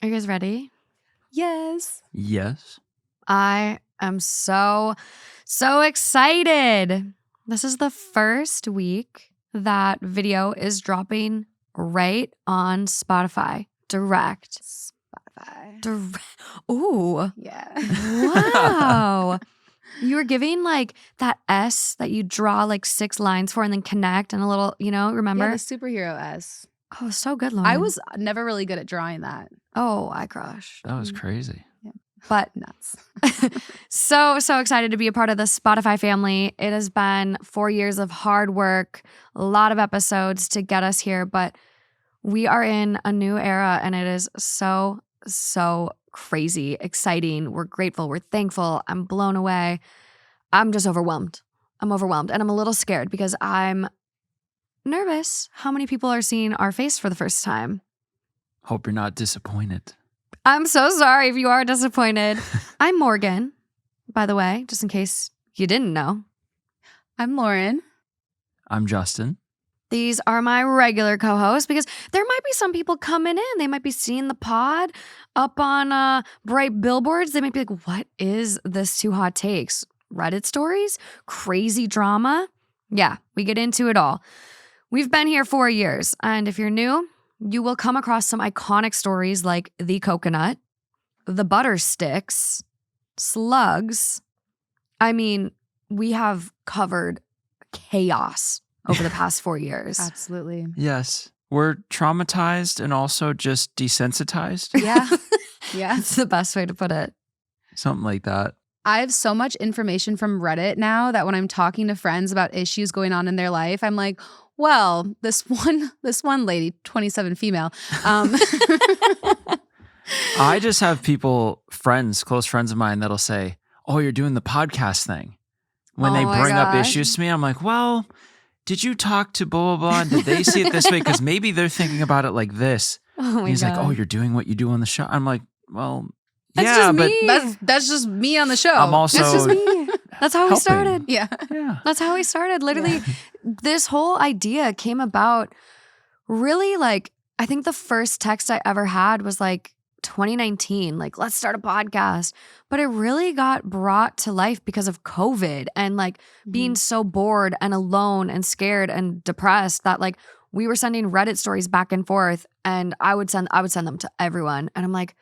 Are you guys ready? Yes. Yes. I am so excited. This is the first week that video is dropping right on Spotify. Direct. Ooh. Yeah. Wow. You were giving like that S that you draw like 6 lines for and then connect and a little, remember? Yeah, the superhero S. Oh, so good, Lauren. I was never really good at drawing that. Oh, I crushed. That was crazy. Yeah. But Nuts. so excited to be a part of the Spotify family. It has been 4 years of hard work, a lot of episodes to get us here, but we are in a new era and it is so crazy, exciting. We're grateful. We're thankful. I'm blown away. I'm just overwhelmed. I'm overwhelmed and I'm a little scared because I'm nervous how many people are seeing our face for the first time. Hope you're not disappointed. I'm so sorry if you are disappointed. I'm Morgan, by the way, just in case you didn't know. I'm Lauren. I'm Justin. These are my regular co-hosts because there might be some people coming in. They might be seeing the pod up on bright billboards. They might be like, what is this Two Hot Takes? Reddit stories? Crazy drama? Yeah, we get into it all. We've been here 4 years, and if you're new, you will come across some iconic stories like the coconut, the butter sticks, slugs. I mean, we have covered chaos over the past 4 years. Absolutely. Yes. We're traumatized and also just desensitized. Yeah. Yeah. That's the best way to put it. Something like that. I have so much information from Reddit now that when I'm talking to friends about issues going on in their life, I'm like, well, this one lady, 27 female. I just have close friends of mine that'll say, oh, you're doing the podcast thing. When they bring up issues to me, I'm like, well, did you talk to blah, blah, blah? Did they see it this way? Because maybe they're thinking about it like this. Oh my He's God. like, oh, you're doing what you do on the show. I'm like, well, That's yeah, just but me. That's just me on the show. I'm also That's just me. That's how we helping. started. Yeah. Yeah. That's how we started. Literally, this whole idea came about really like, I think the first text I ever had was like 2019, like, let's start a podcast. But it really got brought to life because of COVID and like being so bored and alone and scared and depressed that like we were sending Reddit stories back and forth and I would send them to everyone. And I'm like,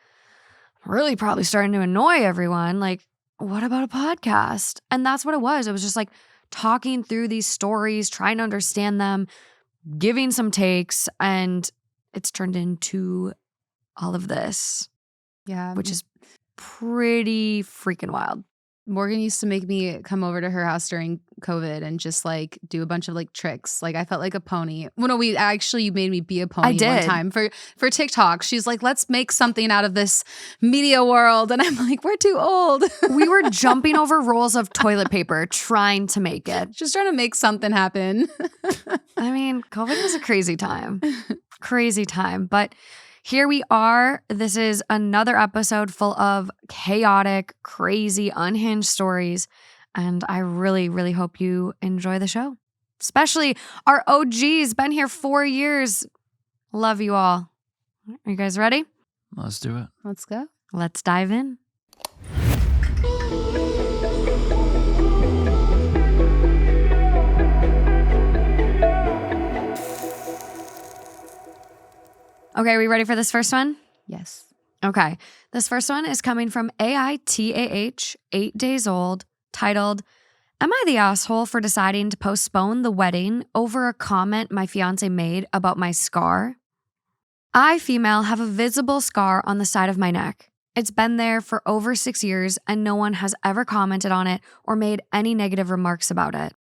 really probably starting to annoy everyone. Like, what about a podcast? And that's what it was. It was just like talking through these stories, trying to understand them, giving some takes, and it's turned into all of this. Yeah. Which is pretty freaking wild. Morgan used to make me come over to her house during COVID and just like do a bunch of like tricks. Like I felt like a pony. Well, no, you made me be a pony one time for TikTok. She's like, let's make something out of this media world. And I'm like, we're too old. We were jumping over rolls of toilet paper trying to make it. Just trying to make something happen. I mean, COVID was a crazy time. Crazy time. But here we are. This is another episode full of chaotic, crazy, unhinged stories. And I really, really hope you enjoy the show. Especially our OGs, been here 4 years. Love you all. Are you guys ready? Let's do it. Let's go. Let's dive in. Okay, are we ready for this first one? Yes. Okay. This first one is coming from AITAH, 8 days old, titled, Am I the asshole for deciding to postpone the wedding over a comment my fiance made about my scar? I, female, have a visible scar on the side of my neck. It's been there for over 6 years and no one has ever commented on it or made any negative remarks about it.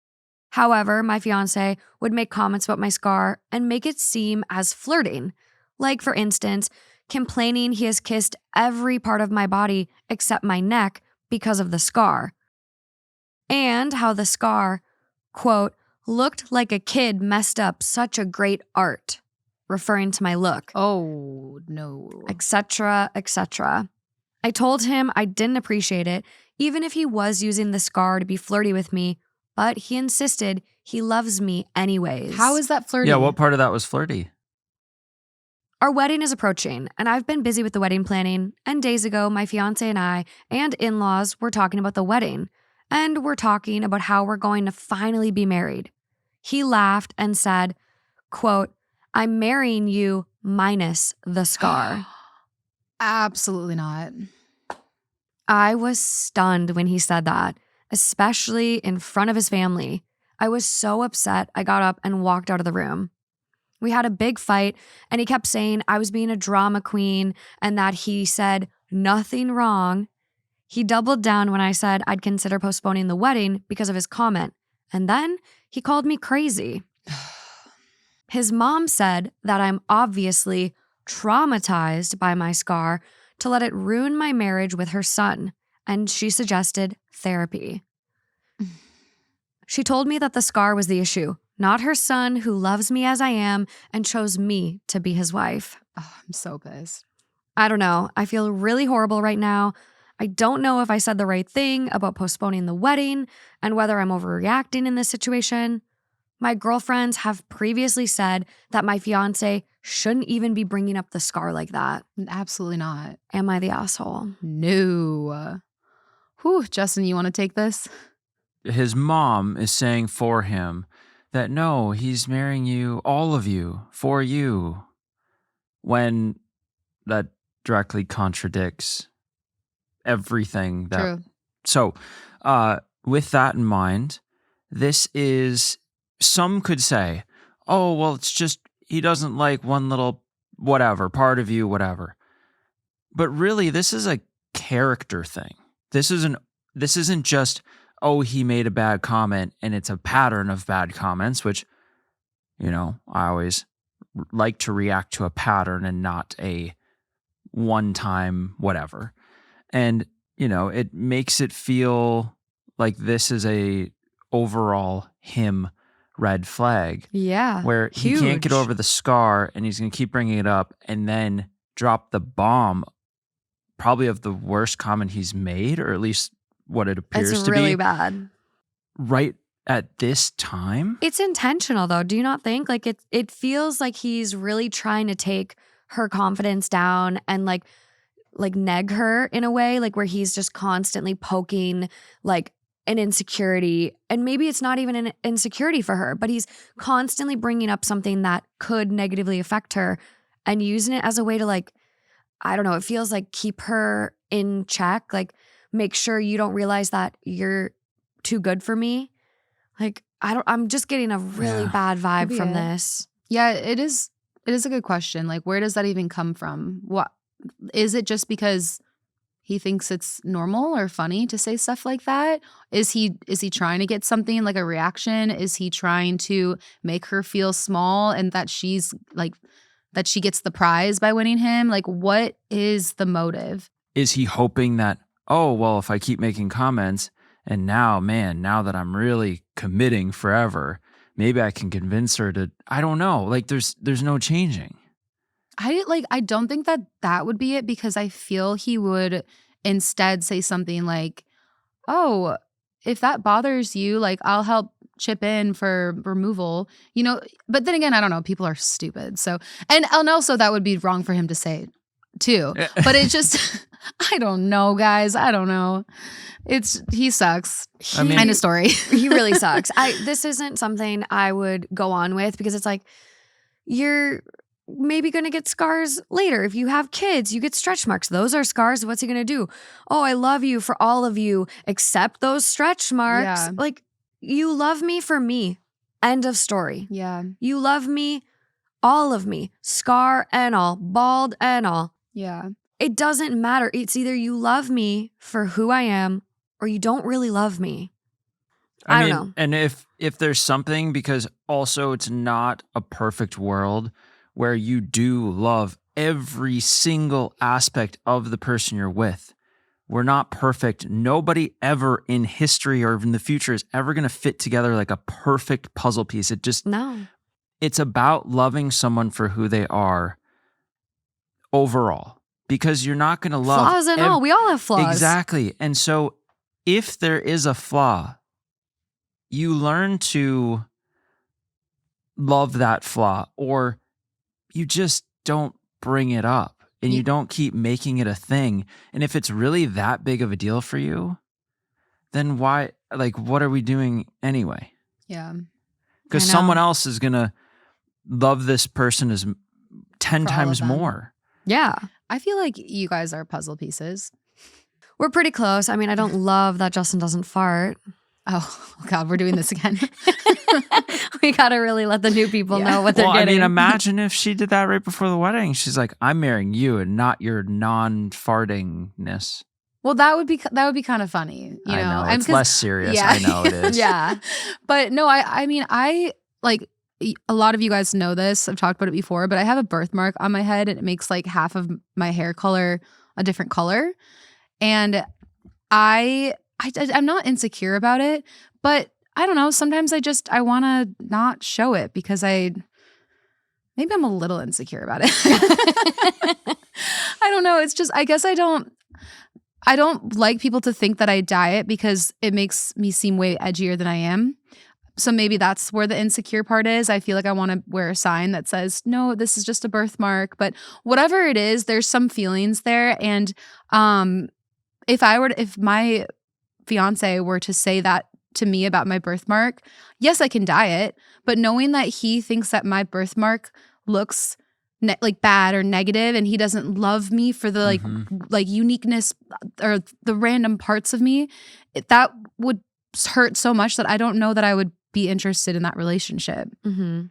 However, my fiance would make comments about my scar and make it seem as flirting. Like, for instance, complaining he has kissed every part of my body except my neck because of the scar. And how the scar, quote, looked like a kid messed up such a great art, referring to my look. Oh, no. Etc., etc. I told him I didn't appreciate it, even if he was using the scar to be flirty with me, but he insisted he loves me anyways. How is that flirty? Yeah, what part of that was flirty? Our wedding is approaching, and I've been busy with the wedding planning, and days ago, my fiance and I and in-laws were talking about the wedding, and we're talking about how we're going to finally be married. He laughed and said, quote, "I'm marrying you minus the scar." Absolutely not. I was stunned when he said that, especially in front of his family. I was so upset, I got up and walked out of the room. We had a big fight, and he kept saying I was being a drama queen and that he said nothing wrong. He doubled down when I said I'd consider postponing the wedding because of his comment, and then he called me crazy. His mom said that I'm obviously traumatized by my scar to let it ruin my marriage with her son, and she suggested therapy. She told me that the scar was the issue, not her son who loves me as I am and chose me to be his wife. Oh, I'm so pissed. I don't know. I feel really horrible right now. I don't know if I said the right thing about postponing the wedding and whether I'm overreacting in this situation. My girlfriends have previously said that my fiance shouldn't even be bringing up the scar like that. Absolutely not. Am I the asshole? No. Whew, Justin, you want to take this? His mom is saying for him that no, he's marrying you, all of you, for you, when that directly contradicts everything that. True. So, with that in mind, this is, some could say, oh, well, it's just he doesn't like one little whatever, part of you, whatever. But really, this is a character thing. This isn't just, oh, he made a bad comment and it's a pattern of bad comments, which, you know, I always like to react to a pattern and not a one-time whatever. And, you know, it makes it feel like this is a overall him red flag. Yeah. Where huge. He can't get over the scar and he's going to keep bringing it up and then drop the bomb, probably of the worst comment he's made, or at least what it appears to be. It's really bad. Right at this time? It's intentional though. Do you not think? Like it feels like he's really trying to take her confidence down and like neg her in a way, like where he's just constantly poking like an insecurity. And maybe it's not even an insecurity for her, but he's constantly bringing up something that could negatively affect her and using it as a way to like, I don't know, it feels like keep her in check, like make sure you don't realize that you're too good for me. Like, I'm just getting a really bad vibe from this. Yeah, it is a good question. Like, where does that even come from? What is it, just because he thinks it's normal or funny to say stuff like that? Is he trying to get something, like a reaction? Is he trying to make her feel small and that she's like, that she gets the prize by winning him? Like, what is the motive? Is he hoping that, oh, well, if I keep making comments and now that I'm really committing forever, maybe I can convince her to, I don't know. Like there's no changing. I don't think that would be it, because I feel he would instead say something like, oh, if that bothers you, like I'll help chip in for removal, you know. But then again, I don't know, people are stupid. So, and also that would be wrong for him to say too. But it just, I don't know, guys. I don't know. He sucks. End of story. He really sucks. This isn't something I would go on with, because it's like, you're maybe going to get scars later. If you have kids, you get stretch marks. Those are scars. What's he going to do? Oh, I love you for all of you except those stretch marks. Yeah. Like, you love me for me. End of story. Yeah. You love me, all of me, scar and all, bald and all. Yeah. It doesn't matter. It's either you love me for who I am or you don't really love me. I don't know. And if there's something, because also it's not a perfect world where you do love every single aspect of the person you're with. We're not perfect. Nobody ever in history or in the future is ever going to fit together like a perfect puzzle piece. No. It's about loving someone for who they are overall, because you're not going to love flaws and all. We all have flaws. Exactly. And so if there is a flaw, you learn to love that flaw, or you just don't bring it up and you don't keep making it a thing. And if it's really that big of a deal for you, then why, like, what are we doing anyway? Yeah. Because someone else is going to love this person as 10 times more. Yeah. I feel like you guys are puzzle pieces. We're pretty close. I mean, I don't love that Justin doesn't fart. Oh, God, we're doing this again. We got to really let the new people know what they're getting. I mean, imagine if she did that right before the wedding. She's like, I'm marrying you and not your non-fartingness. Well, that would be kind of funny. You know? It's less serious. I know it is. Yeah. But no, I mean, I like a lot of you guys know this. I've talked about it before, but I have a birthmark on my head and it makes like half of my hair color a different color. And I'm not insecure about it, but I don't know. Sometimes I want to not show it because maybe I'm a little insecure about it. I don't know. It's just, I guess I don't like people to think that I diet because it makes me seem way edgier than I am. So maybe that's where the insecure part is. I feel like I want to wear a sign that says, no, this is just a birthmark. But whatever it is, there's some feelings there. And if my fiance were to say that to me about my birthmark, yes, I can diet. But knowing that he thinks that my birthmark looks like bad or negative and he doesn't love me for the like uniqueness or the random parts of me, that would hurt so much that I don't know that I would be interested in that relationship. Mm-hmm.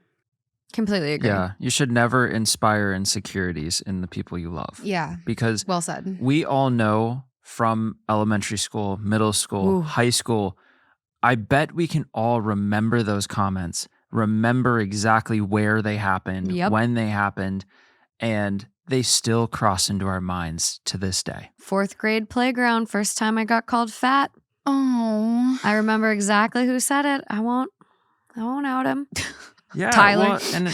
Completely agree. Yeah, you should never inspire insecurities in the people you love. Yeah. Because well said. We all know from elementary school, middle school, high school, I bet we can all remember those comments, remember exactly where they happened, when they happened, and they still cross into our minds to this day. 4th grade playground, first time I got called fat. Oh. I remember exactly who said it. I won't out him. Yeah, Tyler. Well, and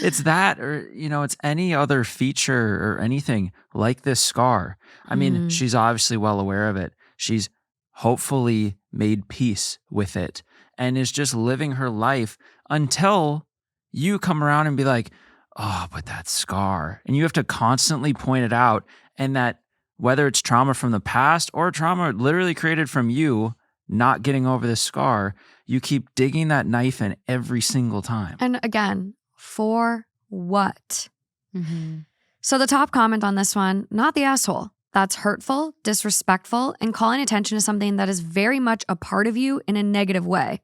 it's that, or it's any other feature or anything like this scar. I mean, she's obviously well aware of it. She's hopefully made peace with it and is just living her life until you come around and be like, oh, but that scar. And you have to constantly point it out. And that whether it's trauma from the past or trauma literally created from you not getting over this scar, you keep digging that knife in every single time. And again, for what? Mm-hmm. So the top comment on this one, not the asshole. That's hurtful, disrespectful, and calling attention to something that is very much a part of you in a negative way.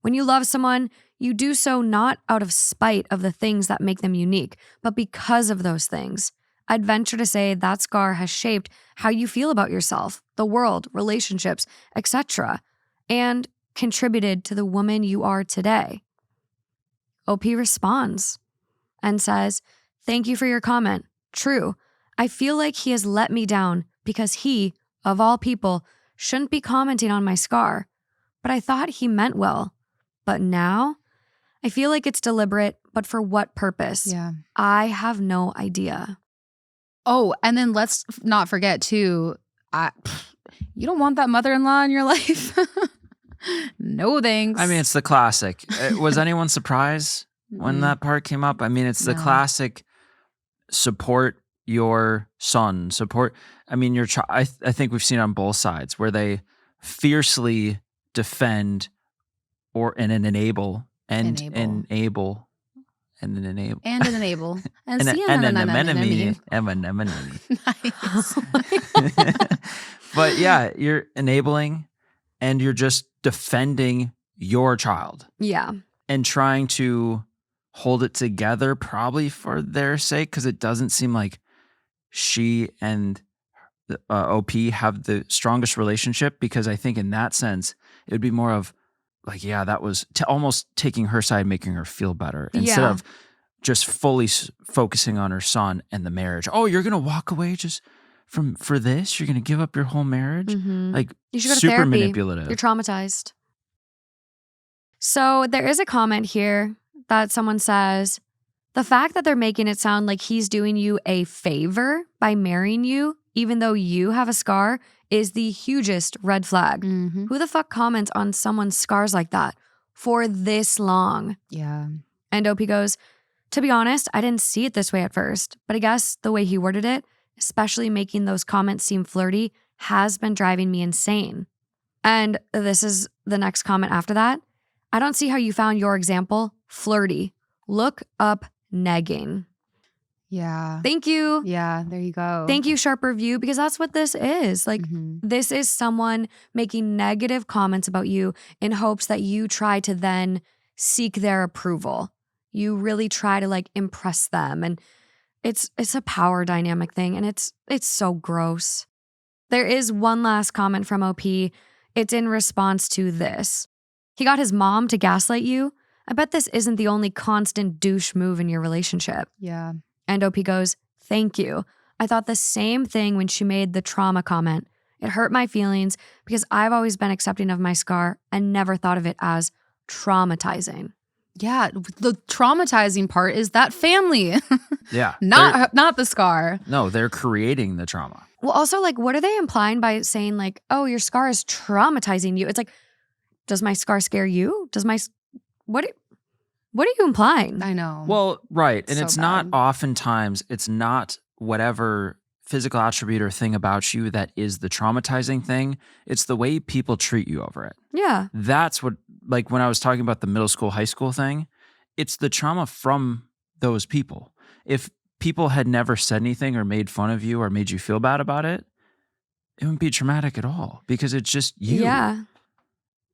When you love someone, you do so not out of spite of the things that make them unique, but because of those things. I'd venture to say that scar has shaped how you feel about yourself, the world, relationships, etc., and contributed to the woman you are today. OP responds and says, "Thank you for your comment. True. I feel like he has let me down because he, of all people, shouldn't be commenting on my scar. But I thought he meant well. But now, I feel like it's deliberate, but for what purpose? Yeah. I have no idea." Oh, and then let's not forget too, you don't want that mother-in-law in your life. No thanks. I mean, it's the classic. Was anyone surprised when that part came up? I mean, it's the classic support your son, support. I mean, your child. I think we've seen it on both sides where they fiercely defend and enable and enable. And an enable. And an enable. And an anemone. Nice. But yeah, you're enabling and you're just defending your child. Yeah. And trying to hold it together probably for their sake because it doesn't seem like she and OP have the strongest relationship because I think in that sense, it would be more of like, yeah, that was almost taking her side, making her feel better instead of just fully focusing on her son and the marriage. Oh, you're going to walk away just for this? You're going to give up your whole marriage? Mm-hmm. Like you should go to super therapy. Manipulative. You're traumatized. So there is a comment here that someone says, the fact that they're making it sound like he's doing you a favor by marrying you, even though you have a scar, is the hugest red flag. Mm-hmm. Who the fuck comments on someone's scars like that for this long? Yeah. And OP goes, To be honest, I didn't see it this way at first, but I guess the way he worded it, especially making those comments seem flirty, has been driving me insane. And this is the next comment after that. I don't see how you found your example flirty. Look up negging. Yeah. Thank you. Yeah, there you go. Thank you, Sharp Review, because that's what this is. Like, this is someone making negative comments about you in hopes that you try to then seek their approval. You really try to like impress them. And it's a power dynamic thing. And it's so gross. There is one last comment from OP. It's in response to this. He got his mom to gaslight you. I bet this isn't the only constant douche move in your relationship. Yeah. And OP goes, thank you. I thought the same thing when she made the trauma comment. It hurt my feelings because I've always been accepting of my scar and never thought of it as traumatizing. Yeah, the traumatizing part is that family. Yeah. Not the scar. No, they're creating the trauma. Well, also, like, what are they implying by saying, like, oh, your scar is traumatizing you? It's like, does my scar scare you? What are you implying? I know. Well, right. And So it's bad. not oftentimes, it's not whatever physical attribute or thing about you that is the traumatizing thing. It's the way people treat you over it. Yeah. That's what, like when I was talking about the middle school, high school thing, it's the trauma from those people. If people had never said anything or made fun of you or made you feel bad about it, it wouldn't be traumatic at all because it's just you. Yeah.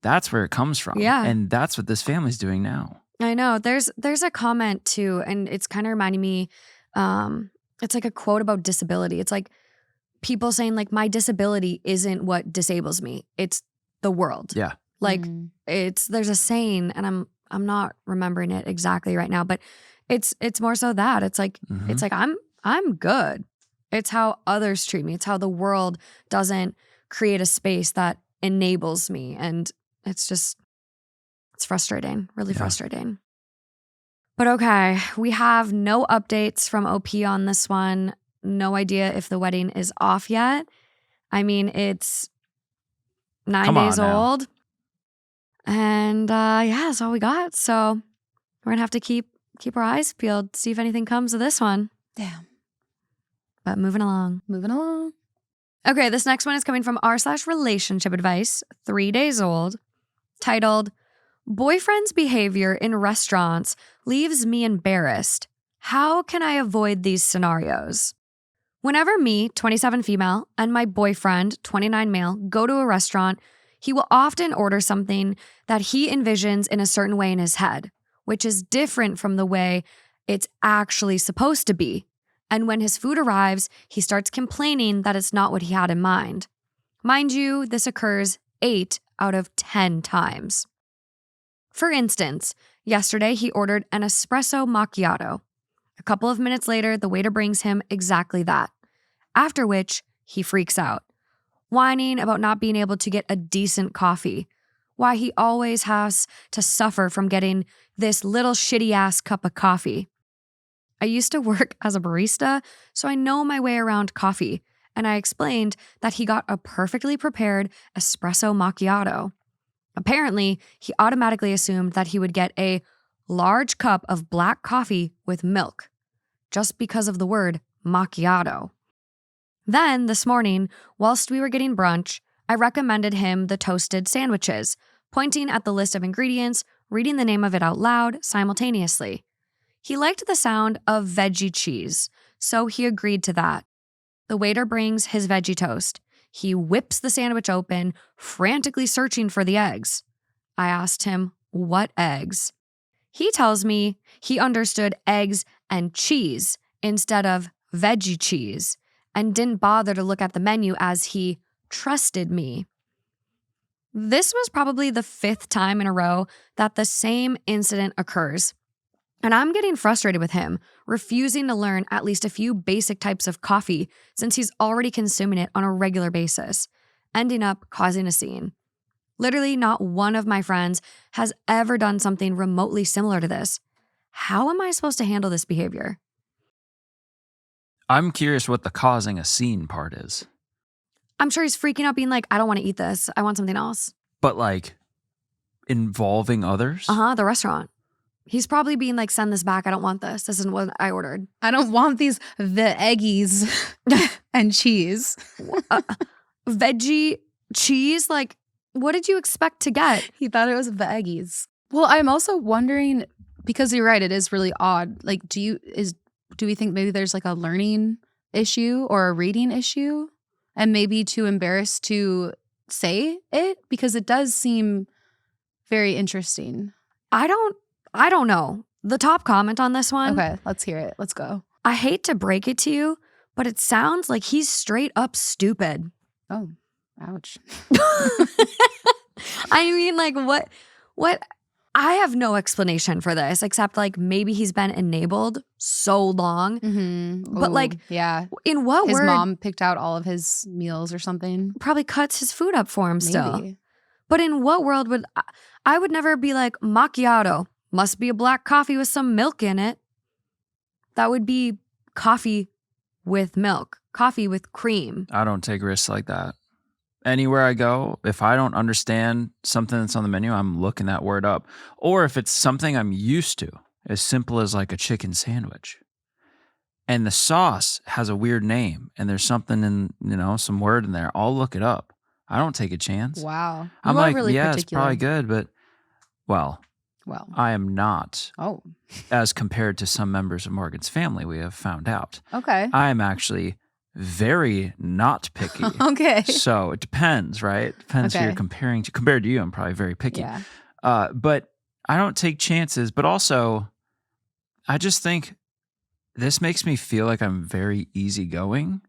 That's where it comes from. Yeah. And that's what this family's doing now. I know. There's a comment too, and it's kind of reminding me, it's like a quote about disability. It's like people saying like, my disability isn't what disables me. It's the world. Yeah. Like there's a saying, and I'm not remembering it exactly right now, but it's more so that it's like, it's like, I'm good. It's how others treat me. It's how the world doesn't create a space that enables me. And it's frustrating, really frustrating. But okay, we have no updates from OP on this one. No idea if the wedding is off yet. I mean, it's 9 days old. And yeah, that's all we got. So we're going to have to keep our eyes peeled, see if anything comes of this one. Damn. But moving along. Okay, this next one is coming from r/relationship advice, 3 days old, titled, Boyfriend's behavior in restaurants leaves me embarrassed. How can I avoid these scenarios? Whenever me, 27 female, and my boyfriend, 29 male, go to a restaurant, he will often order something that he envisions in a certain way in his head, which is different from the way it's actually supposed to be. And when his food arrives, he starts complaining that it's not what he had in mind. Mind you, this occurs 8 out of 10 times. For instance, yesterday he ordered an espresso macchiato. A couple of minutes later, the waiter brings him exactly that, after which he freaks out, whining about not being able to get a decent coffee, why he always has to suffer from getting this little shitty-ass cup of coffee. I used to work as a barista, so I know my way around coffee, and I explained that he got a perfectly prepared espresso macchiato. Apparently, he automatically assumed that he would get a large cup of black coffee with milk, just because of the word macchiato. Then, this morning, whilst we were getting brunch, I recommended him the toasted sandwiches, pointing at the list of ingredients, reading the name of it out loud simultaneously. He liked the sound of veggie cheese, so he agreed to that. The waiter brings his veggie toast. He whips the sandwich open, frantically searching for the eggs. I asked him, what eggs? He tells me he understood eggs and cheese instead of veggie cheese and didn't bother to look at the menu as he trusted me. This was probably the 5th time in a row that the same incident occurs. And I'm getting frustrated with him, refusing to learn at least a few basic types of coffee since he's already consuming it on a regular basis, ending up causing a scene. Literally not one of my friends has ever done something remotely similar to this. How am I supposed to handle this behavior? I'm curious what the causing a scene part is. I'm sure he's freaking out being like, I don't want to eat this. I want something else. But like involving others? The restaurant. He's probably being like, send this back. I don't want this. This isn't what I ordered. I don't want the eggies and cheese. Veggie cheese? Like, what did you expect to get? He thought it was the eggies. Well, I'm also wondering, because you're right, it is really odd. Like, do we think maybe there's like a learning issue or a reading issue? And maybe too embarrassed to say it? Because it does seem very interesting. I don't know. The top comment on this one. Okay, let's hear it. Let's go. I hate to break it to you, but it sounds like he's straight up stupid. Oh, ouch. I mean, like, what? I have no explanation for this except like maybe he's been enabled so long. Mm-hmm. But like, yeah, in what his word? mom picked out all of his meals or something. Probably cuts his food up for him still. Maybe. But in what world would I would never be like, macchiato must be a black coffee with some milk in it. That would be coffee with milk, coffee with cream. I don't take risks like that. Anywhere I go, if I don't understand something that's on the menu, I'm looking that word up. Or if it's something I'm used to, as simple as like a chicken sandwich, and the sauce has a weird name and there's something in, some word in there, I'll look it up. I don't take a chance. Wow. I'm like, really yeah, particular. It's probably good, but well, I am not. Oh. As compared to some members of Morgan's family, we have found out. Okay. I am actually very not picky. Okay. So it depends, right? Depends who you're comparing to. Compared to you, I'm probably very picky. Yeah. But I don't take chances. But also, I just think this makes me feel like I'm very easygoing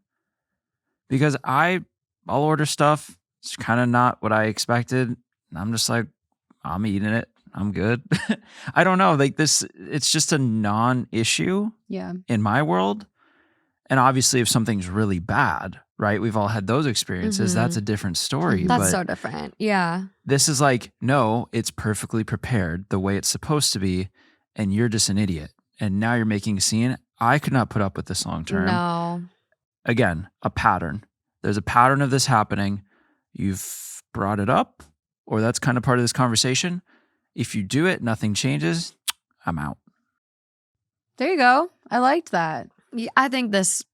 because I'll order stuff. It's kind of not what I expected. And I'm just like, I'm eating it. I'm good. I don't know. Like this, it's just a non-issue in my world. And obviously, if something's really bad, right? We've all had those experiences. Mm-hmm. That's a different story. That's so different. Yeah. This is like, no, it's perfectly prepared the way it's supposed to be. And you're just an idiot. And now you're making a scene. I could not put up with this long term. No. Again, a pattern. There's a pattern of this happening. You've brought it up, or that's kind of part of this conversation. If you do it, nothing changes, I'm out. There you go. I liked that. Yeah, I think this,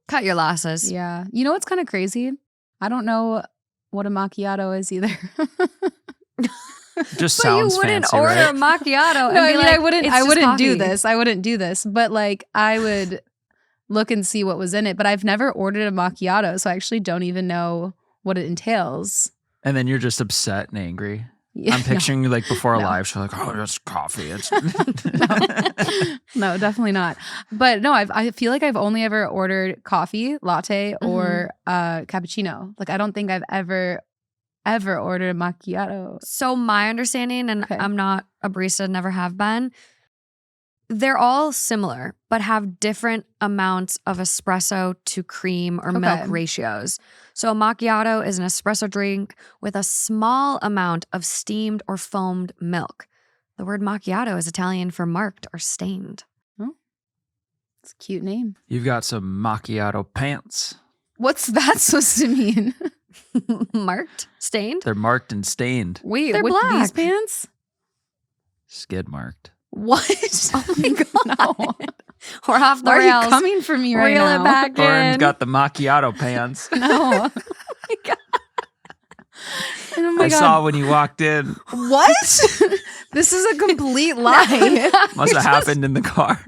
cut your losses. Yeah. You know what's kind of crazy? I don't know what a macchiato is either. Just but sounds you wouldn't fancy, order right? a macchiato. No, I mean, like, I wouldn't do coffee. this. I wouldn't do this. But like, I would look and see what was in it. But I've never ordered a macchiato, so I actually don't even know what it entails. And then you're just upset and angry. Yeah, I'm picturing you like before a live show, like, oh, it's coffee. It's no, definitely not. But no, I feel like I've only ever ordered coffee, latte, or cappuccino. Like, I don't think I've ever ordered a macchiato. So my understanding, and I'm not a barista, never have been, they're all similar, but have different amounts of espresso to cream or milk ratios. So a macchiato is an espresso drink with a small amount of steamed or foamed milk. The word macchiato is Italian for marked or stained. Oh, it's a cute name. You've got some macchiato pants. What's that supposed to mean? Marked? Stained? They're marked and stained. Wait, they're black. These pants? Skid marked. What? Oh my God. No. We're off the Why rails. are you coming for me right Reel now? it back Lauren's in. got the macchiato pants. No. Oh my God. Oh my I God. saw when you walked in. What? This is a complete lie. Must have happened in the car.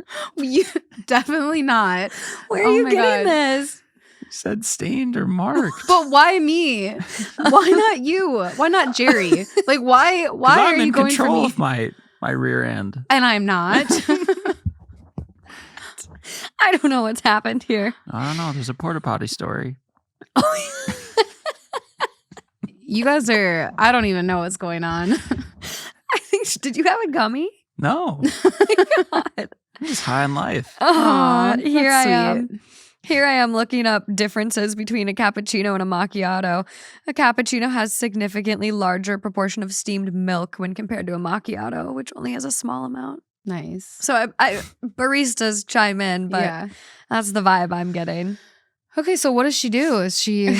Definitely not. Where are you getting this? You said stained or marked. But why me? Why not you? Why not Jerry? Like, why are I'm you in going for control me? of my rear end. And I'm not. I don't know what's happened here. I don't know. There's a porta potty story. You guys are, I don't even know what's going on. I think, did you have a gummy? No. God. I'm just high in life. Oh, here I that's am. sweet. Here I am looking up differences between a cappuccino and a macchiato. A cappuccino has significantly larger proportion of steamed milk when compared to a macchiato, which only has a small amount. Nice. So I baristas chime in, but Yeah. that's the vibe I'm getting. Okay, so what does she do? Is she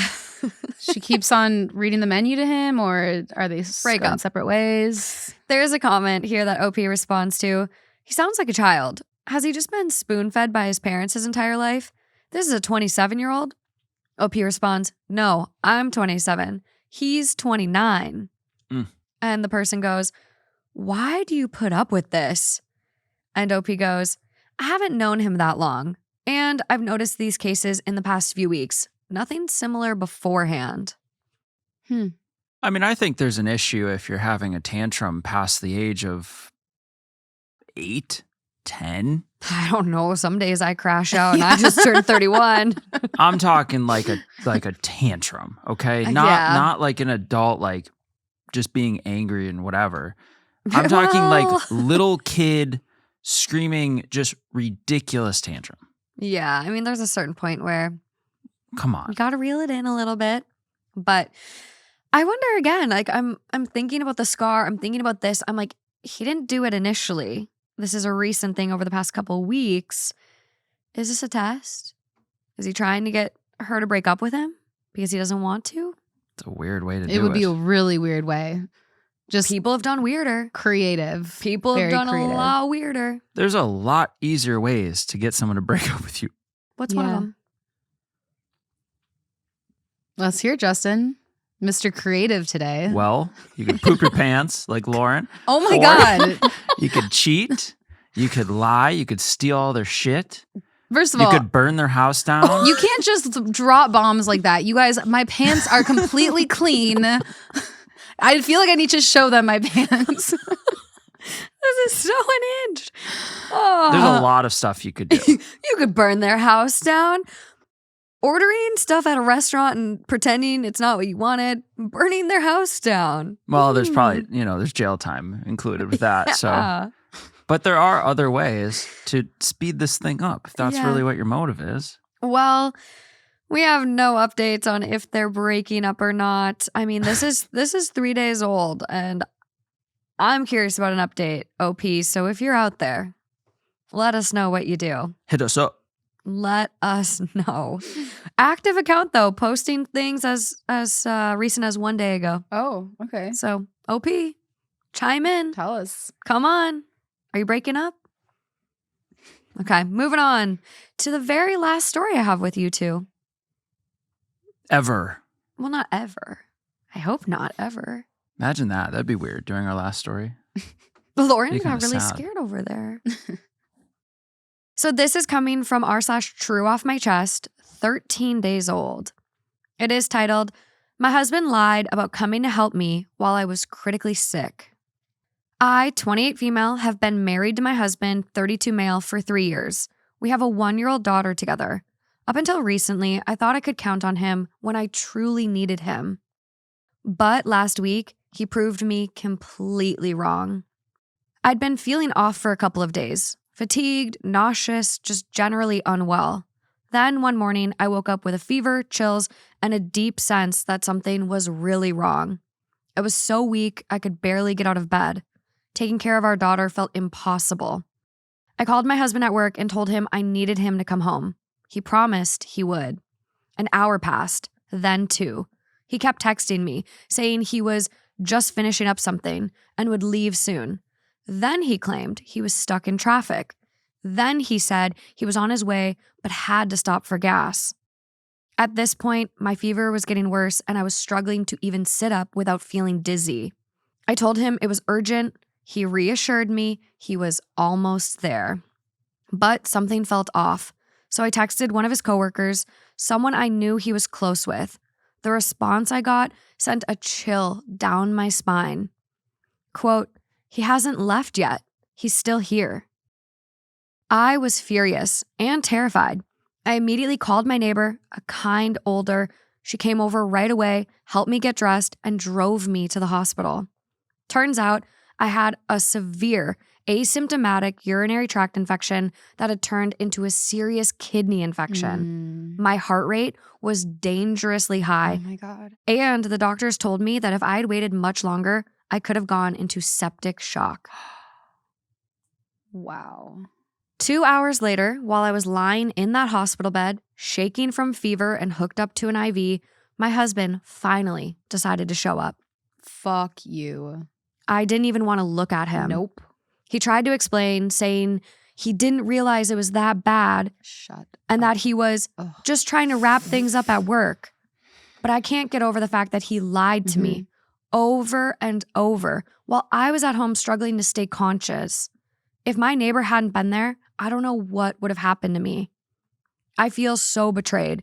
keeps on reading the menu to him, or are they Break going up. separate ways? There's a comment here that OP responds to. He sounds like a child. Has he just been spoon-fed by his parents his entire life? This is a 27-year-old? OP responds, no, I'm 27. He's 29. And the person goes, why do you put up with this? And OP goes, I haven't known him that long. And I've noticed these cases in the past few weeks. Nothing similar beforehand. I mean, I think there's an issue if you're having a tantrum past the age of 8, 10. I don't know. Some days I crash out and I just turned 31. I'm talking like a tantrum, okay? Not like an adult, like just being angry and whatever. I'm talking like little kid screaming, just ridiculous tantrum. Yeah, I mean, there's a certain point where come on, you got to reel it in a little bit. But I wonder again, like I'm thinking about the scar. I'm thinking about this. I'm like, he didn't do it initially. This is a recent thing over the past couple of weeks. Is this a test? Is he trying to get her to break up with him because he doesn't want to? It's a weird way to do it. It would be a really weird way. Just people have done weirder. Creative. People have done a lot weirder. There's a lot easier ways to get someone to break up with you. What's one of them? Let's hear Justin. Mr. Creative today. Well, you could poop your pants like Lauren. Oh my God. You could cheat. You could lie. You could steal all their shit. First of all, you could burn their house down. You can't just drop bombs like that. You guys, my pants are completely clean. I feel like I need to show them my pants. This is so unhinged. Oh. There's a lot of stuff you could do. You could burn their house down. Ordering stuff at a restaurant and pretending it's not what you wanted. Burning their house down. Well, there's probably, there's jail time included with that. So, but there are other ways to speed this thing up if that's really what your motive is. Well, we have no updates on if they're breaking up or not. I mean, this is 3 days old, and I'm curious about an update, OP. So if you're out there, let us know what you do. Hit us up. Let us know. Active account, though, posting things as recent as 1 day ago. Oh, okay. So, OP, chime in. Tell us. Come on. Are you breaking up? Okay, moving on to the very last story I have with you two. Ever. Well, not ever. I hope not ever. Imagine that. That'd be weird during our last story. Lauren got really scared over there. So this is coming from r/true off my chest, 13 days old. It is titled, My Husband Lied About Coming to Help Me While I Was Critically Sick. I, 28 female, have been married to my husband, 32 male, for 3 years. We have a 1-year-old daughter together. Up until recently, I thought I could count on him when I truly needed him. But last week, he proved me completely wrong. I'd been feeling off for a couple of days. Fatigued, nauseous, just generally unwell. Then one morning, I woke up with a fever, chills, and a deep sense that something was really wrong. I was so weak, I could barely get out of bed. Taking care of our daughter felt impossible. I called my husband at work and told him I needed him to come home. He promised he would. An hour passed, then 2. He kept texting me, saying he was just finishing up something and would leave soon. Then he claimed he was stuck in traffic. Then he said he was on his way but had to stop for gas. At this point, my fever was getting worse and I was struggling to even sit up without feeling dizzy. I told him it was urgent. He reassured me he was almost there. But something felt off, so I texted one of his coworkers, someone I knew he was close with. The response I got sent a chill down my spine. Quote, he hasn't left yet. He's still here. I was furious and terrified. I immediately called my neighbor, a kind older. She came over right away, helped me get dressed, and drove me to the hospital. Turns out I had a severe asymptomatic urinary tract infection that had turned into a serious kidney infection. My heart rate was dangerously high. Oh my God. And the doctors told me that if I had waited much longer, I could have gone into septic shock. Wow. 2 hours later, while I was lying in that hospital bed, shaking from fever and hooked up to an IV, my husband finally decided to show up. Fuck you. I didn't even want to look at him. Nope. He tried to explain, saying he didn't realize it was that bad and that he was just trying to wrap things up at work. But I can't get over the fact that he lied to me over and over while I was at home struggling to stay conscious. If my neighbor hadn't been there, I don't know what would have happened to me. I feel so betrayed.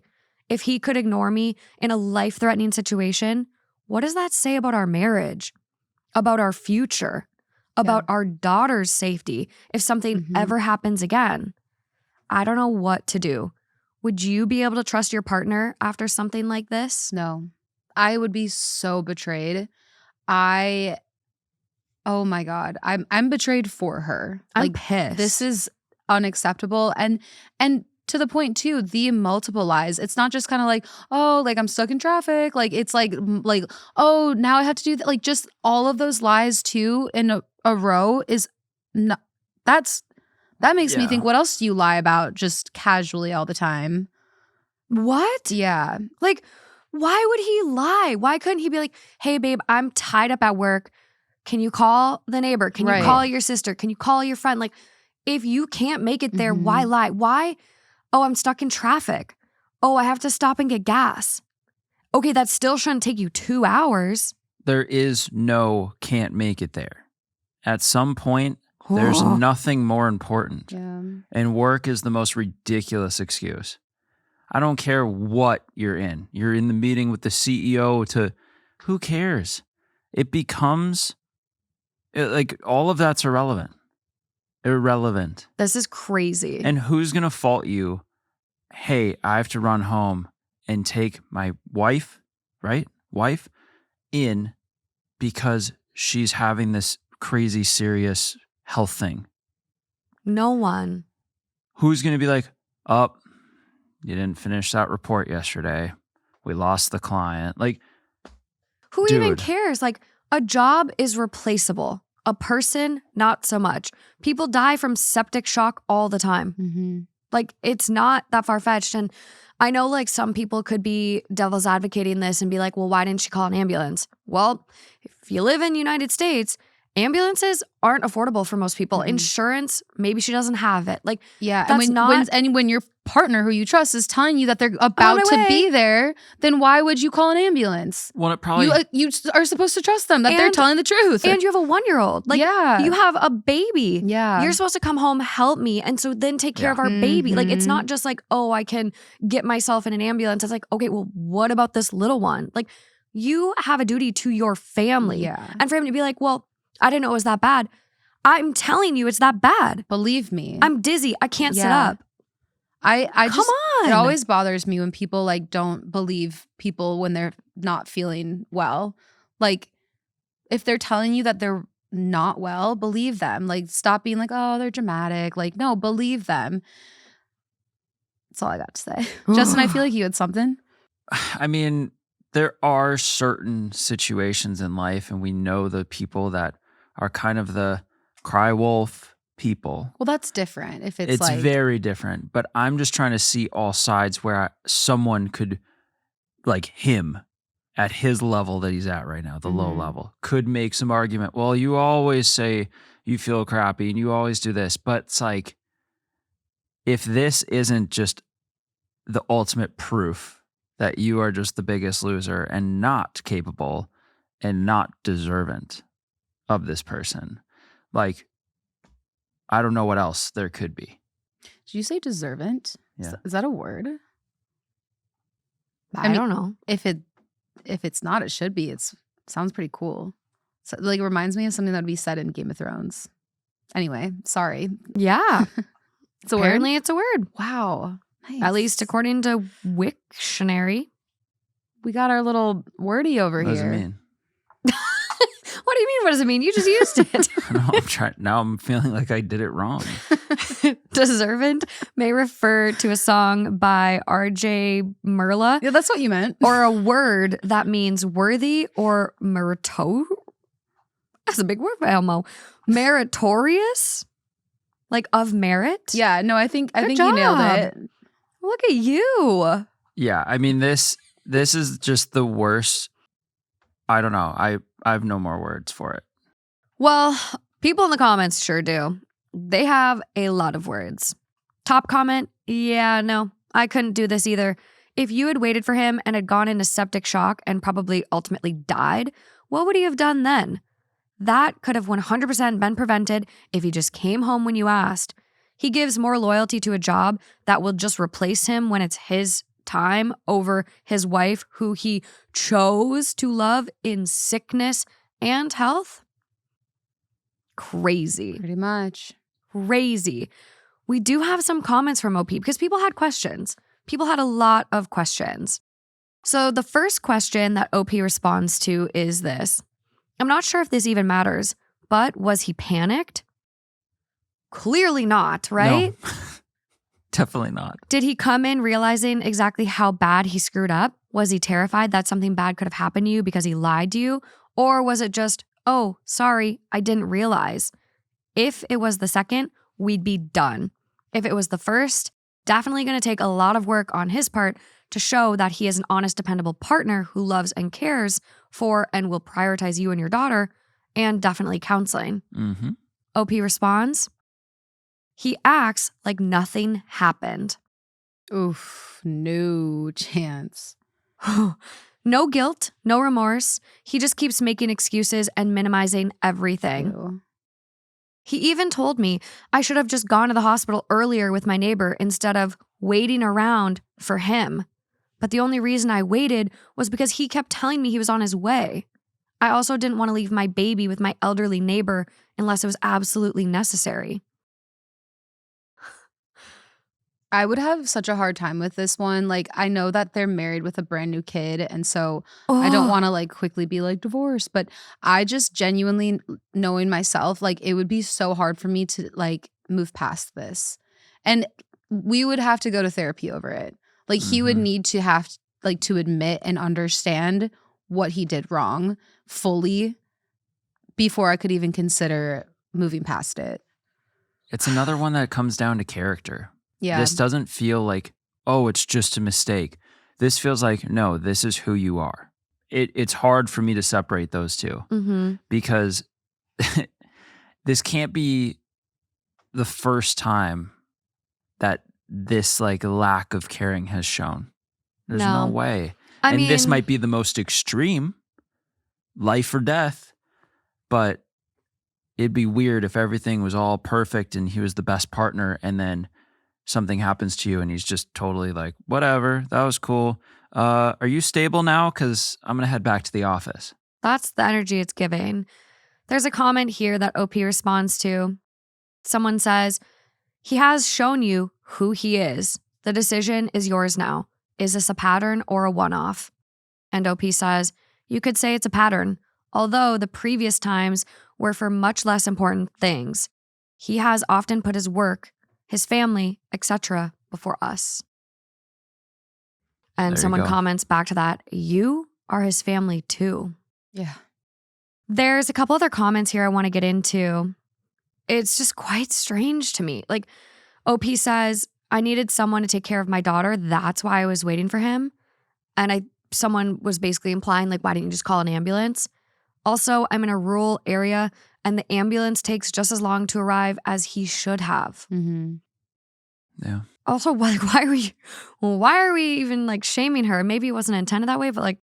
If he could ignore me in a life-threatening situation, what does that say about our marriage? About our future? About our daughter's safety if something ever happens again? I don't know what to do. Would you be able to trust your partner after something like this? No. I would be so betrayed. Oh my God. I'm betrayed for her. I'm pissed. This is unacceptable. And to the point too, the multiple lies. It's not just kind of like, oh, like I'm stuck in traffic. Like it's like, oh, now I have to do that. Like just all of those lies too in a row is not, that makes me think, what else do you lie about just casually all the time? What? Yeah. Like, why would he lie? Why couldn't he be like, hey babe, I'm tied up at work. Can you call the neighbor? Can you call your sister? Can you call your friend? Like, if you can't make it there, why lie? Why? Oh, I'm stuck in traffic. Oh, I have to stop and get gas. Okay, that still shouldn't take you 2 hours. There is no can't make it there. At some point, there's nothing more important. Yeah. And work is the most ridiculous excuse. I don't care what you're in. You're in the meeting with the CEO who cares? It becomes, like, all of that's irrelevant. Irrelevant. This is crazy. And who's going to fault you? Hey, I have to run home and take my wife in because she's having this crazy serious health thing. No one. Who's going to be like, oh, you didn't finish that report yesterday. We lost the client. Like, who even cares? Like, a job is replaceable. A person, not so much. People die from septic shock all the time. Like, it's not that far-fetched. And I know, like, some people could be devil's advocating this and be like, well, why didn't she call an ambulance? Well, if you live in the United States, ambulances aren't affordable for most people. Insurance, maybe she doesn't have it. Like, yeah, that's when your partner who you trust is telling you that they're about to be there, then why would you call an ambulance? Well, it probably you are supposed to trust them that they're telling the truth. And you have a 1-year-old. Like, you have a baby. Yeah, you're supposed to come home, help me, and so then take care of our baby. Like, it's not just like, oh, I can get myself in an ambulance. It's like, okay, well, what about this little one? Like, you have a duty to your family. Yeah, and for him to be like, well, I didn't know it was that bad. I'm telling you, it's that bad. Believe me. I'm dizzy. I can't sit up. I Come just, on. It always bothers me when people like don't believe people when they're not feeling well. Like, if they're telling you that they're not well, believe them. Like, stop being like, oh, they're dramatic. Like, no, believe them. That's all I got to say. Justin, I feel like you had something. I mean, there are certain situations in life, and we know the people that are kind of the cry wolf people. Well, that's different. If it's like, very different. But I'm just trying to see all sides where someone could, like him, at his level that he's at right now, the low level, could make some argument. Well, you always say you feel crappy and you always do this. But it's like, if this isn't just the ultimate proof that you are just the biggest loser and not capable and not deserving of this person, like, I don't know what else there could be. Did you say deservant? Yeah. Is that a word? I don't know. If it's not, it should be. It sounds pretty cool. So, like, it reminds me of something that would be said in Game of Thrones. Anyway, sorry. Yeah. Apparently it's a word. Wow. Nice. At least according to Wiktionary. We got our little wordy over here. What does it mean? What do you mean? What does it mean? You just used it. Now I'm feeling like I did it wrong. Deservant may refer to a song by R.J. Merla. Yeah, that's what you meant. Or a word that means worthy or that's a big word for Elmo. Meritorious? Like of merit? Yeah, no, I think job. You nailed it. Look at you. Yeah, I mean, this is just the worst. I don't know. I have no more words for it. Well, People in the comments sure do. They have a lot of words. Top comment, yeah, no, I couldn't do this either. If you had waited for him and had gone into septic shock and probably ultimately died, what would he have done then? That could have 100% been prevented if he just came home when you asked. He gives more loyalty to a job that will just replace him when it's his time over his wife, who he chose to love in sickness and health. Crazy. Pretty much. Crazy. We do have some comments from OP because people had questions. People had a lot of questions. So the first question that OP responds to is this. I'm not sure if this even matters, but was he panicked? Clearly not, right? No. Definitely not. Did he come in realizing exactly how bad he screwed up? Was he terrified that something bad could have happened to you because he lied to you? Or was it just, oh, sorry, I didn't realize? If it was the second, we'd be done. If it was the first, definitely going to take a lot of work on his part to show that he is an honest, dependable partner who loves and cares for and will prioritize you and your daughter, and definitely counseling. Mm-hmm. OP responds, he acts like nothing happened. Oof, no chance. No guilt, no remorse. He just keeps making excuses and minimizing everything. Ew. He even told me I should have just gone to the hospital earlier with my neighbor instead of waiting around for him. But the only reason I waited was because he kept telling me he was on his way. I also didn't want to leave my baby with my elderly neighbor unless it was absolutely necessary. I would have such a hard time with this one. Like, I know that they're married with a brand new kid, and so I don't want to like quickly be like divorce, but I just genuinely, knowing myself, like it would be so hard for me to like move past this. And we would have to go to therapy over it. Like he would need to have like to admit and understand what he did wrong fully before I could even consider moving past it. It's another one that comes down to character. Yeah. This doesn't feel like, oh, it's just a mistake. This feels like, no, this is who you are. It's hard for me to separate those two because this can't be the first time that this like lack of caring has shown. There's no way. I mean, this might be the most extreme, life or death, but it'd be weird if everything was all perfect and he was the best partner and then something happens to you and he's just totally like, whatever, that was cool. Are you stable now? Because I'm going to head back to the office. That's the energy it's giving. There's a comment here that OP responds to. Someone says, he has shown you who he is. The decision is yours now. Is this a pattern or a one-off? And OP says, you could say it's a pattern, although the previous times were for much less important things. He has often put his work, his family, etc. before us. And someone comments back to that, you are his family too. Yeah. There's a couple other comments here I want to get into. It's just quite strange to me. Like, OP says, I needed someone to take care of my daughter. That's why I was waiting for him. And someone was basically implying, like, why didn't you just call an ambulance? Also, I'm in a rural area and the ambulance takes just as long to arrive as he should have. Mm-hmm. Yeah. Also, why are we even like shaming her? Maybe it wasn't intended that way, but like,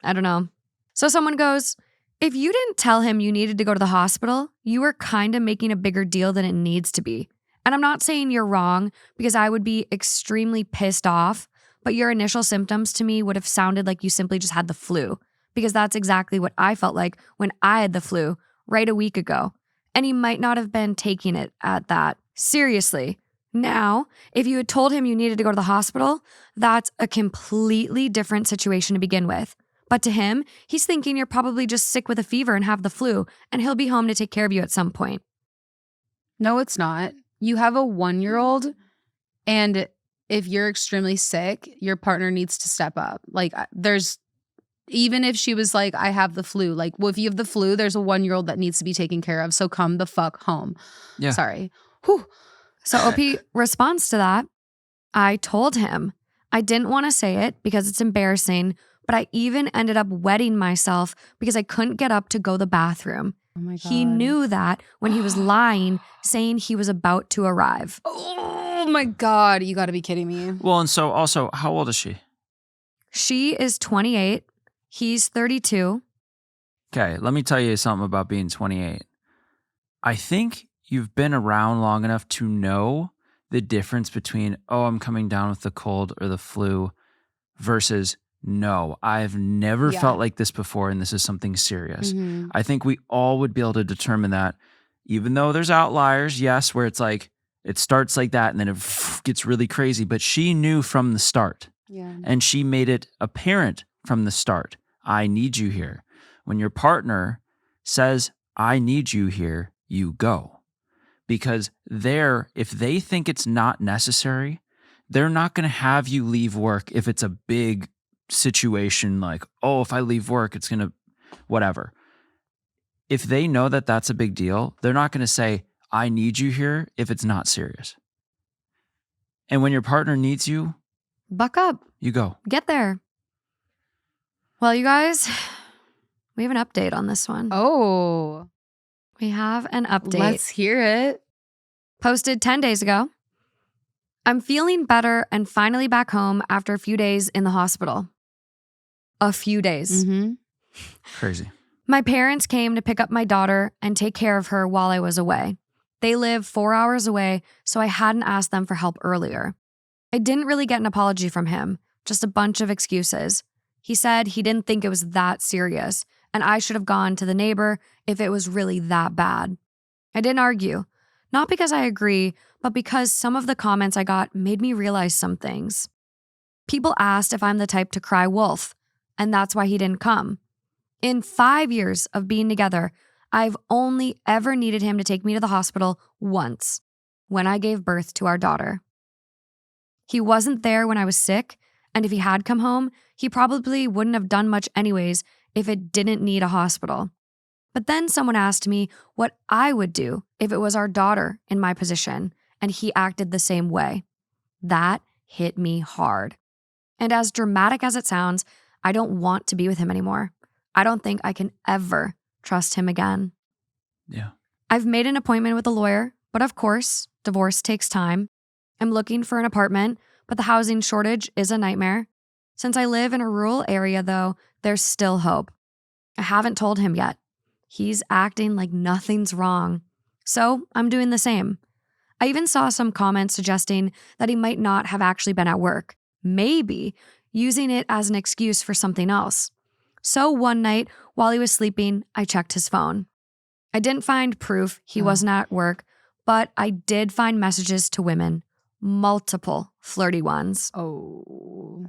I don't know. So someone goes, if you didn't tell him you needed to go to the hospital, you were kind of making a bigger deal than it needs to be. And I'm not saying you're wrong because I would be extremely pissed off, but your initial symptoms to me would have sounded like you simply just had the flu, because that's exactly what I felt like when I had the flu right a week ago. And he might not have been taking it at that seriously. Now, if you had told him you needed to go to the hospital, that's a completely different situation to begin with. But to him, he's thinking you're probably just sick with a fever and have the flu, and he'll be home to take care of you at some point. No, it's not. You have a 1-year-old, and if you're extremely sick, your partner needs to step up. Like, even if she was like, I have the flu, like, well, if you have the flu, there's a 1-year-old that needs to be taken care of. So come the fuck home. Yeah. Sorry. Whew. So OP responds to that. I told him. I didn't want to say it because it's embarrassing, but I even ended up wetting myself because I couldn't get up to go to the bathroom. Oh my God. He knew that when he was lying, saying he was about to arrive. Oh my God. You got to be kidding me. Well, and so also, how old is she? She is 28. He's 32. Okay, let me tell you something about being 28. I think you've been around long enough to know the difference between, oh, I'm coming down with the cold or the flu versus, no, I've never felt like this before and this is something serious. Mm-hmm. I think we all would be able to determine that, even though there's outliers, yes, where it's like, it starts like that and then it gets really crazy. But she knew from the start. Yeah. And she made it apparent from the start. I need you here. When your partner says, I need you here, you go. Because if they think it's not necessary, they're not going to have you leave work if it's a big situation like, oh, if I leave work, it's going to whatever. If they know that that's a big deal, they're not going to say, I need you here if it's not serious. And when your partner needs you, buck up. You go. Get there. Well, you guys, we have an update on this one. Oh. We have an update. Let's hear it. Posted 10 days ago. I'm feeling better and finally back home after a few days in the hospital. A few days. Mm-hmm. Crazy. My parents came to pick up my daughter and take care of her while I was away. They live 4 hours away, so I hadn't asked them for help earlier. I didn't really get an apology from him, just a bunch of excuses. He said he didn't think it was that serious, and I should have gone to the neighbor if it was really that bad. I didn't argue, not because I agree, but because some of the comments I got made me realize some things. People asked if I'm the type to cry wolf, and that's why he didn't come. In 5 years of being together, I've only ever needed him to take me to the hospital once, when I gave birth to our daughter. He wasn't there when I was sick, and if he had come home, he probably wouldn't have done much anyways if it didn't need a hospital. But then someone asked me what I would do if it was our daughter in my position, and he acted the same way. That hit me hard. And as dramatic as it sounds, I don't want to be with him anymore. I don't think I can ever trust him again. Yeah. I've made an appointment with a lawyer, but of course, divorce takes time. I'm looking for an apartment, but the housing shortage is a nightmare. Since I live in a rural area, though, there's still hope. I haven't told him yet. He's acting like nothing's wrong. So I'm doing the same. I even saw some comments suggesting that he might not have actually been at work, maybe using it as an excuse for something else. So one night, while he was sleeping, I checked his phone. I didn't find proof he wasn't at work, but I did find messages to women, multiple flirty ones. Oh.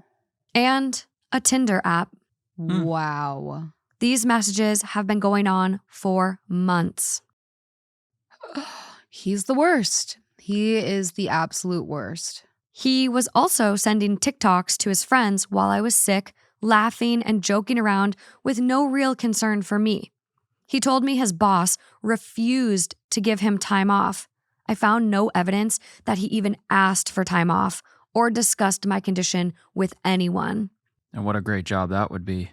And a Tinder app. Wow. These messages have been going on for months. He's the worst. He is the absolute worst. He was also sending TikToks to his friends while I was sick, laughing and joking around with no real concern for me. He told me his boss refused to give him time off. I found no evidence that he even asked for time off or discussed my condition with anyone. And what a great job that would be.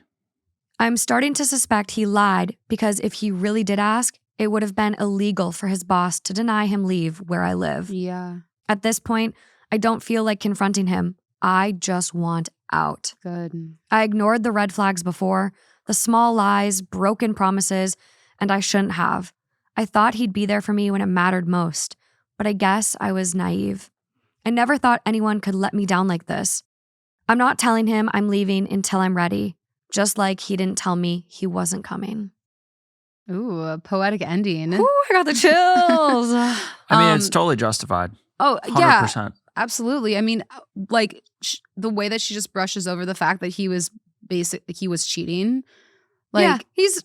I'm starting to suspect he lied because if he really did ask, it would have been illegal for his boss to deny him leave where I live. Yeah. At this point, I don't feel like confronting him. I just want out. Good. I ignored the red flags before, the small lies, broken promises, and I shouldn't have. I thought he'd be there for me when it mattered most, but I guess I was naive. I never thought anyone could let me down like this. I'm not telling him I'm leaving until I'm ready, just like he didn't tell me he wasn't coming. Ooh, a poetic ending. Ooh, I got the chills. I mean, it's totally justified. Oh, 100%. yeah. Absolutely. I mean, like the way that she just brushes over the fact that he was cheating. Like, yeah, he's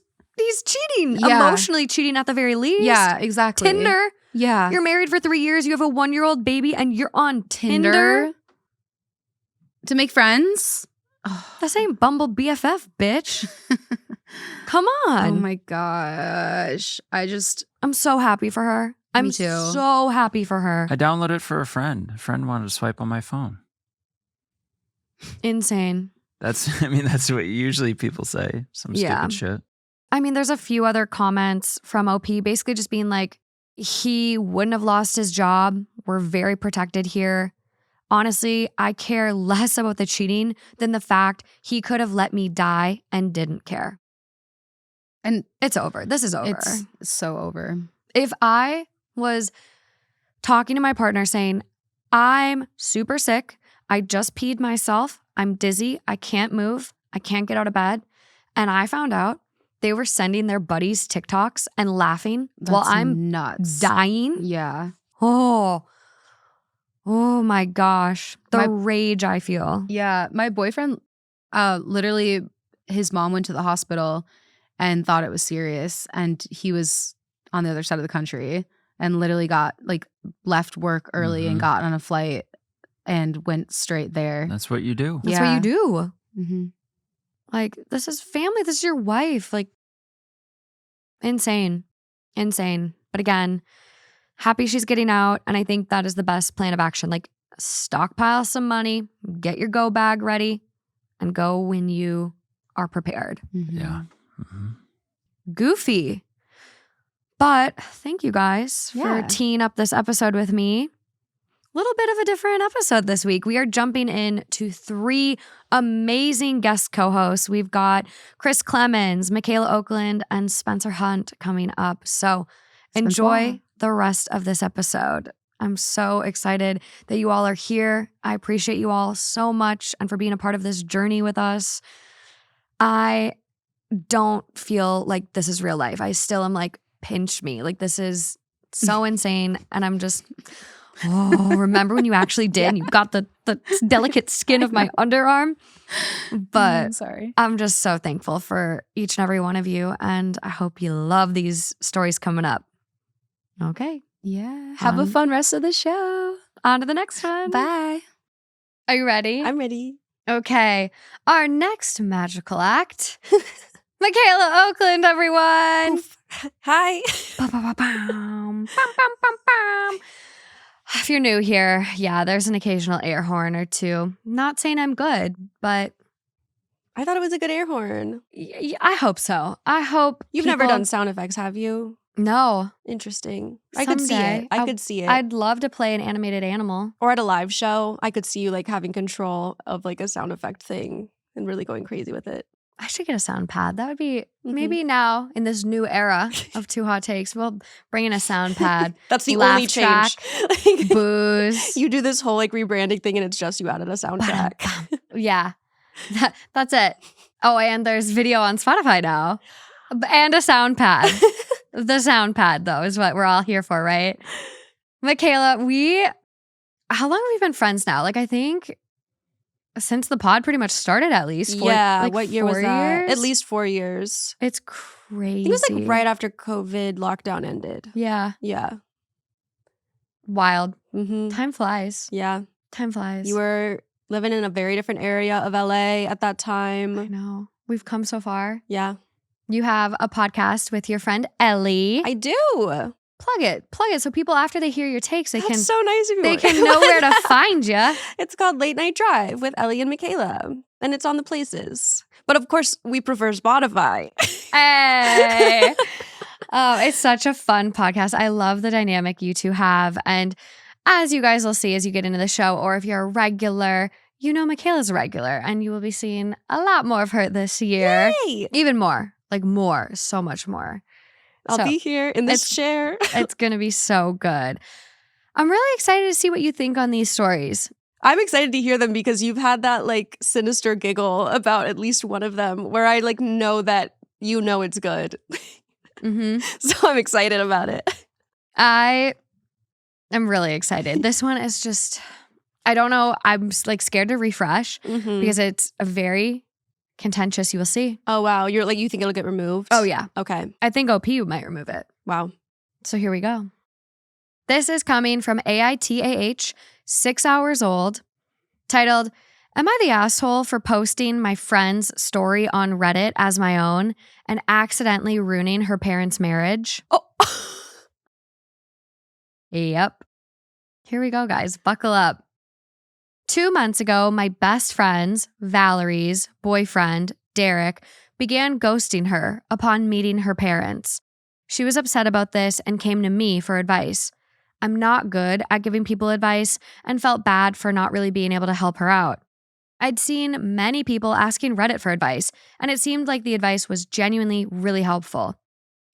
cheating. Yeah. Emotionally cheating at the very least. Yeah, exactly. Tinder. Yeah. You're married for 3 years. You have a 1-year-old baby and you're on Tinder. To make friends? That ain't Bumble BFF, bitch. Come on. Oh my gosh. I'm so happy for her. I'm Me too. so happy for her. I downloaded it for a friend. A friend wanted to swipe on my phone. Insane. That's what usually people say. Some Yeah. stupid shit. I mean, there's a few other comments from OP basically just being like, he wouldn't have lost his job. We're very protected here. Honestly, I care less about the cheating than the fact he could have let me die and didn't care. And it's over. This is over. It's so over. If I was talking to my partner saying, I'm super sick, I just peed myself, I'm dizzy, I can't move, I can't get out of bed, and I found out they were sending their buddies TikToks and laughing while I'm nuts. dying. Yeah. Oh my gosh. The rage I feel. Yeah. My boyfriend, literally, his mom went to the hospital and thought it was serious. And he was on the other side of the country and literally got left work early and got on a flight and went straight there. That's what you do. That's what you do. Mm-hmm. Like, this is family. This is your wife. Like, insane. But again, happy she's getting out. And I think that is the best plan of action. Like, stockpile some money, get your go bag ready, and go when you are prepared. Mm-hmm. Yeah. Mm-hmm. Goofy. But thank you guys for teeing up this episode with me. Little bit of a different episode this week. We are jumping into 3 amazing guest co-hosts. We've got Chris Klemens, Michaela Okland, and Spencer Hunt coming up. So enjoy the rest of this episode. I'm so excited that you all are here. I appreciate you all so much and for being a part of this journey with us. I don't feel like this is real life. I still am like, pinch me. Like, this is so insane. And I'm just... remember when you actually did and you got the delicate skin of my underarm? But I'm sorry. I'm just so thankful for each and every one of you. And I hope you love these stories coming up. Okay. Yeah. Have a fun rest of the show. On to the next one. Bye. Are you ready? I'm ready. Okay. Our next magical act. Michaela Okland, everyone. Oof. Hi. If you're new here, yeah, there's an occasional air horn or two. Not saying I'm good, but I thought it was a good air horn. I hope so. I hope You've never done sound effects, have you? No. Interesting. I could see Someday. it. I could see it. I'd love to play an animated animal. Or at a live show, I could see you like having control of like a sound effect thing and really going crazy with it. I should get a sound pad. That would be maybe now in this new era of Two Hot Takes. We'll bring in a sound pad. That's the laugh only track, change. Booze. You do this whole like rebranding thing and it's just you added a soundtrack. Yeah. That's it. Oh, and there's video on Spotify now. And a sound pad. The sound pad, though, is what we're all here for, right? Michaela, how long have we been friends now? Like, I think since the pod pretty much started, at least. What year was 4 that? years? At least 4 years. It's crazy. I think it was like right after COVID lockdown ended. Yeah. Yeah. Wild. Mm-hmm. Time flies. Yeah. Time flies. You were living in a very different area of LA at that time. I know. We've come so far. Yeah. You have a podcast with your friend Ellie. I do. Plug it so people after they hear your takes, they That's can so nice of you. they can know where to find you. It's called Late Night Drive with Ellie and Michaela, and it's on the places. But of course, we prefer Spotify. Hey. Oh, it's such a fun podcast. I love the dynamic you two have. And as you guys will see as you get into the show, or if you're a regular, you know Michaela's a regular, and you will be seeing a lot more of her this year. Yay! Even more. Like more. So much more. I'll be here in this chair. It's going to be so good. I'm really excited to see what you think on these stories. I'm excited to hear them because you've had that like sinister giggle about at least one of them where I like know that you know it's good. Mm-hmm. So I'm excited about it. I am really excited. This one is just, I don't know. I'm like scared to refresh because it's a very contentious, you will see. Oh, wow. You're like, you think it'll get removed? Oh, yeah. Okay. I think OP might remove it. Wow. So here we go. This is coming from AITAH, 6 hours old, titled, Am I the asshole for posting my friend's story on Reddit as my own and accidentally ruining her parents' marriage? Oh. Yep. Here we go, guys. Buckle up. 2 months ago, my best friend's, Valerie's, boyfriend Derek, began ghosting her upon meeting her parents. She was upset about this and came to me for advice. I'm not good at giving people advice and felt bad for not really being able to help her out. I'd seen many people asking Reddit for advice, and it seemed like the advice was genuinely really helpful.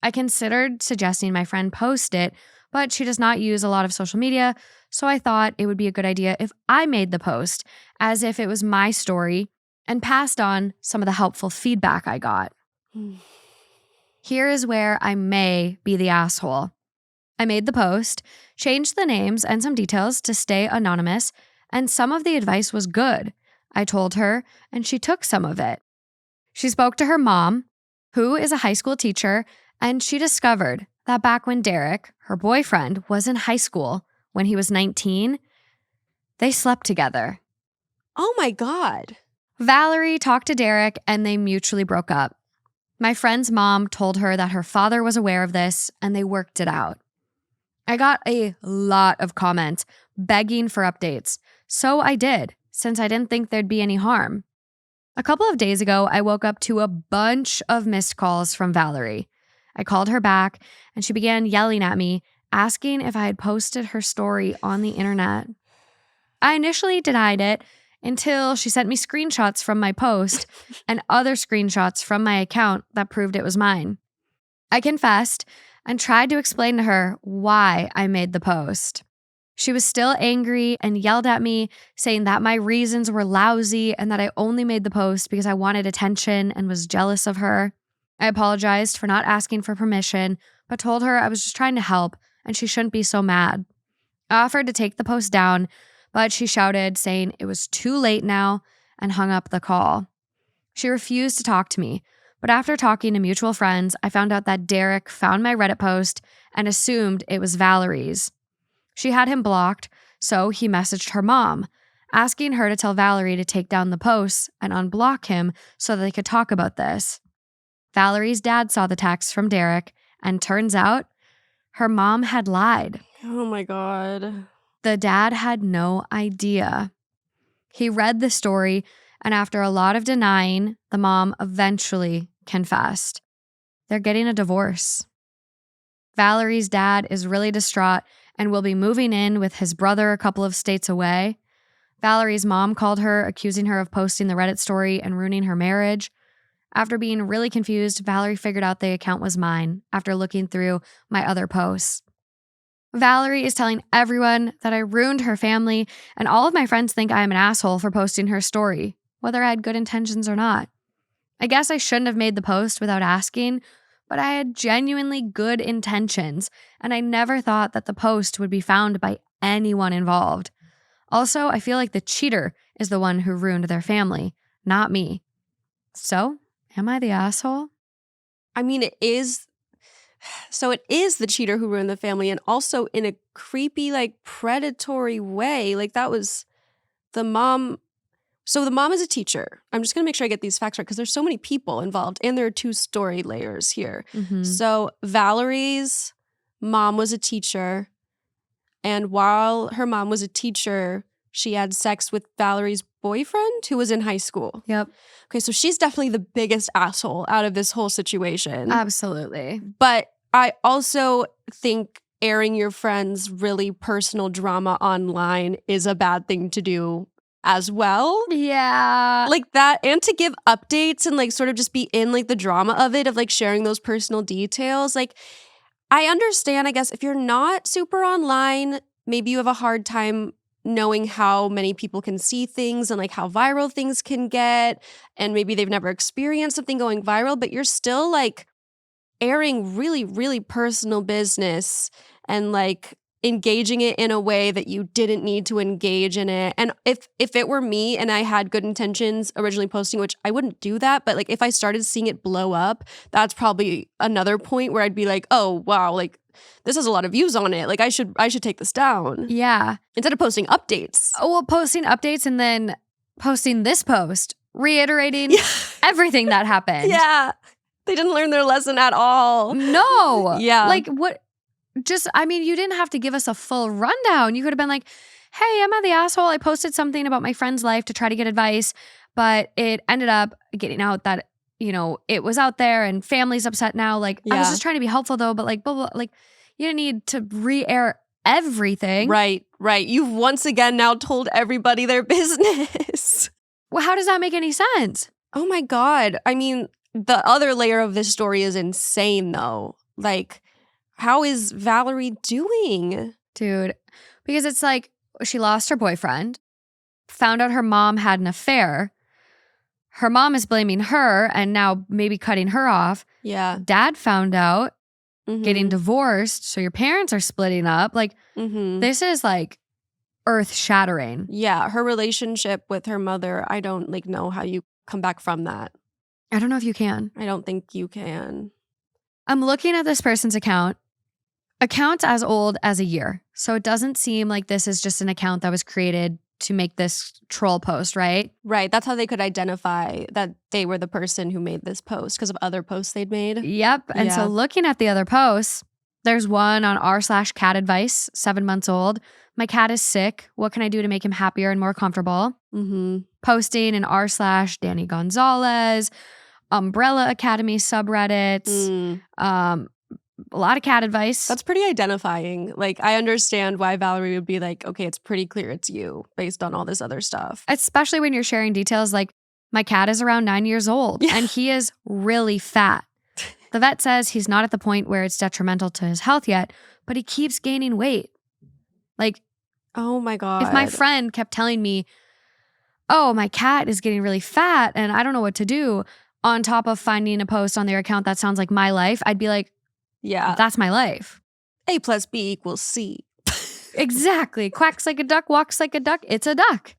I considered suggesting my friend post it, but she does not use a lot of social media, so I thought it would be a good idea if I made the post, as if it was my story, and passed on some of the helpful feedback I got. Here is where I may be the asshole. I made the post, changed the names and some details to stay anonymous, and some of the advice was good. I told her, and she took some of it. She spoke to her mom, who is a high school teacher, and she discovered that back when Derek, her boyfriend, was in high school, when he was 19, they slept together. Oh my God. Valerie talked to Derek, and they mutually broke up. My friend's mom told her that her father was aware of this, and they worked it out. I got a lot of comments begging for updates, so I did, since I didn't think there'd be any harm. A couple of days ago, I woke up to a bunch of missed calls from Valerie. I called her back, and she began yelling at me, asking if I had posted her story on the internet. I initially denied it until she sent me screenshots from my post and other screenshots from my account that proved it was mine. I confessed and tried to explain to her why I made the post. She was still angry and yelled at me, saying that my reasons were lousy and that I only made the post because I wanted attention and was jealous of her. I apologized for not asking for permission, but told her I was just trying to help and she shouldn't be so mad. I offered to take the post down, but she shouted, saying it was too late now, and hung up the call. She refused to talk to me, but after talking to mutual friends, I found out that Derek found my Reddit post and assumed it was Valerie's. She had him blocked, so he messaged her mom, asking her to tell Valerie to take down the posts and unblock him so that they could talk about this. Valerie's dad saw the text from Derek, and turns out her mom had lied. Oh my God. The dad had no idea. He read the story, and after a lot of denying, the mom eventually confessed. They're getting a divorce. Valerie's dad is really distraught and will be moving in with his brother a couple of states away. Valerie's mom called her, accusing her of posting the Reddit story and ruining her marriage. After being really confused, Valerie figured out the account was mine after looking through my other posts. Valerie is telling everyone that I ruined her family, and all of my friends think I am an asshole for posting her story, whether I had good intentions or not. I guess I shouldn't have made the post without asking, but I had genuinely good intentions, and I never thought that the post would be found by anyone involved. Also, I feel like the cheater is the one who ruined their family, not me. So, am I the asshole? I mean, it is the cheater who ruined the family, and also in a creepy, like, predatory way. Like, that was the mom. So the mom is a teacher. I'm just going to make sure I get these facts right because there's so many people involved and there are two story layers here. Mm-hmm. So Valerie's mom was a teacher, and while her mom was a teacher, she had sex with Valerie's boyfriend who was in high school. Yep. Okay, so she's definitely the biggest asshole out of this whole situation. Absolutely. But I also think airing your friend's really personal drama online is a bad thing to do as well. Yeah. Like that, and to give updates and like sort of just be in like the drama of it, of like sharing those personal details. Like, I understand, I guess, if you're not super online, maybe you have a hard time knowing how many people can see things and like how viral things can get. And maybe they've never experienced something going viral, but you're still like airing really, really personal business and like engaging it in a way that you didn't need to engage in it. And if it were me and I had good intentions originally posting, which I wouldn't do that, but like if I started seeing it blow up, that's probably another point where I'd be like, oh wow, like this has a lot of views on it. Like I should take this down. Yeah. Instead of posting updates. Oh, well, posting updates and then posting this post, reiterating everything that happened. Yeah. They didn't learn their lesson at all. No. Yeah. Like what? Just, I mean, you didn't have to give us a full rundown. You could have been like, hey, am I the asshole? I posted something about my friend's life to try to get advice, But it ended up getting out that, you know, it was out there and family's upset now. Like, I was just trying to be helpful though, but like, blah, blah, like, you didn't need to re-air everything. Right. You've once again now told everybody their business. Well, how does that make any sense? Oh my God. I mean, the other layer of this story is insane though. Like, how is Valerie doing? Dude, because it's like she lost her boyfriend, found out her mom had an affair. Her mom is blaming her and now maybe cutting her off. Yeah. Dad found out, getting divorced. So your parents are splitting up. Like, this is like earth shattering. Yeah. Her relationship with her mother, I don't like know how you come back from that. I don't know if you can. I don't think you can. I'm looking at this person's account. Account's as old as a year. So it doesn't seem like this is just an account that was created to make this troll post, right? Right. That's how they could identify that they were the person who made this post because of other posts they'd made. Yep. And so looking at the other posts, there's one on r/cat advice, 7 months old. My cat is sick. What can I do to make him happier and more comfortable? Posting in r/Danny Gonzalez, Umbrella Academy subreddits, a lot of cat advice. That's pretty identifying. Like, I understand why Valerie would be like, okay, it's pretty clear it's you based on all this other stuff. Especially when you're sharing details like, my cat is around 9 years old and he is really fat. The vet says he's not at the point where it's detrimental to his health yet, but he keeps gaining weight. Like, oh my God. If my friend kept telling me, oh, my cat is getting really fat and I don't know what to do, on top of finding a post on their account that sounds like my life, I'd be like, yeah, that's my life. A plus B equals C. Exactly. Quacks like a duck, walks like a duck. It's a duck.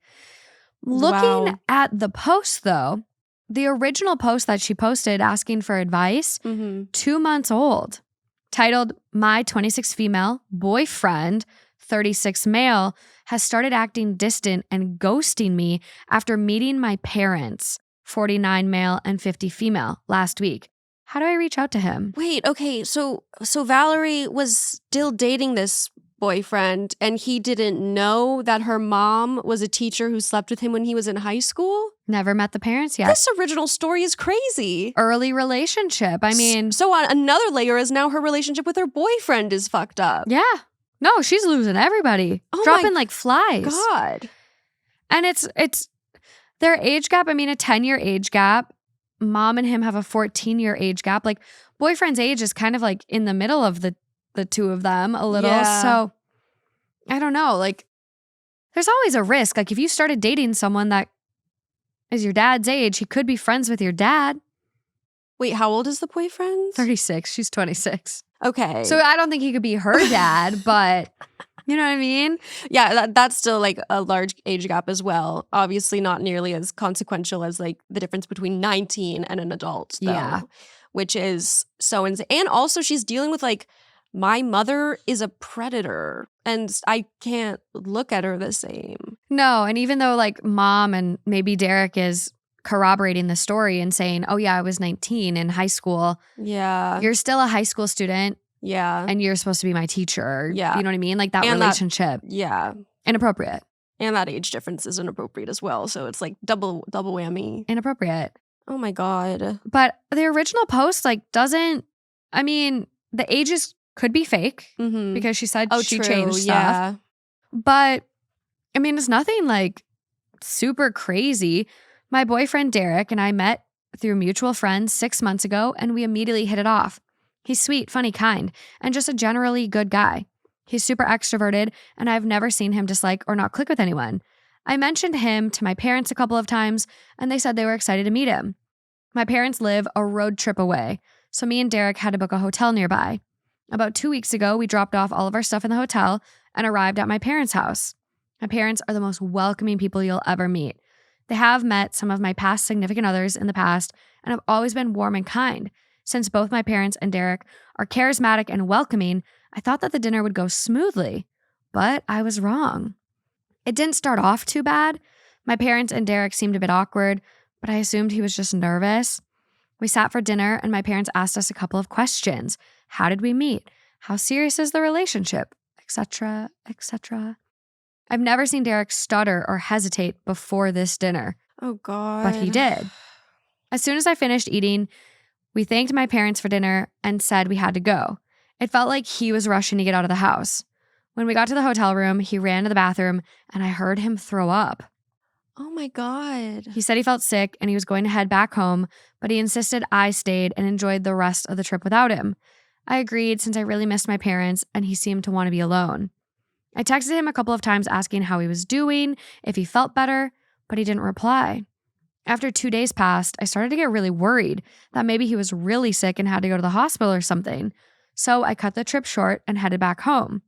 Looking at the post, though, the original post that she posted asking for advice, 2 months old, titled, My 26 female boyfriend, 36 male, has started acting distant and ghosting me after meeting my parents, 49 male and 50 female, last week. How do I reach out to him? Wait, okay, so Valerie was still dating this boyfriend and he didn't know that her mom was a teacher who slept with him when he was in high school? Never met the parents yet. This original story is crazy. Early relationship. I mean. So on another layer is now her relationship with her boyfriend is fucked up. Yeah. No, she's losing everybody. Oh dropping like flies. God. And it's their age gap. I mean, a 10-year age gap. Mom and him have a 14-year age gap. Like, boyfriend's age is kind of like in the middle of the two of them a little. Yeah. So I don't know. Like, there's always a risk. Like, if you started dating someone that is your dad's age, he could be friends with your dad. Wait, how old is the boyfriend? 36. She's 26. Okay. So I don't think he could be her dad, but you know what I mean? Yeah, that's still like a large age gap as well. Obviously not nearly as consequential as like the difference between 19 and an adult, though. Yeah. Which is so insane. And also she's dealing with like, my mother is a predator and I can't look at her the same. No, and even though like mom and maybe Derek is corroborating the story and saying, oh yeah, I was 19 in high school. Yeah. You're still a high school student. Yeah. And you're supposed to be my teacher. Yeah. You know what I mean? Like that and relationship. Yeah. Inappropriate. And that age difference is inappropriate as well. So it's like double whammy. Inappropriate. Oh my God. But the original post like doesn't, I mean, the ages could be fake because she said she changed stuff. Yeah. But I mean, it's nothing like super crazy. My boyfriend Derek and I met through mutual friends 6 months ago and we immediately hit it off. He's sweet, funny, kind, and just a generally good guy. He's super extroverted and I've never seen him dislike or not click with anyone. I mentioned him to my parents a couple of times and they said they were excited to meet him. My parents live a road trip away, so me and Derek had to book a hotel nearby. About 2 weeks ago, we dropped off all of our stuff in the hotel and arrived at my parents' house. My parents are the most welcoming people you'll ever meet. They have met some of my past significant others in the past and have always been warm and kind. Since both my parents and Derek are charismatic and welcoming, I thought that the dinner would go smoothly, but I was wrong. It didn't start off too bad. My parents and Derek seemed a bit awkward, but I assumed he was just nervous. We sat for dinner and my parents asked us a couple of questions. How did we meet? How serious is the relationship? Etc., etc. I've never seen Derek stutter or hesitate before this dinner. Oh, God. But he did. As soon as I finished eating, we thanked my parents for dinner and said we had to go. It felt like he was rushing to get out of the house. When we got to the hotel room, he ran to the bathroom and I heard him throw up. Oh, my God. He said he felt sick and he was going to head back home, but he insisted I stayed and enjoyed the rest of the trip without him. I agreed since I really missed my parents and he seemed to want to be alone. I texted him a couple of times asking how he was doing, if he felt better, but he didn't reply. After 2 days passed, I started to get really worried that maybe he was really sick and had to go to the hospital or something. So I cut the trip short and headed back home.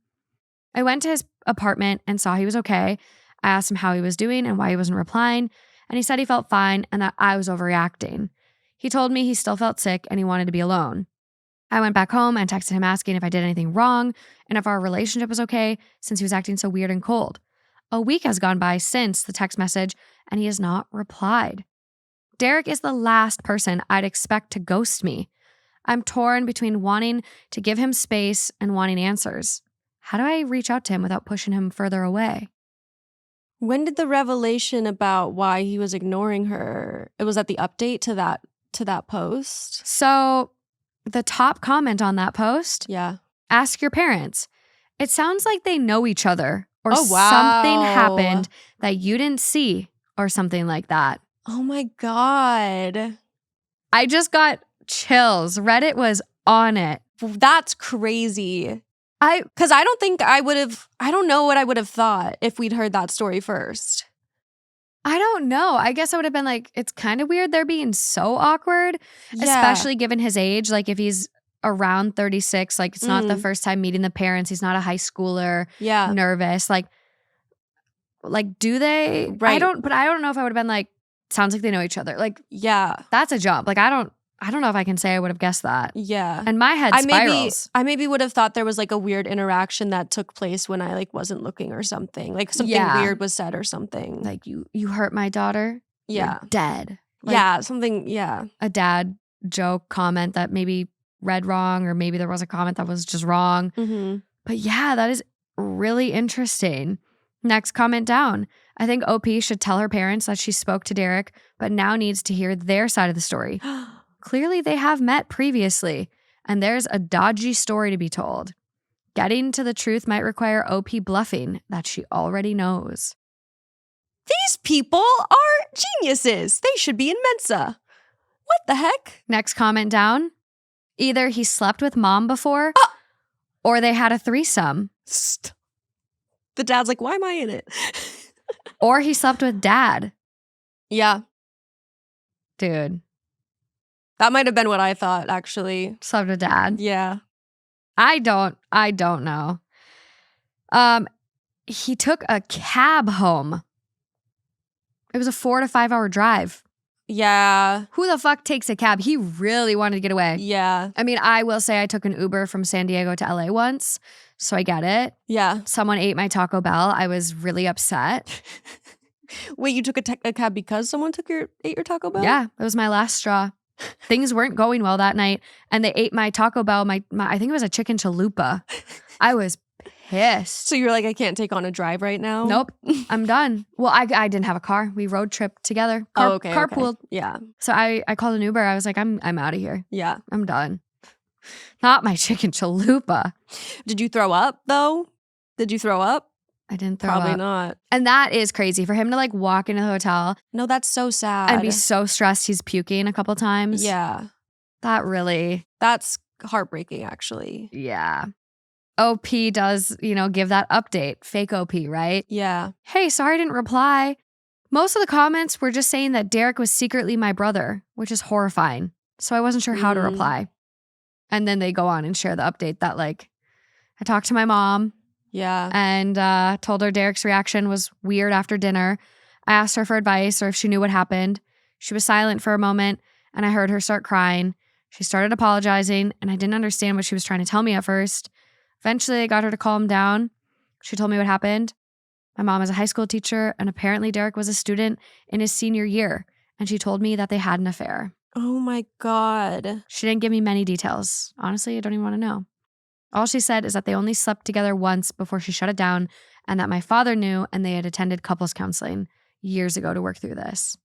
I went to his apartment and saw he was okay. I asked him how he was doing and why he wasn't replying, and he said he felt fine and that I was overreacting. He told me he still felt sick and he wanted to be alone. I went back home and texted him asking if I did anything wrong and if our relationship was okay since he was acting so weird and cold. A week has gone by since the text message and he has not replied. Derek is the last person I'd expect to ghost me. I'm torn between wanting to give him space and wanting answers. How do I reach out to him without pushing him further away? When did the revelation about why he was ignoring her? It was at the update to that post? So the top comment on that post, Yeah. ask your parents. It sounds like they know each other or Oh, wow. something happened that you didn't see or something like that. Oh, my God. I just chills. Reddit was on it. That's crazy. Because I don't think I don't know what I would have thought if we'd heard that story first. I don't know. I guess I would have been like, it's kind of weird they're being so awkward, Yeah. especially given his age. Like if he's around 36, like it's not the first time meeting the parents. He's not a high schooler, Yeah. nervous. Like do they? Right. I don't know if I would have been like, sounds like they know each other. Like Yeah. that's a jump. Like I don't know if I can say I would have guessed that. Yeah. And my head spirals. I maybe would have thought there was like a weird interaction that took place when I like wasn't looking or something. Like something weird was said or something. Like you hurt my daughter. Yeah. You're dead. Like, yeah. Something. Yeah. a dad joke comment that maybe read wrong, or maybe there was a comment that was just wrong. Mm-hmm. But yeah, that is really interesting. Next comment down. I think OP should tell her parents that she spoke to Derek, but now needs to hear their side of the story. Clearly, they have met previously, and there's a dodgy story to be told. Getting to the truth might require OP bluffing that she already knows. These people are geniuses. They should be in Mensa. What the heck? Next comment down. Either he slept with mom before, or they had a threesome. The dad's like, why am I in it? Or he slept with dad. Yeah. Dude, That might have been what I thought, actually. slept with dad. Yeah. I don't know. He took a cab home. It was a 4 to 5 hour drive. Yeah. Who the fuck takes a cab? He really wanted to get away. Yeah. I mean, I will say I took an Uber from San Diego to LA once, so I get it. Yeah. Someone ate my Taco Bell. I was really upset. Wait, you took a cab because someone ate your Taco Bell? Yeah, it was my last straw. Things weren't going well that night, and they ate my Taco Bell. My I think it was a chicken chalupa. I was pissed. So you're like, I can't take on a drive right now? Nope, I'm done. Well, I didn't have a car. We road tripped together. Okay. Carpooled. Okay. Yeah. So I called an Uber. I was like, I'm out of here. Yeah. I'm done. Not my chicken chalupa. Did you throw up though? Did you throw up? I didn't throw Probably up. not. And that is crazy for him to like walk into the hotel No, that's so sad. and be so stressed he's puking a couple times. Yeah. That really, That's heartbreaking, actually. yeah. OP does, give that update. Fake OP, right? Yeah. Hey, sorry I didn't reply. Most of the comments were just saying that Derek was secretly my brother, which is horrifying. So I wasn't sure how to reply. And then they go on and share the update that like, I talked to my mom Yeah. and told her Derek's reaction was weird after dinner. I asked her for advice or if she knew what happened. She was silent for a moment and I heard her start crying. She started apologizing and I didn't understand what she was trying to tell me at first. Eventually, I got her to calm down. She told me what happened. My mom is a high school teacher, and apparently Derek was a student in his senior year, and she told me that they had an affair. Oh my God. She didn't give me many details. Honestly, I don't even want to know. All she said is that they only slept together once before she shut it down, and that my father knew, and they had attended couples counseling years ago to work through this.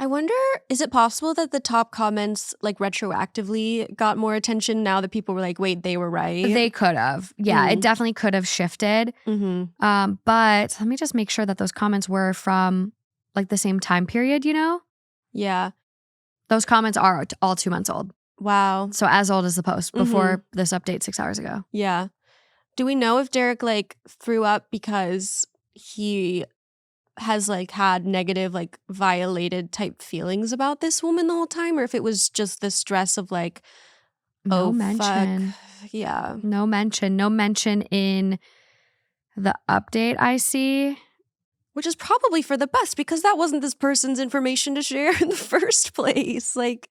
I wonder, is it possible that the top comments like retroactively got more attention now that people were like, wait, they were right? They could have. Yeah, it definitely could have shifted. Mm-hmm. But let me just make sure that those comments were from like the same time period, you know? Yeah. Those comments are all 2 months old. Wow. So as old as the post before this update 6 hours ago. Yeah. Do we know if Derek like threw up because he has like had negative, like violated type feelings about this woman the whole time, or if it was just the stress of like, No mention. Fuck. Yeah. No mention. No mention in the update I see. Which is probably for the best because that wasn't this person's information to share in the first place. Like,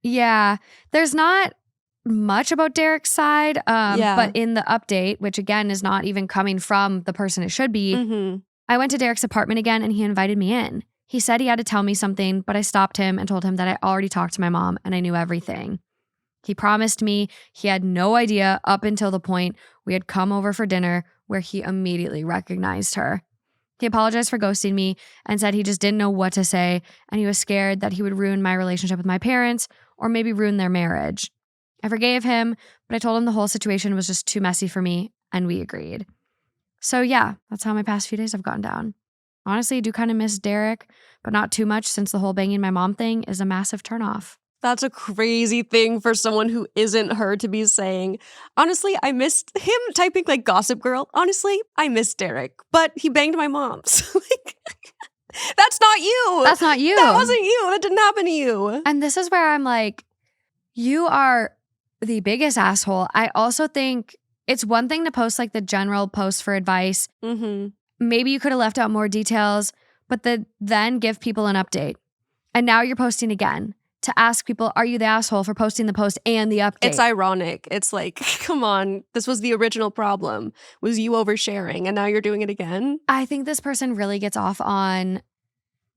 yeah, there's not much about Derek's side, Yeah. but in the update, which again is not even coming from the person it should be, I went to Derek's apartment again and he invited me in. He said he had to tell me something, but I stopped him and told him that I already talked to my mom and I knew everything. He promised me he had no idea up until the point we had come over for dinner where he immediately recognized her. He apologized for ghosting me and said he just didn't know what to say and he was scared that he would ruin my relationship with my parents or maybe ruin their marriage. I forgave him, but I told him the whole situation was just too messy for me and we agreed. So yeah, that's how my past few days have gone down. Honestly, I do kind of miss Derek, but not too much since the whole banging my mom thing is a massive turnoff. That's a crazy thing for someone who isn't her to be saying. Honestly, I missed him typing like Gossip Girl. Honestly, I miss Derek, but he banged my mom. So like, that's not you. That's not you. That wasn't you. That didn't happen to you. And this is where I'm like, you are the biggest asshole. I also think it's one thing to post like the general post for advice. Maybe you could have left out more details, but then give people an update. And now you're posting again to ask people, are you the asshole for posting the post and the update? It's ironic. It's like, come on, this was the original problem, was you oversharing, and now you're doing it again? I think this person really gets off on,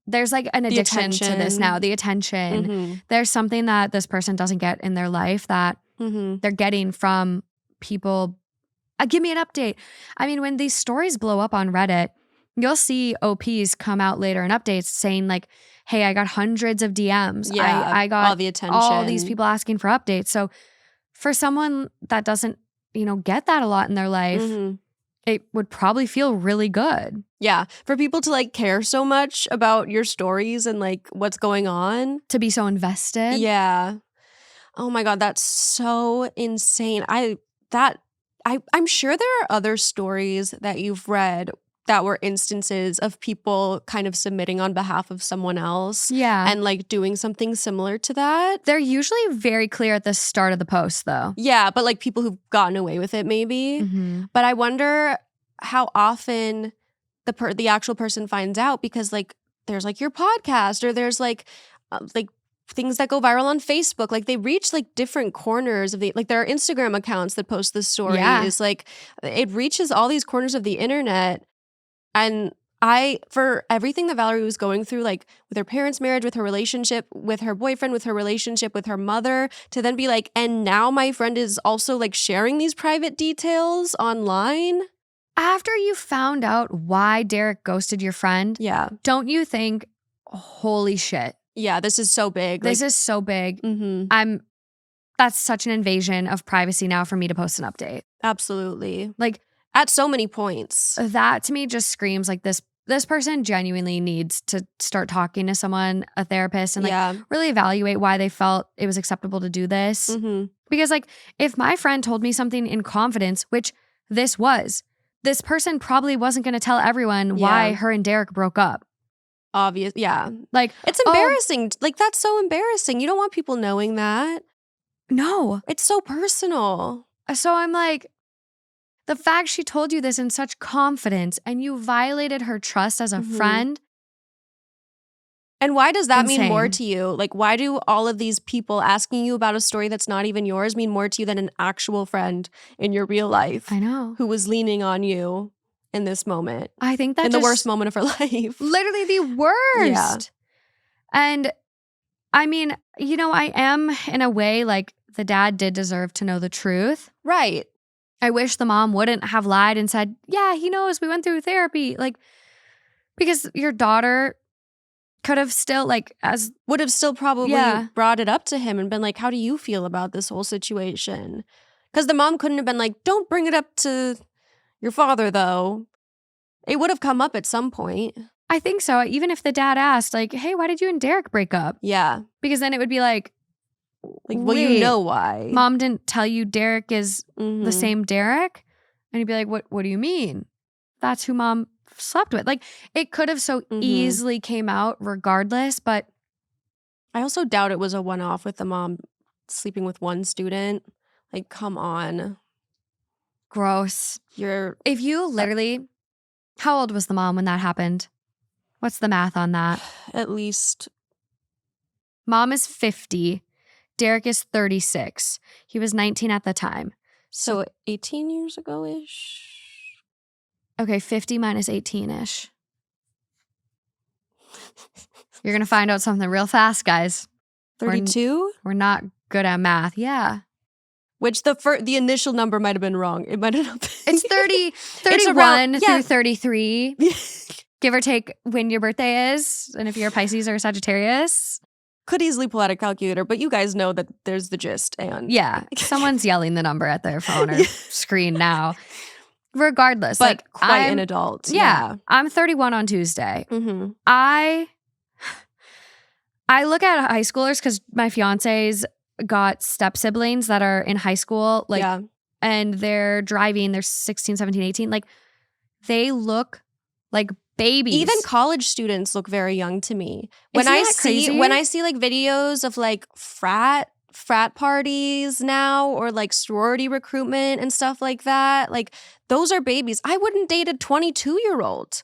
there's like an addiction to this now, the attention. There's something that this person doesn't get in their life that they're getting from people. Give me an update. I mean, when these stories blow up on Reddit, you'll see OPs come out later in updates saying like, hey, I got hundreds of DMs. Yeah, I got all the attention. all these people asking for updates. So for someone that doesn't, get that a lot in their life, it would probably feel really good. Yeah, for people to like care so much about your stories and like what's going on. To be so invested. Yeah. Oh my God, that's so insane. I'm sure there are other stories that you've read that were instances of people kind of submitting on behalf of someone else. Yeah. And like doing something similar to that. They're usually very clear at the start of the post though. Yeah, but like people who've gotten away with it maybe. But I wonder how often the actual person finds out, because like there's like your podcast or there's like things that go viral on Facebook. Like they reach like different corners of like there are Instagram accounts that post the stories. Yeah. Like it reaches all these corners of the internet. And for everything that Valerie was going through, like with her parents' marriage, with her relationship with her boyfriend, with her relationship with her mother, to then be like, and now my friend is also like sharing these private details online. After you found out why Derek ghosted your friend, Yeah. don't you think, holy shit, Yeah, this is so big. this is so big. That's such an invasion of privacy now for me to post an update. Absolutely. Like At so many points. that to me just screams like this person genuinely needs to start talking to someone, a therapist, and like really evaluate why they felt it was acceptable to do this. Because like if my friend told me something in confidence, which this person probably wasn't going to tell everyone why her and Derek broke up. Obvious. Yeah. Like It's embarrassing. Like that's so embarrassing. You don't want people knowing that. No. It's so personal. So I'm like, the fact she told you this in such confidence and you violated her trust as a friend. And why does that Insane. mean more to you? Like, why do all of these people asking you about a story that's not even yours mean more to you than an actual friend in your real life? I know. Who was leaning on you in this moment. I think that in the worst moment of her life. Literally the worst. Yeah. And I mean, I am in a way like the dad did deserve to know the truth. Right. I wish the mom wouldn't have lied and said, yeah, he knows we went through therapy. Like, because your daughter could have still would have still probably brought it up to him and been like, how do you feel about this whole situation? Because the mom couldn't have been like, don't bring it up to your father, though. It would have come up at some point. I think so. Even if the dad asked, like, hey, why did you and Derek break up? Yeah. Because then it would be like, well, you know why. Mom didn't tell you Derek is the same Derek? And he'd be like, what do you mean? That's who mom slept with. Like, it could have so easily came out regardless, but I also doubt it was a one-off with the mom sleeping with one student. Like, come on. Gross. If you literally, how old was the mom when that happened? What's the math on that? At least. Mom is 50. Derek is 36. He was 19 at the time. So 18 years ago-ish? Okay, 50 minus 18-ish. You're going to find out something real fast, guys. 32? We're not good at math. Yeah. Which the initial number might have been wrong. It might have not been. It's 31 through 33. Give or take when your birthday is. And if you're a Pisces or a Sagittarius. Could easily pull out a calculator, but you guys know that there's the gist. And yeah, someone's yelling the number at their phone or screen now. Regardless, but like quite an adult. Yeah. I'm 31 on Tuesday. Mm-hmm. I look at high schoolers because my fiance's got step siblings that are in high school, and they're driving. They're 16, 17, 18. Like, they look like babies. Even college students look very young to me. When Isn't I that see crazy? when I see like videos of like frat parties now, or like sorority recruitment and stuff like that, like those are babies. I wouldn't date a 22-year-old.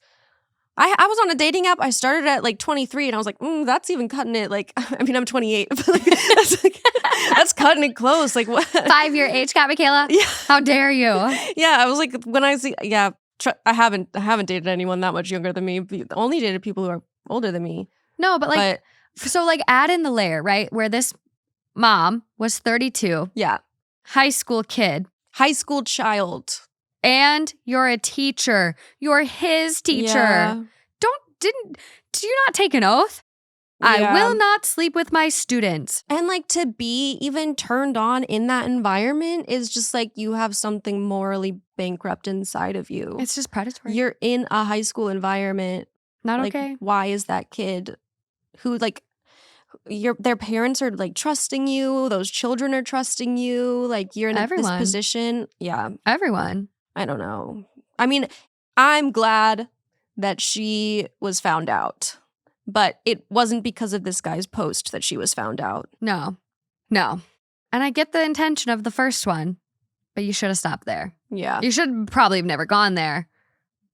I was on a dating app. I started at like 23 and I was like, that's even cutting it. Like, I mean, I'm 28, but like, that's cutting it close. Like, what? 5-year age gap, Michaela? Yeah. How dare you? Yeah, I was like, when I see, I haven't dated anyone that much younger than me. Only dated people who are older than me. No, but so like add in the layer, right? Where this mom was 32. Yeah. High school kid. High school child. And you're a teacher. You're his teacher. Yeah. Do you not take an oath? Yeah. I will not sleep with my students. And like, to be even turned on in that environment is just like you have something morally bankrupt inside of you. It's just predatory. You're in a high school environment. Not like, okay. Why is that kid who like their parents are like trusting you, those children are trusting you, like you're in this position. Yeah. Everyone. I don't know. I mean, I'm glad that she was found out, but it wasn't because of this guy's post that she was found out. No. And I get the intention of the first one, but you should have stopped there. Yeah. You should probably have never gone there,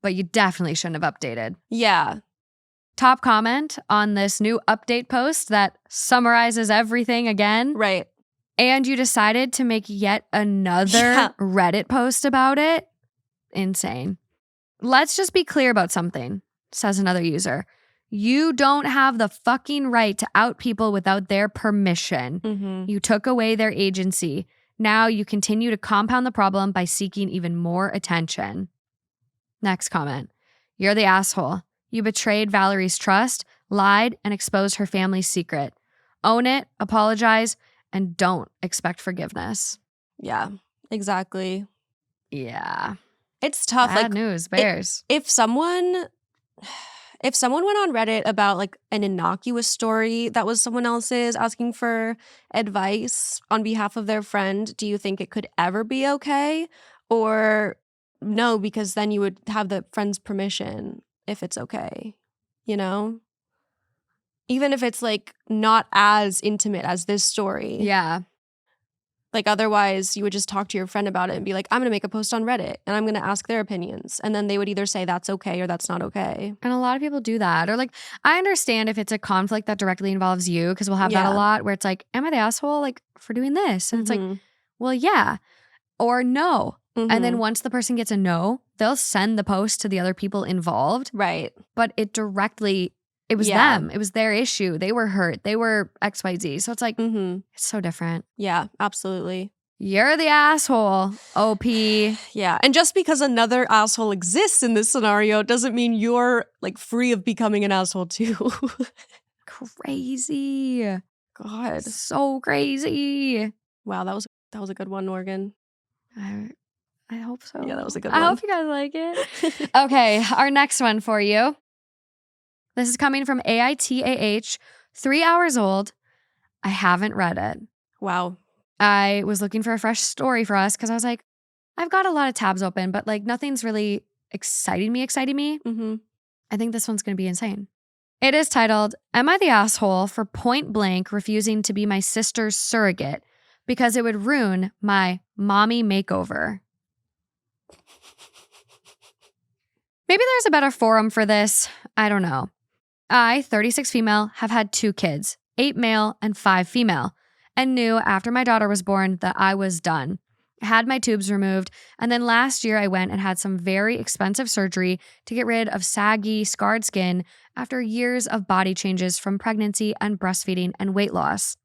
but you definitely shouldn't have updated. Yeah. Top comment on this new update post that summarizes everything again. Right. And you decided to make yet another Reddit post about it. Insane. Let's just be clear about something, says another user. You don't have the fucking right to out people without their permission. Mm-hmm. You took away their agency. Now you continue to compound the problem by seeking even more attention. Next comment. You're the asshole. You betrayed Valerie's trust, lied, and exposed her family's secret. Own it, apologize, and don't expect forgiveness. Yeah, exactly. Yeah. It's tough. Bad news, bears. If someone went on Reddit about like an innocuous story that was someone else's asking for advice on behalf of their friend, do you think it could ever be okay? Or no, because then you would have the friend's permission if it's okay, you know? Even if it's like not as intimate as this story. Yeah. Like, otherwise, you would just talk to your friend about it and be like, I'm going to make a post on Reddit and I'm going to ask their opinions. And then they would either say that's okay or that's not okay. And a lot of people do that. Or like, I understand if it's a conflict that directly involves you, because we'll have that a lot where it's like, am I the asshole like for doing this? And it's like, well, yeah, or no. And then once the person gets a no, they'll send the post to the other people involved. Right. But it was them. It was their issue. They were hurt. They were XYZ. So it's like, it's so different. Yeah, absolutely. You're the asshole, OP. Yeah. And just because another asshole exists in this scenario doesn't mean you're like free of becoming an asshole too. Crazy. God. So crazy. Wow, that was a good one, Morgan. I hope so. Yeah, that was a good I one. hope you guys like it. Okay, our next one for you. This is coming from AITAH, 3 hours old. I haven't read it. Wow. I was looking for a fresh story for us because I was like, I've got a lot of tabs open, but like nothing's really exciting me. Mm-hmm. I think this one's going to be insane. It is titled, Am I the Asshole for point blank refusing to be my sister's surrogate because it would ruin my mommy makeover? Maybe there's a better forum for this. I don't know. I, 36 female, have had 2 kids, 8 male and 5 female, and knew after my daughter was born that I was done. I had my tubes removed, and then last year I went and had some very expensive surgery to get rid of saggy, scarred skin after years of body changes from pregnancy and breastfeeding and weight loss.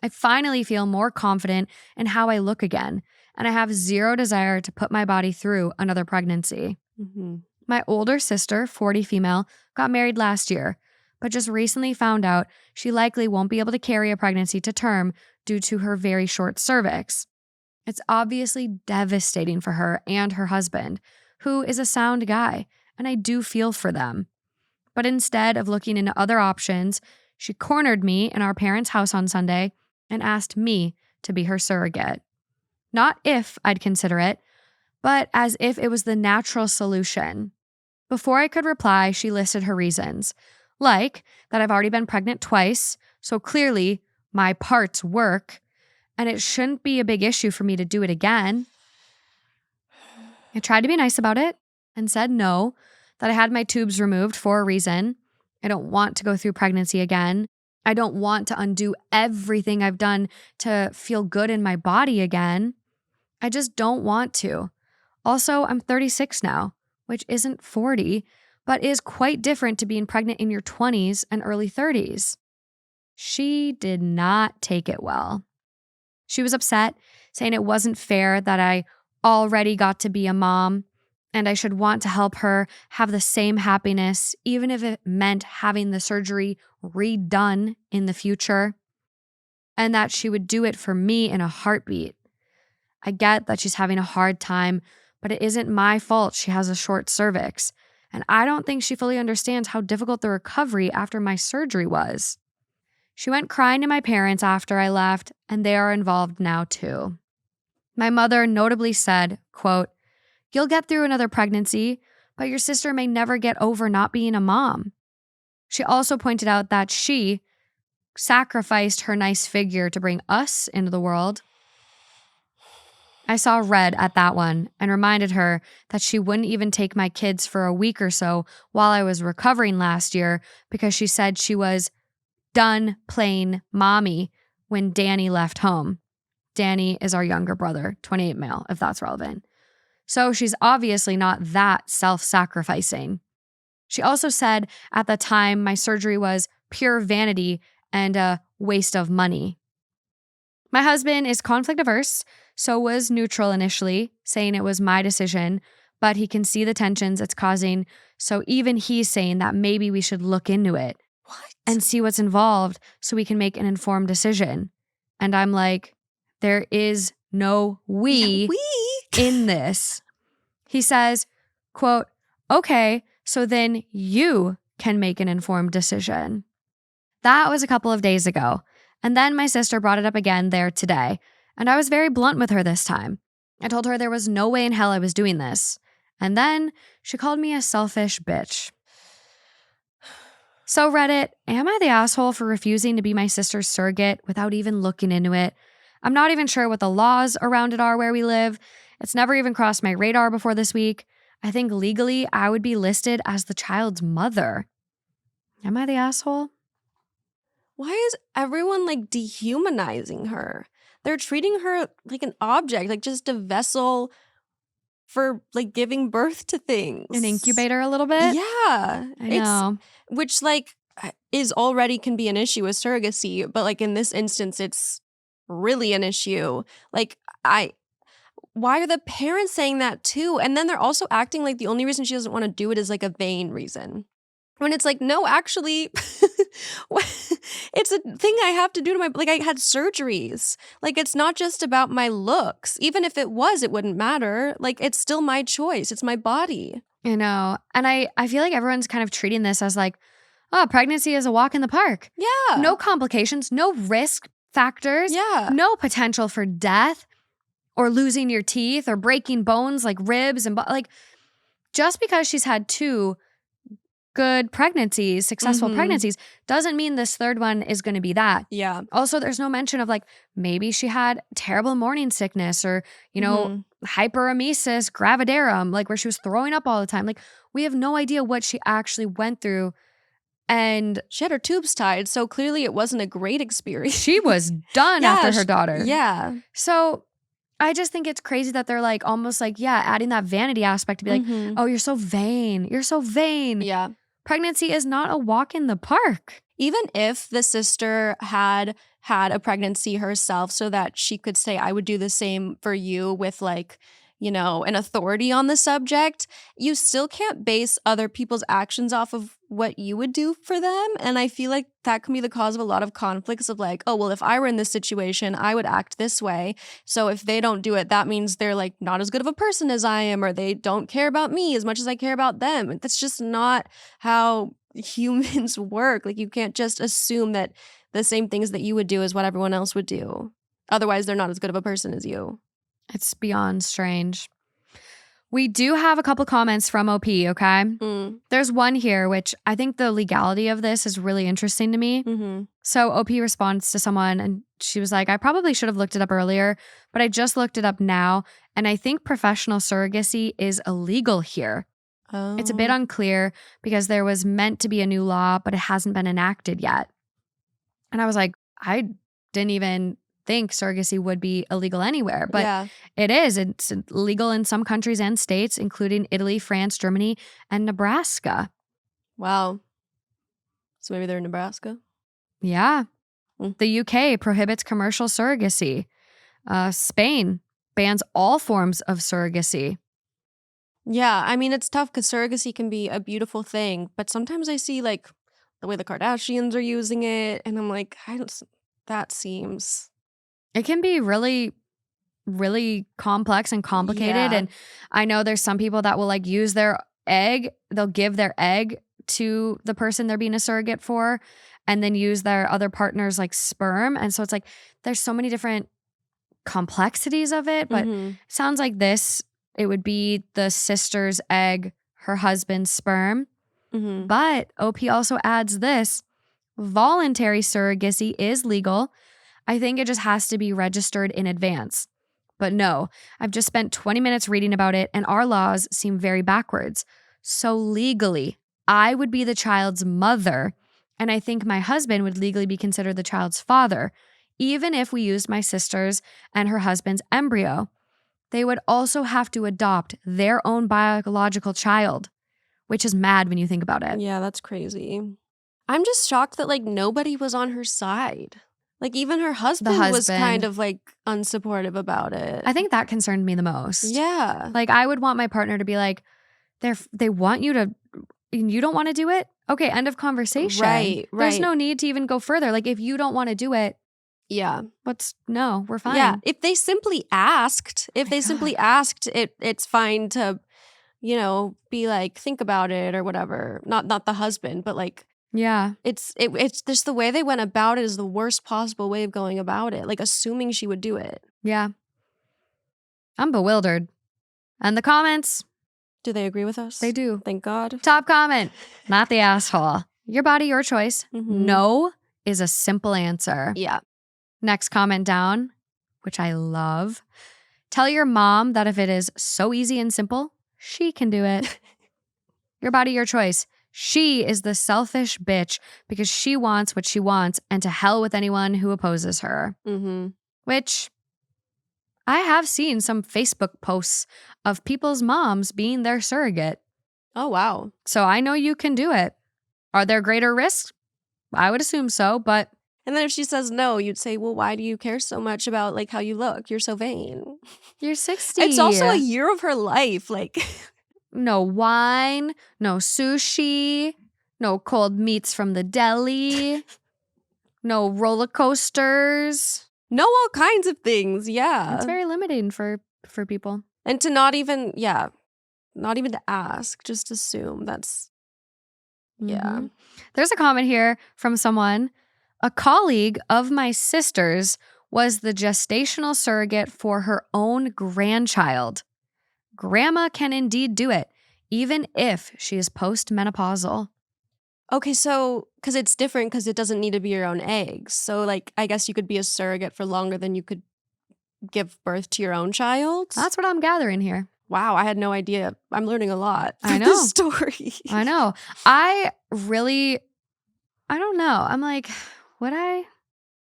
I finally feel more confident in how I look again, and I have zero desire to put my body through another pregnancy. Mm-hmm. My older sister, 40 female, got married last year, but just recently found out she likely won't be able to carry a pregnancy to term due to her very short cervix. It's obviously devastating for her and her husband, who is a sound guy, and I do feel for them. But instead of looking into other options, she cornered me in our parents' house on Sunday and asked me to be her surrogate. Not if I'd consider it, but as if it was the natural solution. Before I could reply, she listed her reasons, like that I've already been pregnant twice, so clearly my parts work, and it shouldn't be a big issue for me to do it again. I tried to be nice about it and said no, that I had my tubes removed for a reason. I don't want to go through pregnancy again. I don't want to undo everything I've done to feel good in my body again. I just don't want to. Also, I'm 36 now, which isn't 40, but is quite different to being pregnant in your 20s and early 30s. She did not take it well. She was upset, saying it wasn't fair that I already got to be a mom and I should want to help her have the same happiness, even if it meant having the surgery redone in the future, and that she would do it for me in a heartbeat. I get that she's having a hard time, but it isn't my fault she has a short cervix, and I don't think she fully understands how difficult the recovery after my surgery was. She went crying to my parents after I left, and they are involved now too. My mother notably said, quote, "You'll get through another pregnancy, but your sister may never get over not being a mom." She also pointed out that she sacrificed her nice figure to bring us into the world. I saw red at that one and reminded her that she wouldn't even take my kids for a week or so while I was recovering last year because she said she was done playing mommy when Danny left home. Danny is our younger brother, 28 male, if that's relevant. So she's obviously not that self-sacrificing. She also said at the time my surgery was pure vanity and a waste of money. My husband is conflict averse, so was neutral initially, saying it was my decision, but he can see the tensions it's causing, so even he's saying that maybe we should look into it. What? And see what's involved so we can make an informed decision. And I'm like, there is no we in this. He says, quote, "Okay, so then you can make an informed decision." That was a couple of days ago. And then my sister brought it up again there today. And I was very blunt with her this time. I told her there was no way in hell I was doing this. And then she called me a selfish bitch. So Reddit, am I the asshole for refusing to be my sister's surrogate without even looking into it? I'm not even sure what the laws around it are where we live. It's never even crossed my radar before this week. I think legally I would be listed as the child's mother. Am I the asshole? Why is everyone like dehumanizing her? They're treating her like an object, like just a vessel for like giving birth to things. An incubator a little bit? Yeah. I know. Which like is already can be an issue with surrogacy, but like in this instance, it's really an issue. Like, why are the parents saying that too? And then they're also acting like the only reason she doesn't want to do it is like a vain reason. When it's like, no, actually, it's a thing I have to do to my, like, I had surgeries. Like, it's not just about my looks. Even if it was, it wouldn't matter. Like, it's still my choice. It's my body. You know, and I feel like everyone's kind of treating this as like, oh, pregnancy is a walk in the park. Yeah. No complications, no risk factors. Yeah. No potential for death or losing your teeth or breaking bones like ribs and like just because she's had 2 good pregnancies, successful pregnancies, doesn't mean this third one is going to be that. Yeah. Also, there's no mention of like maybe she had terrible morning sickness or, you know, hyperemesis gravidarum, like where she was throwing up all the time. Like we have no idea what she actually went through. And she had her tubes tied, so clearly it wasn't a great experience. She was done after her daughter. Yeah. So I just think it's crazy that they're like almost like, adding that vanity aspect to be like, oh, you're so vain. You're so vain. Yeah. Pregnancy is not a walk in the park. Even if the sister had a pregnancy herself so that she could say, I would do the same for you with like, you know, an authority on the subject, you still can't base other people's actions off of what you would do for them. And I feel like that can be the cause of a lot of conflicts of like, oh, well, if I were in this situation, I would act this way. So if they don't do it, that means they're like not as good of a person as I am, or they don't care about me as much as I care about them. That's just not how humans work. Like you can't just assume that the same things that you would do is what everyone else would do. Otherwise, they're not as good of a person as you. It's beyond strange. We do have a couple comments from OP, okay? There's one here, which I think the legality of this is really interesting to me. So OP responds to someone and she was like, I probably should have looked it up earlier, but I just looked it up now. And I think professional surrogacy is illegal here. Oh. It's a bit unclear because there was meant to be a new law, but it hasn't been enacted yet. And I was like, I didn't even think surrogacy would be illegal anywhere, but it is. It's legal in some countries and states, including Italy, France, Germany, and Nebraska. Wow. So maybe they're in Nebraska? Yeah. The UK prohibits commercial surrogacy. Spain bans all forms of surrogacy. Yeah, I mean, it's tough because surrogacy can be a beautiful thing, but sometimes I see like the way the Kardashians are using it, and I'm like, that seems... It can be really, really complex and complicated. Yeah. And I know there's some people that will like use their egg. They'll give their egg to the person they're being a surrogate for and then use their other partner's like sperm. And so it's like, there's so many different complexities of it. But it sounds like this, it would be the sister's egg, her husband's sperm. But OP also adds this, voluntary surrogacy is legal. I think it just has to be registered in advance. But no, I've just spent 20 minutes reading about it and our laws seem very backwards. So legally, I would be the child's mother and I think my husband would legally be considered the child's father, even if we used my sister's and her husband's embryo. They would also have to adopt their own biological child, which is mad when you think about it. Yeah, that's crazy. I'm just shocked that like nobody was on her side. Like even her husband was kind of like unsupportive about it. I think that concerned me the most. Yeah. Like I would want my partner to be like, they want you to, you don't want to do it? Okay, end of conversation. Right. There's no need to even go further. Like if you don't want to do it, no, we're fine. Yeah, if they simply asked, it's fine to, you know, be like, think about it or whatever. Not the husband, but like, yeah. It's just the way they went about it is the worst possible way of going about it. Like assuming she would do it. Yeah. I'm bewildered. And the comments. Do they agree with us? They do. Thank God. Top comment. Not the asshole. Your body, your choice. No is a simple answer. Yeah. Next comment down, which I love. Tell your mom that if it is so easy and simple, she can do it. Your body, your choice. She is the selfish bitch because she wants what she wants and to hell with anyone who opposes her. Which I have seen some Facebook posts of people's moms being their surrogate. Oh, wow. So I know you can do it. Are there greater risks? I would assume so, but... And then if she says no, you'd say, well, why do you care so much about like how you look? You're so vain. You're 60. It's also a year of her life. Like, no wine, no sushi, no cold meats from the deli, no roller coasters. no, all kinds of things. Yeah. It's very limiting for people. And to not even to ask, just assume. That's, yeah. Mhm. There's a comment here from someone. A colleague of my sister's was the gestational surrogate for her own grandchild. Grandma can indeed do it, even if she is postmenopausal. Okay, so, because it's different because it doesn't need to be your own eggs. So, like, I guess you could be a surrogate for longer than you could give birth to your own child. That's what I'm gathering here. Wow, I had no idea. I'm learning a lot from I know. this story. I know. I don't know. I'm like,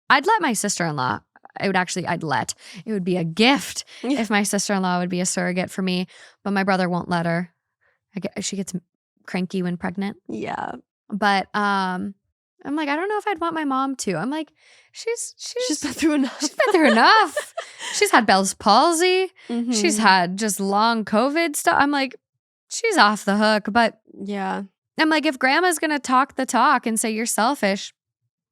I'd let my sister-in-law. It would be a gift if my sister-in-law would be a surrogate for me, but my brother won't let her. She gets cranky when pregnant. Yeah. But I'm like, I don't know if I'd want my mom to. I'm like, she's been through enough. She's been through enough. She's had Bell's palsy. Mhm. She's had just long COVID stuff. I'm like, she's off the hook. But Yeah. I'm like, if grandma's going to talk the talk and say you're selfish,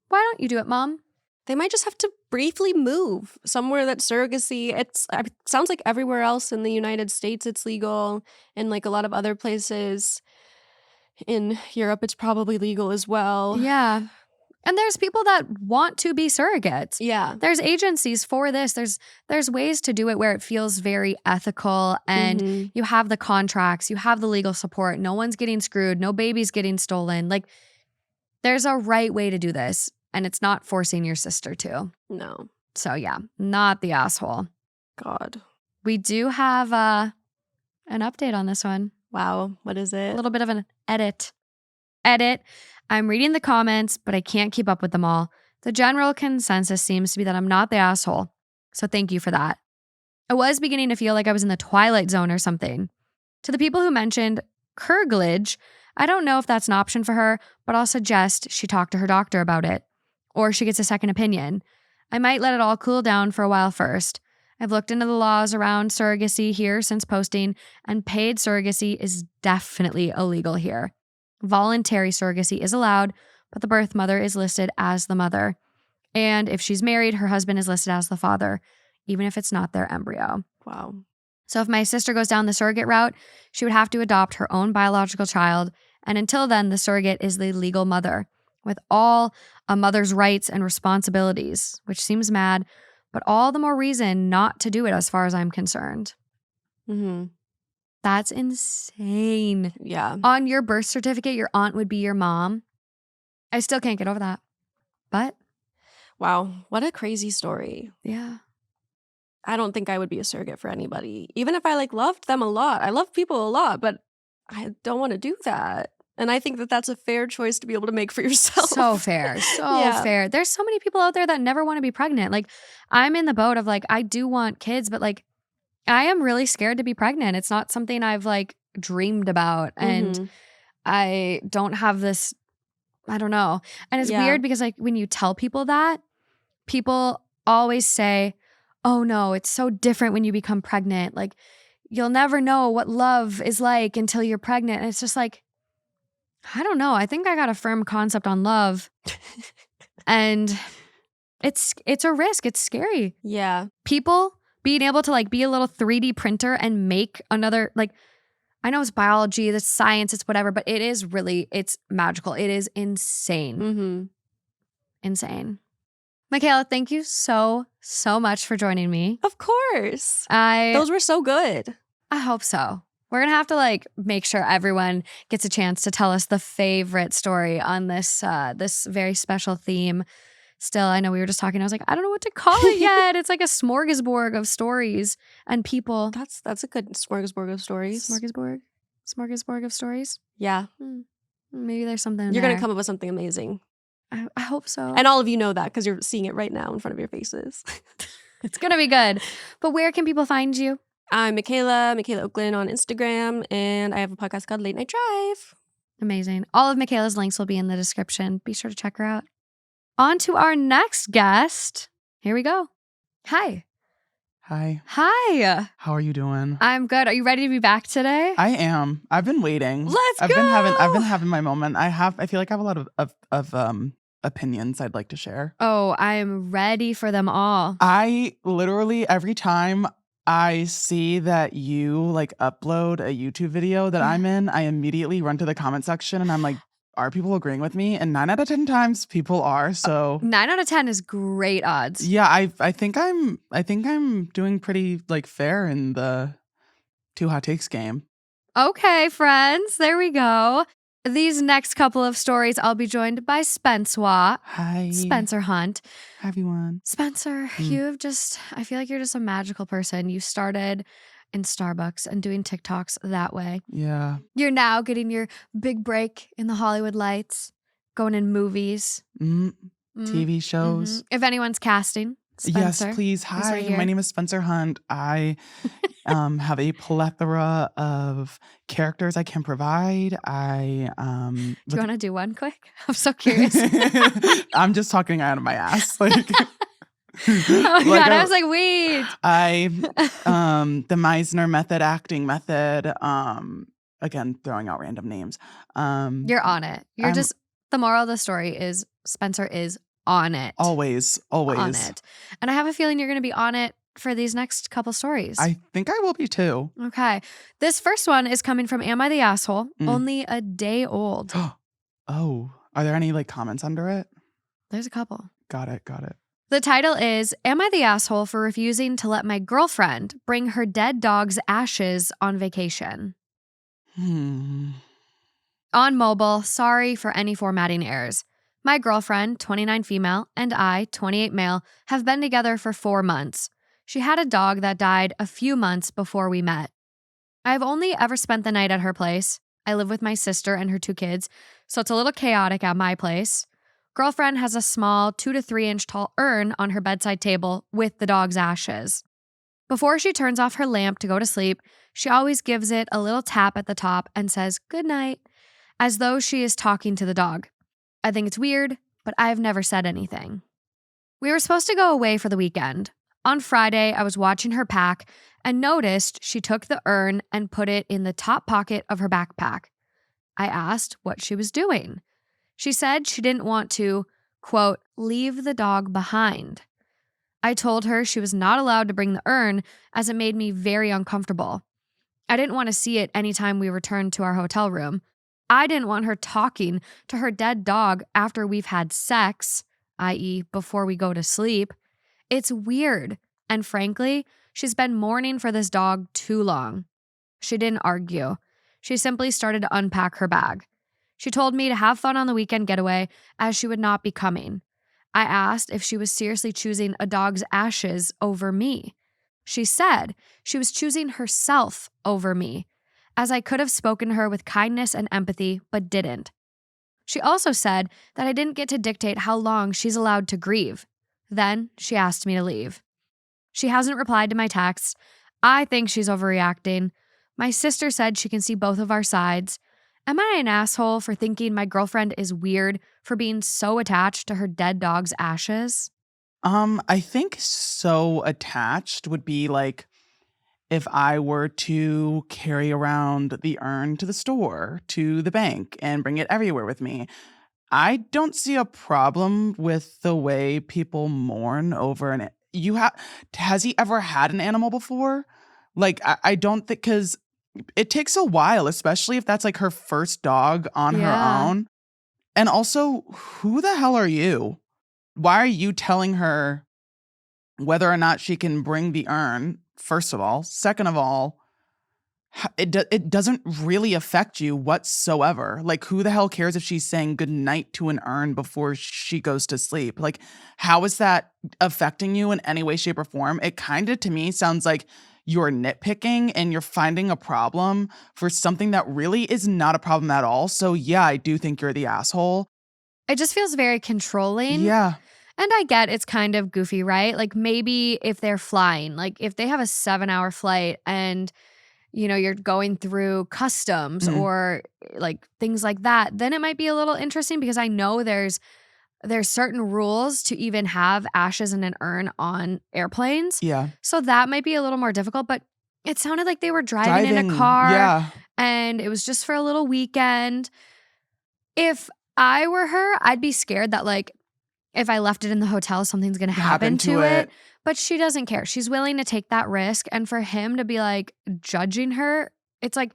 why don't you do it, mom? They might just have to briefly move somewhere that surrogacy, it sounds like everywhere else in the United States it's legal, and like a lot of other places in Europe it's probably legal as well. Yeah. And there's people that want to be surrogates. Yeah. There's agencies for this. There's ways to do it where it feels very ethical and Mhm. you have the contracts, you have the legal support, no one's getting screwed, no baby's getting stolen. Like there's a right way to do this and it's not forcing your sister to. No. So yeah, not the asshole. God. We do have an update on this one. Wow. What is A it? little bit of an edit. I'm reading the comments, but I can't keep up with them all. The general consensus seems to be that I'm not the asshole. So thank you for that. I was beginning to feel like I was in the Twilight Zone or something. To the people who mentioned curtilage, I don't know if that's an option for her, but I'll suggest she talk to her doctor about it. Or she gets a second opinion. I might let it all cool down for a while first. I've looked into the laws around surrogacy here since posting, and paid surrogacy is definitely illegal here. Voluntary surrogacy is allowed, but the birth mother is listed as the mother. And if she's married, her husband is listed as the father, even if it's not their embryo. Wow. So if my sister goes down the surrogate route, she would have to adopt her own biological child, and until then, the surrogate is the legal mother, with all a mother's rights and responsibilities, which seems mad, but all the more reason not to do it as far as I'm concerned. Mm-hmm. That's insane. Yeah. On your birth certificate, your aunt would be your mom. I still can't get over that. But Wow. What a crazy story. yeah. I don't think I would be a surrogate for anybody. Even if I like loved them a lot. I love people a lot, but I don't want to do that. And I think that that's a fair choice to be able to make for yourself. So fair. So Yeah. fair. There's so many people out there that never want to be pregnant. Like, I'm in the boat of like, I do want kids, but like, I am really scared to be pregnant. It's not something I've like dreamed about. And Mhm. I don't have this, I don't know. And it's Yeah. weird because like when you tell people that, people always say, oh no, it's so different when you become pregnant. Like, you'll never know what love is like until you're pregnant. And it's just like, I don't know. I think I got a firm concept on love. And it's a risk. It's scary. Yeah. People being able to like be a little 3D printer and make another, like, I know it's biology, it's science, it's whatever, but it's magical. It is insane. Mm-hmm. Insane. Michaela, thank you so much for joining me. Of course. I Those were so good. hope so. We're going to have to like make sure everyone gets a chance to tell us the favorite story on this this very special theme. Still, I know we were just talking. I was like, I don't know what to call it yet. It's like a smorgasbord of stories and people. That's a good smorgasbord of stories. Smorgasbord of stories. Yeah. Maybe there's something in You're going there. to come up with something amazing. I hope so. And all of you know that because you're seeing it right now in front of your faces. It's going to be good. But where can people find you? I'm Michaela Okland on Instagram, and I have a podcast called Late Night Drive. Amazing. All of Michaela's links will be in the description. Be sure to check her out. On to our next guest. Here we go. Hi. Hi. Hi. How are you doing? I'm good. Are you ready to be back today? I am. I've been waiting. I've been having my moment. I feel like I have a lot of opinions I'd like to share. Oh, I am ready for them all. I literally every time I see that you like upload a YouTube video that I'm in, I immediately run to the comment section and I'm like, are people agreeing with me? And 9 out of 10 times people are. So 9 out of 10 is great odds. yeah, I think I'm doing pretty like fair in the 2 hot takes game. Okay, friends, there we go. These next couple of stories, I'll be joined by Spencer. Hi. Spencer Hunt. Hi, everyone. Spencer, I feel like you're just a magical person. You started in Starbucks and doing TikToks that way. Yeah. You're now getting your big break in the Hollywood lights, going in movies. TV shows. If anyone's casting, Spencer. Yes, please. Hi, right here. my name is Spencer Hunt. I have a plethora of characters I can provide. Do you want to do one quick? I'm so curious. I'm just talking out of my ass. Oh my God, I was like, wait. The Meisner method, acting method. Again, throwing out random names. You're on it. The moral of the story is Spencer is on it. Always. On it. And I have a feeling you're going to be on it for these next couple stories. I think I will be too. Okay. This first one is coming from Am I the Asshole? Only a day old. Oh, are there any like comments under it? There's a couple. Got it. The title is, Am I the Asshole for refusing to let my girlfriend bring her dead dog's ashes on vacation? On mobile, sorry for any formatting errors. My girlfriend, 29 female, and I, 28 male, have been together for 4 months. She had a dog that died a few months before we met. I've only ever spent the night at her place. I live with my sister and her 2 kids, so it's a little chaotic at my place. Girlfriend has a small 2 to 3 inch tall urn on her bedside table with the dog's ashes. Before she turns off her lamp to go to sleep, she always gives it a little tap at the top and says, "Good night," as though she is talking to the dog. I think it's weird, but I've never said anything. We were supposed to go away for the weekend. On Friday, I was watching her pack and noticed she took the urn and put it in the top pocket of her backpack. I asked what she was doing. She said she didn't want to, quote, leave the dog behind. I told her she was not allowed to bring the urn as it made me very uncomfortable. I didn't want to see it anytime we returned to our hotel room. I didn't want her talking to her dead dog after we've had sex, i.e., before we go to sleep. It's weird, and frankly, she's been mourning for this dog too long. She didn't argue. She simply started to unpack her bag. She told me to have fun on the weekend getaway as she would not be coming. I asked if she was seriously choosing a dog's ashes over me. She said she was choosing herself over me, as I could have spoken to her with kindness and empathy, but didn't. She also said that I didn't get to dictate how long she's allowed to grieve. Then she asked me to leave. She hasn't replied to my texts. I think she's overreacting. My sister said she can see both of our sides. Am I an asshole for thinking my girlfriend is weird for being so attached to her dead dog's ashes? I think so attached would be like if I were to carry around the urn to the store, to the bank, and bring it everywhere with me. I don't see a problem with the way people mourn over an. Has he ever had an animal before? Like, I don't think, because it takes a while, especially if that's like her first dog on her own. And also, who the hell are you? Why are you telling her whether or not she can bring the urn? First of all. Second of all, it doesn't really affect you whatsoever. Like, who the hell cares if she's saying goodnight to an urn before she goes to sleep? Like, how is that affecting you in any way, shape, or form? It kind of, to me, sounds like you're nitpicking and you're finding a problem for something that really is not a problem at all. So yeah, I do think you're the asshole. It just feels very controlling. Yeah. And I get it's kind of goofy, right? Like maybe if they're flying, like if they have a 7-hour flight and, you know, you're going through customs or like things like that, then it might be a little interesting because I know there's there's certain rules to even have ashes in an urn on airplanes. Yeah. So that might be a little more difficult, but it sounded like they were driving in a car. Yeah. And it was just for a little weekend. If I were her, I'd be scared that like if I left it in the hotel, something's going to happen to it. But she doesn't care. She's willing to take that risk. And for him to be like judging her, it's like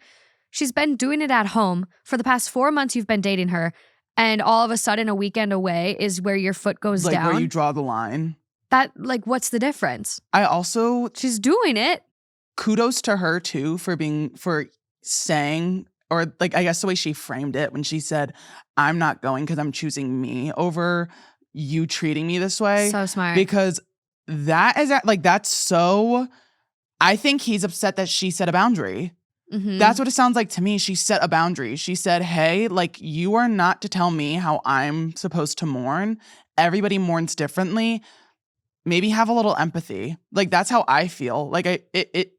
she's been doing it at home for the past 4 months. You've been dating her. And all of a sudden a weekend away is where your foot goes like down. where you draw the line. That like, what's the difference? She's doing it. Kudos to her too for saying, or like, I guess the way she framed it when she said, I'm not going because I'm choosing me over you treating me this way. So smart. Because that's so, I think he's upset that she set a boundary. Mm-hmm. That's what it sounds like to me. She set a boundary. She said, hey, like you are not to tell me how I'm supposed to mourn. Everybody mourns differently. Maybe have a little empathy. Like that's how I feel. Like it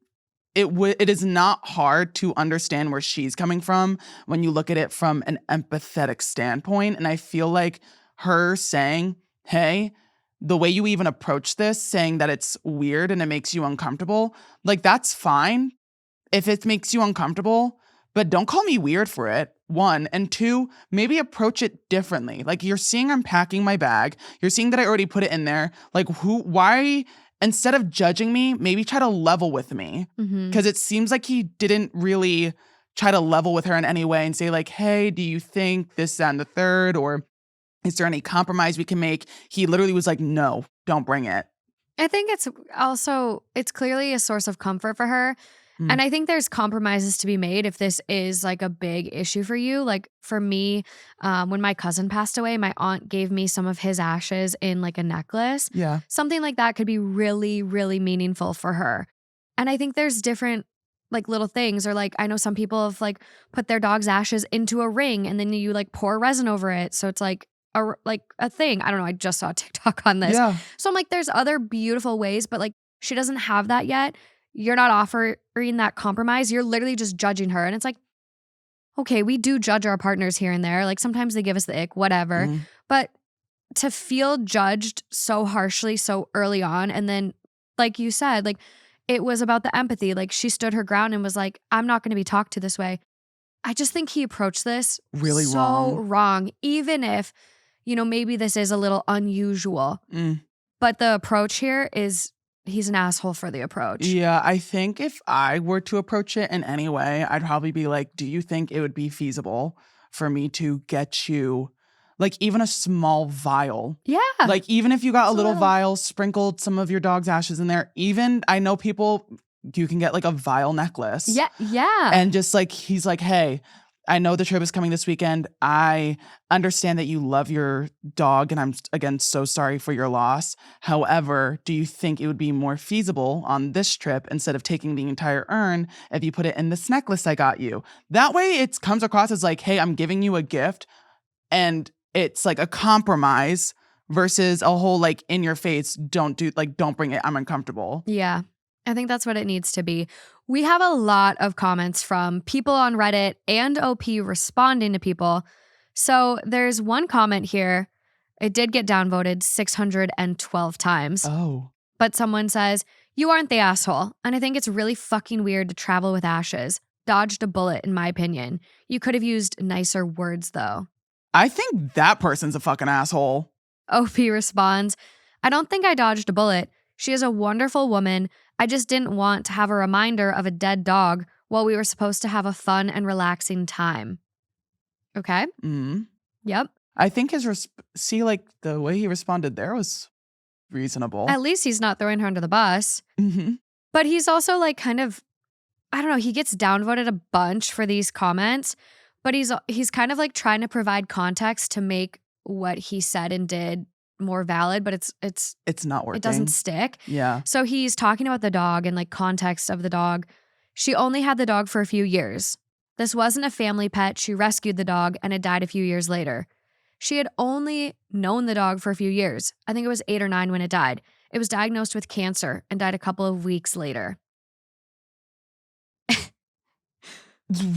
is not hard to understand where she's coming from when you look at it from an empathetic standpoint. And I feel like her saying, hey, the way you even approach this, saying that it's weird and it makes you uncomfortable, like that's fine if it makes you uncomfortable, but don't call me weird for it, 1. And 2, maybe approach it differently. Like you're seeing I'm packing my bag. You're seeing that I already put it in there. Like why, instead of judging me, maybe try to level with me. Because it seems like he didn't really try to level with her in any way and say like, hey, do you think this, that, and the third? Or is there any compromise we can make? He literally was like, no, don't bring it. I think it's clearly a source of comfort for her. And I think there's compromises to be made if this is like a big issue for you. Like for me, when my cousin passed away, my aunt gave me some of his ashes in like a necklace. Yeah. Something like that could be really, really meaningful for her. And I think there's different like little things, or like I know some people have like put their dog's ashes into a ring and then you like pour resin over it. So it's like a thing. I don't know. I just saw a TikTok on this. Yeah. So I'm like, there's other beautiful ways, but like she doesn't have that yet. You're not offering that compromise. You're literally just judging her. And it's like, okay, we do judge our partners here and there. Like sometimes they give us the ick, whatever. But to feel judged so harshly so early on, and then like you said, like it was about the empathy. Like she stood her ground and was like, I'm not going to be talked to this way. I just think he approached this really so wrong. Even if, maybe this is a little unusual. But the approach here is he's an asshole for the approach. Yeah, I think if I were to approach it in any way, I'd probably be like, do you think it would be feasible for me to get you like even a small vial? Yeah. Like even if you got a little vial, sprinkled some of your dog's ashes in there, even I know people, you can get like a vial necklace. Yeah. Yeah. And just like, he's like, hey, I know the trip is coming this weekend. I understand that you love your dog and I'm, again, so sorry for your loss. However, do you think it would be more feasible on this trip instead of taking the entire urn if you put it in this necklace I got you? That way it comes across as like, hey, I'm giving you a gift and it's like a compromise versus a whole like in your face, don't bring it, I'm uncomfortable. Yeah. I think that's what it needs to be. We have a lot of comments from people on Reddit and OP responding to people. So there's one comment here. It did get downvoted 612 times. Oh. But someone says, you aren't the asshole. And I think it's really fucking weird to travel with ashes. Dodged a bullet, in my opinion. You could have used nicer words, though. I think that person's a fucking asshole. OP responds, I don't think I dodged a bullet. She is a wonderful woman. I just didn't want to have a reminder of a dead dog while we were supposed to have a fun and relaxing time. Okay? Yep. I think the way he responded there was reasonable. At least he's not throwing her under the bus. But he's also like kind of, I don't know, he gets downvoted a bunch for these comments, but he's kind of like trying to provide context to make what he said and did more valid, but it's not working. It doesn't stick. Yeah. So he's talking about the dog and like context of the dog. She only had the dog for a few years. This wasn't a family pet. She rescued the dog and it died a few years later. She had only known the dog for a few years. I think it was 8 or 9 when it died. It was diagnosed with cancer and died a couple of weeks later.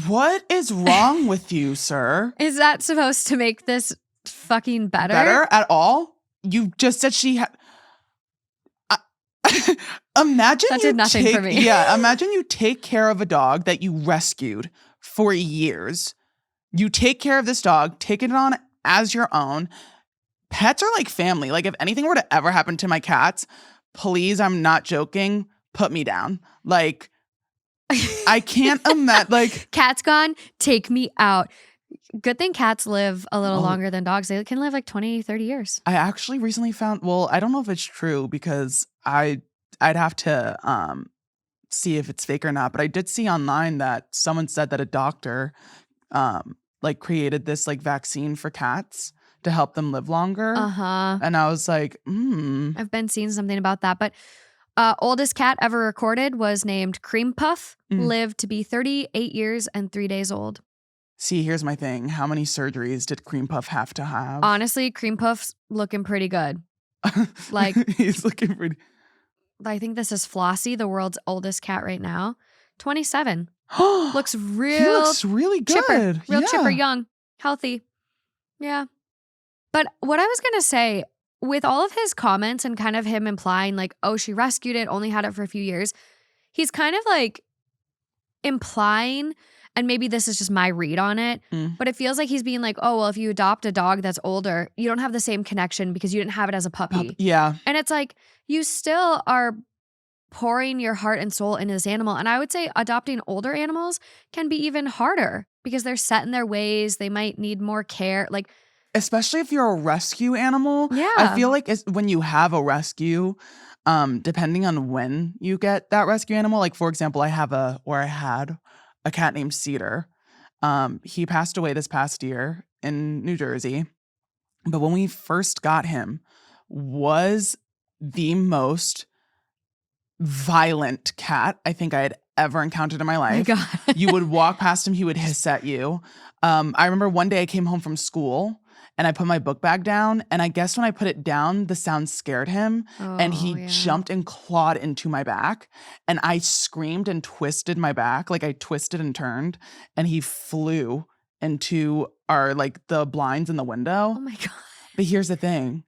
What is wrong with you, sir? Is that supposed to make this fucking better. Better at all? You just said she had. Imagine that did nothing for me. Yeah, imagine you take care of a dog that you rescued for years. You take care of this dog, take it on as your own. Pets are like family. Like if anything were to ever happen to my cats, please, I'm not joking, put me down. Like I can't imagine. Like cat's gone, take me out. Good thing cats live a little longer than dogs. They can live like 20, 30 years. I actually recently found, well, I don't know if it's true because I'd have to see if it's fake or not, but I did see online that someone said that a doctor like created this like vaccine for cats to help them live longer. And I was like, I've been seeing something about that. But oldest cat ever recorded was named Cream Puff, lived to be 38 years and 3 days old. See, here's my thing. How many surgeries did Cream Puff have to have? Honestly, Cream Puff's looking pretty good. Like he's looking pretty. I think this is Flossie, the world's oldest cat right now. 27. Looks real. He looks really good. Chipper. Real chipper, young, healthy. Yeah. But what I was going to say, with all of his comments and kind of him implying like, oh, she rescued it, only had it for a few years, he's kind of like implying, and maybe this is just my read on it, but it feels like he's being like, oh, well, if you adopt a dog that's older, you don't have the same connection because you didn't have it as a puppy. Yeah. And it's like, you still are pouring your heart and soul into this animal. And I would say adopting older animals can be even harder because they're set in their ways. They might need more care. Like, especially if you're a rescue animal. Yeah. I feel like when you have a rescue, depending on when you get that rescue animal, like for example, I had a cat named Cedar. He passed away this past year in New Jersey. But when we first got him, was the most violent cat I think I had ever encountered in my life. Oh my God. You would walk past him, he would hiss at you. I remember one day I came home from school and I put my book bag down, and I guess when I put it down, the sound scared him, and he jumped and clawed into my back, and I screamed and twisted my back, like I twisted and turned, and he flew into our like the blinds in the window. Oh my God. But here's the thing.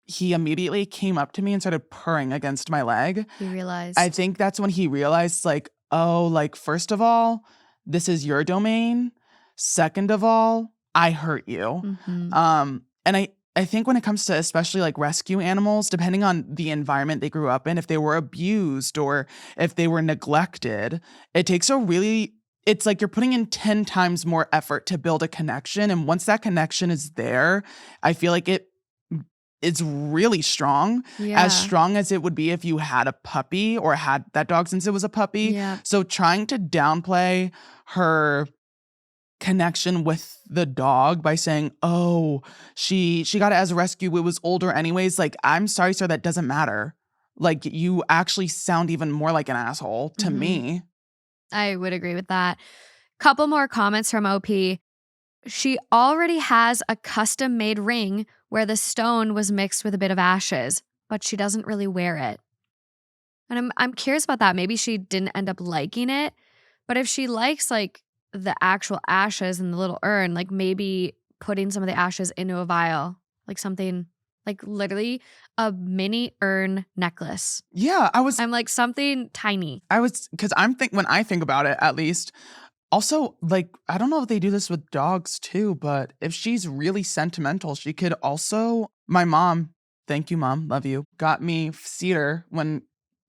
He immediately came up to me and started purring against my leg. He realized. I think that's when he realized, like, oh, like, first of all, this is your domain. Second of all, I hurt you. And I think when it comes to especially like rescue animals, depending on the environment they grew up in, if they were abused or if they were neglected, it takes it's like you're putting in 10 times more effort to build a connection. And once that connection is there, I feel like it's really strong, as strong as it would be if you had a puppy or had that dog since it was a puppy. Yeah. So trying to downplay her connection with the dog by saying, oh, she got it as a rescue, it was older anyways. Like, I'm sorry, sir, that doesn't matter. Like, you actually sound even more like an asshole to me. I would agree with that. Couple more comments from OP. She already has a custom-made ring where the stone was mixed with a bit of ashes, but she doesn't really wear it. And I'm curious about that. Maybe she didn't end up liking it, but if she likes like the actual ashes in the little urn, like maybe putting some of the ashes into a vial, like something like literally a mini urn necklace. Yeah, I'm like something tiny. Because when I think about it, at least. Also, like, I don't know if they do this with dogs too, but if she's really sentimental, she could also, my mom, thank you, Mom, love you, got me Cedar. When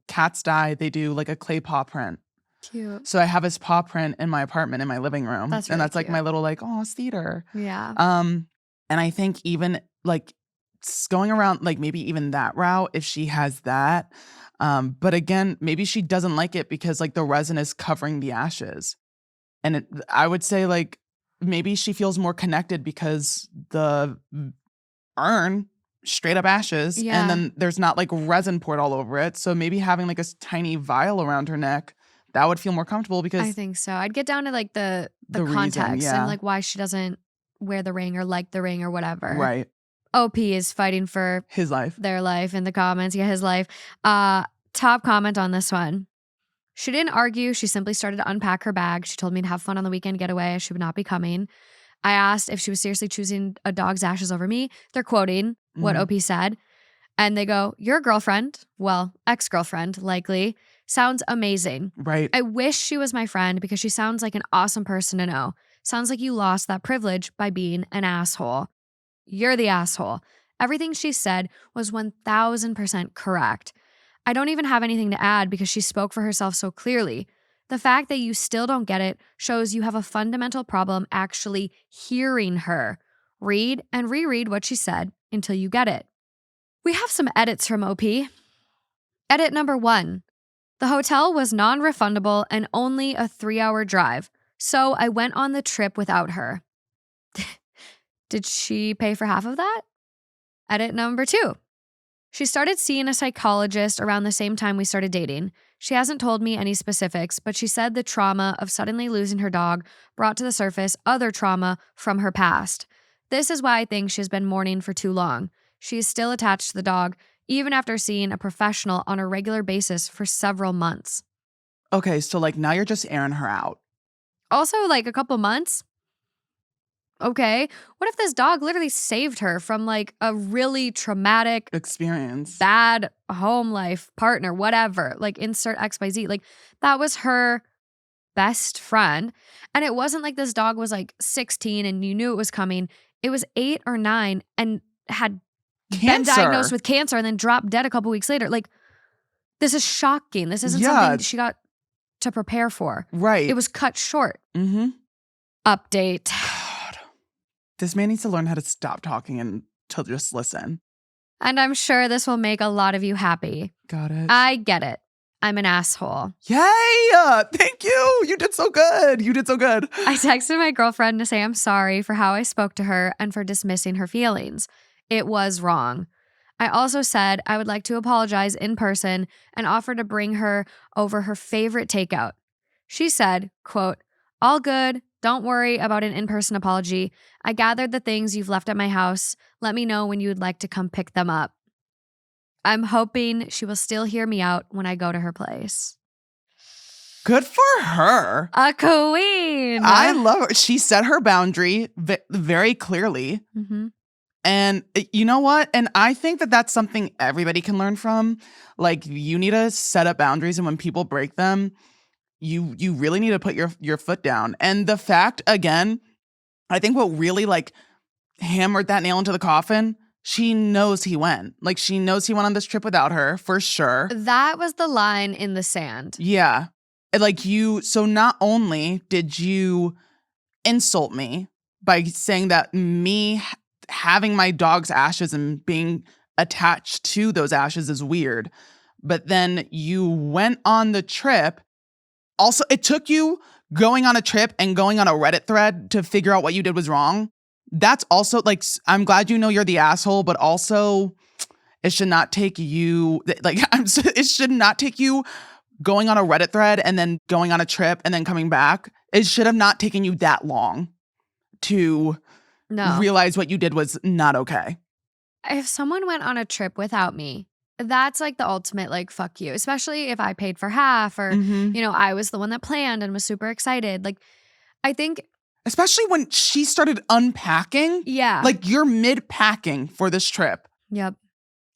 cats die, they do like a clay paw print. Cute. So I have his paw print in my apartment in my living room. That's and really that's like cute. my little like, oh, Cedar. Yeah. And I think even like going around like maybe even that route, if she has that. But again, maybe she doesn't like it because like the resin is covering the ashes. And I would say, like, maybe she feels more connected because the urn, straight up ashes, and then there's not, like, resin poured all over it. So maybe having, like, a tiny vial around her neck, that would feel more comfortable because... I think so. I'd get down to, like, the context and, like, why she doesn't wear the ring or like the ring or whatever. Right. OP is fighting for... his life. Their life in the comments. Yeah, his life. Top comment on this one. She didn't argue. She simply started to unpack her bag. She told me to have fun on the weekend getaway. She would not be coming. I asked if she was seriously choosing a dog's ashes over me. They're quoting what OP said. And they go, your girlfriend, well, ex-girlfriend, likely, sounds amazing. Right. I wish she was my friend because she sounds like an awesome person to know. Sounds like you lost that privilege by being an asshole. You're the asshole. Everything she said was 1000% correct. I don't even have anything to add because she spoke for herself so clearly. The fact that you still don't get it shows you have a fundamental problem actually hearing her. Read and reread what she said until you get it. We have some edits from OP. Edit number 1. The hotel was non-refundable and only a 3-hour drive, so I went on the trip without her. Did she pay for half of that? Edit number 2. She started seeing a psychologist around the same time we started dating. She hasn't told me any specifics, but she said the trauma of suddenly losing her dog brought to the surface other trauma from her past. This is why I think she's been mourning for too long. She is still attached to the dog, even after seeing a professional on a regular basis for several months. Okay, so like now you're just airing her out. Also, like a couple months? Okay, what if this dog literally saved her from like a really traumatic Experience. bad home life, partner, whatever, like insert XYZ. Like that was her best friend. And it wasn't like this dog was like 16 and you knew it was coming. It was 8 or 9 and had been diagnosed with cancer and then dropped dead a couple weeks later. Like this is shocking. This isn't something she got to prepare for. Right. It was cut short. Mm-hmm. Update. God. This man needs to learn how to stop talking and to just listen. And I'm sure this will make a lot of you happy. Got it. I get it. I'm an asshole. Yay! Thank you. You did so good. You did so good. I texted my girlfriend to say I'm sorry for how I spoke to her and for dismissing her feelings. It was wrong. I also said I would like to apologize in person and offer to bring her over her favorite takeout. She said, quote, all good. Don't worry about an in-person apology. I gathered the things you've left at my house. Let me know when you would like to come pick them up. I'm hoping she will still hear me out when I go to her place. Good for her. A queen. I love her. She set her boundary very clearly. Mm-hmm. And you know what? And I think that that's something everybody can learn from. Like, you need to set up boundaries, and when people break them, you really need to put your foot down. And the fact, again, I think what really like hammered that nail into the coffin, she knows he went. Like, she knows he went on this trip without her, for sure. That was the line in the sand. Yeah. Like, so not only did you insult me by saying that me having my dog's ashes and being attached to those ashes is weird, but then you went on the trip. Also, it took you going on a trip and going on a Reddit thread to figure out what you did was wrong. That's also like, I'm glad you know you're the asshole, but also it should not take you it should not take you going on a Reddit thread and then going on a trip and then coming back. It should have not taken you that long to realize what you did was not okay. If someone went on a trip without me, that's like the ultimate, like, fuck you. Especially if I paid for half or, I was the one that planned and was super excited. Like, I think. Especially when she started unpacking. Yeah. Like, you're mid-packing for this trip. Yep.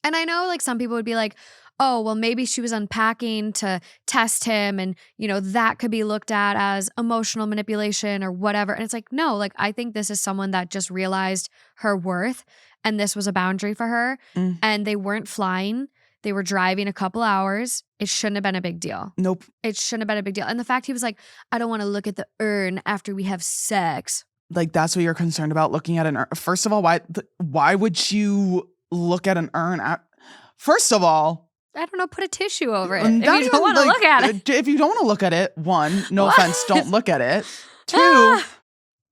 And I know, like, some people would be like, oh, well, maybe she was unpacking to test him and, that could be looked at as emotional manipulation or whatever. And it's like, no, like, I think this is someone that just realized her worth and this was a boundary for her. And they weren't flying. They were driving a couple hours. It shouldn't have been a big deal. Nope. It shouldn't have been a big deal. And the fact he was like, I don't want to look at the urn after we have sex. Like, that's what you're concerned about, looking at an urn. First of all, why would you look at an urn? First of all, I don't know, put a tissue over it if you don't want to look at it. If you don't want to look at it, one, no offense, don't look at it. Two,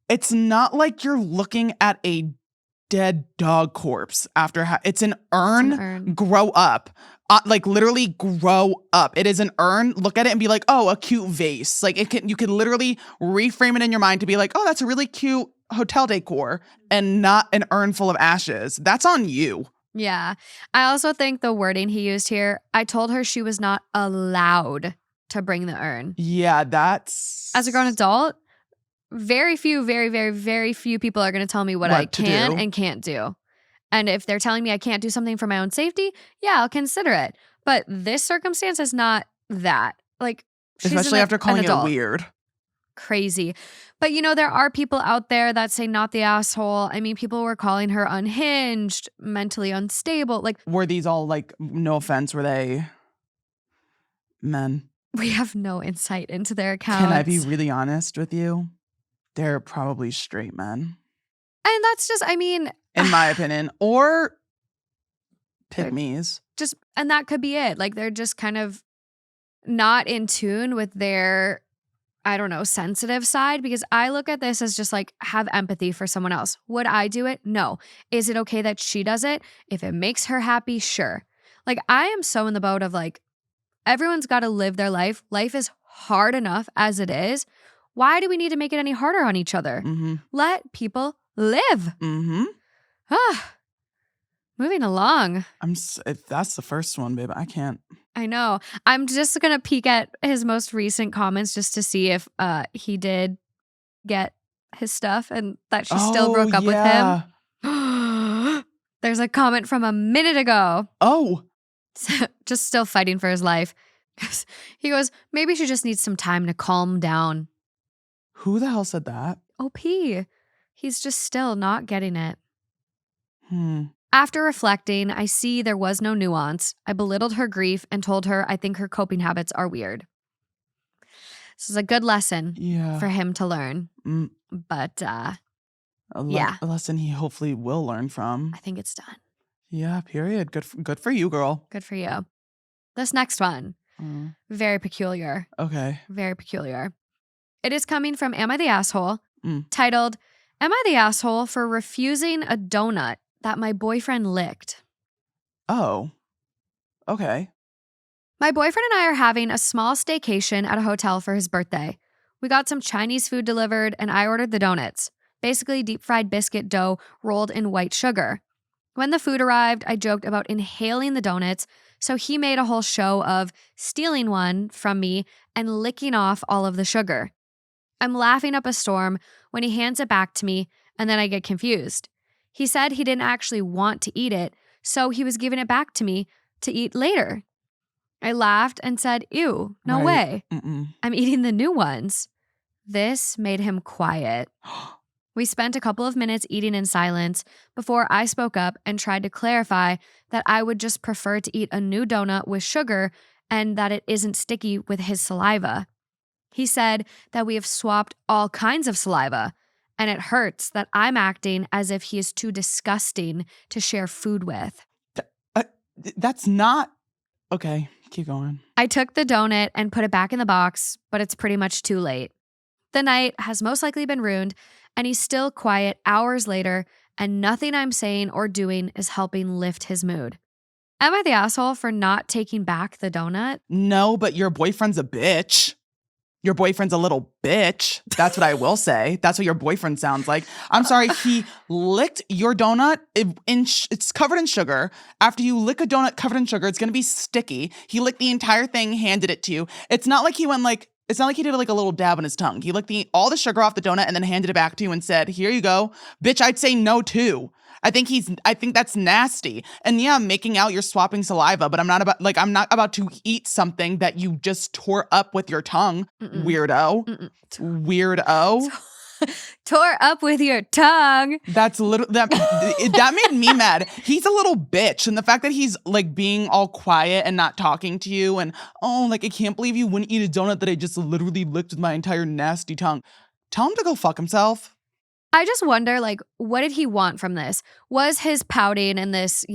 it's not like you're looking at a dead dog corpse after it's an urn. It's an urn. Grow up. Like, literally grow up. It is an urn. Look at it and be like, oh, a cute vase. Like, you can literally reframe it in your mind to be like, oh, that's a really cute hotel decor and not an urn full of ashes. That's on you. Yeah. I also think the wording he used here, I told her she was not allowed to bring the urn. Yeah, that's... As a grown adult, very few, very, very, very few people are going to tell me what I can and can't do. And if they're telling me I can't do something for my own safety, yeah, I'll consider it. But this circumstance is not that. Like, especially after calling it weird. Crazy. But there are people out there that say not the asshole. I mean, people were calling her unhinged, mentally unstable. Like, were these all like, no offense, were they men? We have no insight into their accounts. Can I be really honest with you? They're probably straight men. And that's just, I mean, in my opinion, or pygmies. And that could be it. Like, they're just kind of not in tune with their, I don't know, sensitive side, because I look at this as just like, have empathy for someone else. Would I do it? No. Is it okay that she does it? If it makes her happy, sure. Like, I am so in the boat of like, everyone's got to live their life. Life is hard enough as it is. Why do we need to make it any harder on each other? Mm-hmm. Let people live. Mm-hmm. Moving along. If that's the first one, babe, I can't. I know. I'm just going to peek at his most recent comments just to see if he did get his stuff and that she still broke up with him. There's a comment from a minute ago. Oh. Just still fighting for his life. He goes, maybe she just needs some time to calm down. Who the hell said that? OP. He's just still not getting it. After reflecting, I see there was no nuance. I belittled her grief and told her I think her coping habits are weird. This is a good lesson for him to learn. But, a lesson he hopefully will learn from. I think it's done. Yeah, period. Good for you, girl. Good for you. This next one, very peculiar. Okay. Very peculiar. It is coming from Am I the Asshole? Titled, Am I the Asshole for refusing a donut that my boyfriend licked? Oh, okay. My boyfriend and I are having a small staycation at a hotel for his birthday. We got some Chinese food delivered and I ordered the donuts, basically deep fried biscuit dough rolled in white sugar. When the food arrived, I joked about inhaling the donuts, so he made a whole show of stealing one from me and licking off all of the sugar. I'm laughing up a storm when he hands it back to me, and then I get confused. He said he didn't actually want to eat it, so he was giving it back to me to eat later. I laughed and said, ew, no way. I'm eating the new ones. This made him quiet. We spent a couple of minutes eating in silence before I spoke up and tried to clarify that I would just prefer to eat a new donut with sugar and that it isn't sticky with his saliva. He said that we have swapped all kinds of saliva, and it hurts that I'm acting as if he is too disgusting to share food with. That's not... Okay, keep going. I took the donut and put it back in the box, but it's pretty much too late. The night has most likely been ruined, and he's still quiet hours later, and nothing I'm saying or doing is helping lift his mood. Am I the asshole for not taking back the donut? No, but your boyfriend's a bitch. Your boyfriend's a little bitch. That's what I will say. That's what your boyfriend sounds like. I'm sorry, he licked your donut. It's covered in sugar. After you lick a donut covered in sugar, it's going to be sticky. He licked the entire thing, handed it to you. It's not like he did like a little dab on his tongue. He licked all the sugar off the donut and then handed it back to you and said, here you go. Bitch, I'd say no too. I think that's nasty. And yeah, making out you're swapping saliva, but I'm not about to eat something that you just tore up with your tongue. Weirdo. Weirdo. Tore up with your tongue. That made me mad. He's a little bitch. And the fact that he's like being all quiet and not talking to you and, I can't believe you wouldn't eat a donut that I just literally licked with my entire nasty tongue. Tell him to go fuck himself. I just wonder, what did he want from this? Was his pouting and this,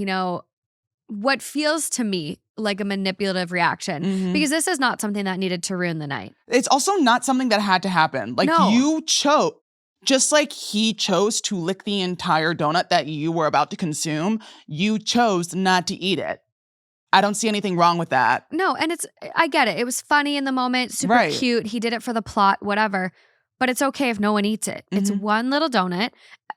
what feels to me like a manipulative reaction? Because this is not something that needed to ruin the night. It's also not something that had to happen. No. You chose, just like he chose to lick the entire donut that you were about to consume, you chose not to eat it. I don't see anything wrong with that. No, and I get it. It was funny in the moment, super cute. He did it for the plot, whatever. But it's okay if no one eats it. It's one little donut.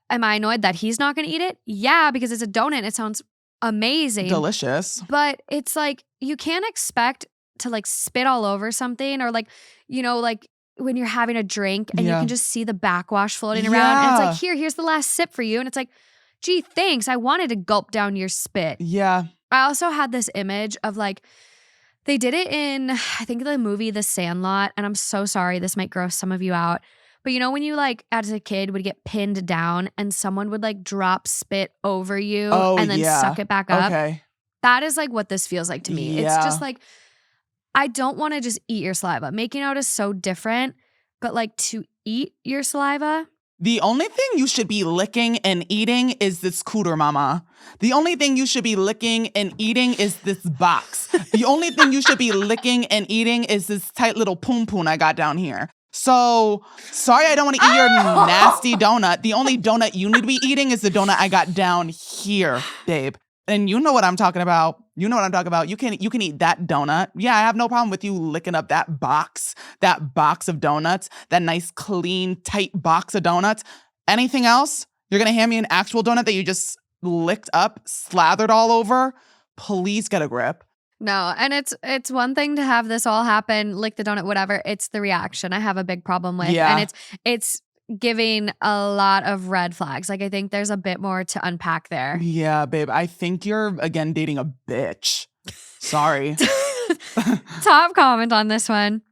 Am I annoyed that he's not going to eat it? Yeah, because it's a donut. It sounds amazing. Delicious. But it's you can't expect to spit all over something or when you're having a drink and you Yeah. can just see the backwash floating around. And it's Yeah. like, here's the last sip for you. And it's like, gee, thanks. I wanted to gulp down your spit. Yeah. I also had this image of like, they did it in, I think, the movie The Sandlot. And I'm so sorry, this might gross some of you out. But you know, when you like, as a kid, would get pinned down and someone would like drop spit over you and then suck it back up? Okay. That is like what this feels like to me. Yeah. It's just like, I don't want to just eat your saliva. Making out is so different, but like to eat your saliva. The only thing you should be licking and eating is this cooter, mama. The only thing you should be licking and eating is this box. The only thing you should be licking and eating is this tight little poom poon I got down here. So, sorry I don't want to eat your nasty donut. The only donut you need to be eating is the donut I got down here, babe. And you know what I'm talking about. You know what I'm talking about. You can eat that donut. Yeah, I have no problem with you licking up that box of donuts, that nice, clean, tight box of donuts. Anything else? You're going to hand me an actual donut that you just licked up, slathered all over? Please get a grip. No, and it's one thing to have this all happen, lick the donut, whatever. It's the reaction I have a big problem with. Yeah. And it's giving a lot of red flags. Like, I think there's a bit more to unpack there. Yeah, babe. I think you're, again, dating a bitch. Sorry. Top comment on this one.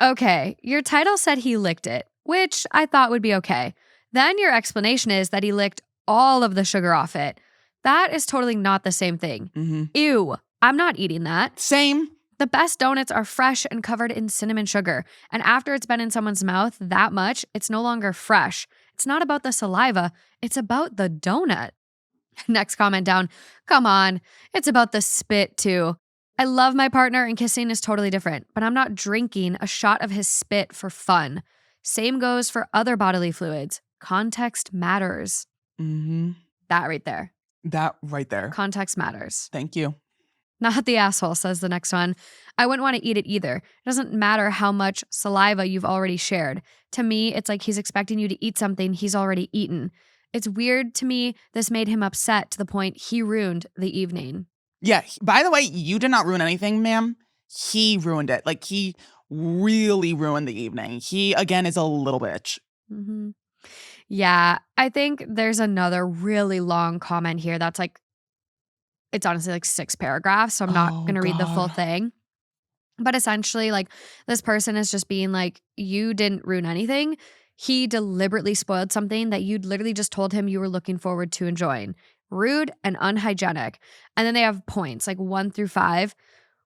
Okay, your title said he licked it, which I thought would be okay. Then your explanation is that he licked all of the sugar off it. That is totally not the same thing. Mm-hmm. Ew, I'm not eating that. Same. The best donuts are fresh and covered in cinnamon sugar. And after it's been in someone's mouth that much, it's no longer fresh. It's not about the saliva. It's about the donut. Next comment down. Come on. It's about the spit too. I love my partner and kissing is totally different, but I'm not drinking a shot of his spit for fun. Same goes for other bodily fluids. Context matters. Mm-hmm. That right there. That right there. Context matters. Thank you. Not the asshole, says the next one. I wouldn't want to eat it either. It doesn't matter how much saliva you've already shared. To me, it's like he's expecting you to eat something he's already eaten. It's weird to me. This made him upset to the point he ruined the evening. Yeah. By the way, you did not ruin anything, ma'am. He ruined it. Like, he really ruined the evening. He, again, is a little bitch. Mm-hmm. Yeah. I think there's another really long comment here that's like, it's honestly like 6 paragraphs, so I'm not going to read the full thing. But essentially, like, this person is just being like, you didn't ruin anything. He deliberately spoiled something that you'd literally just told him you were looking forward to enjoying. Rude and unhygienic. And then they have points like 1 through 5.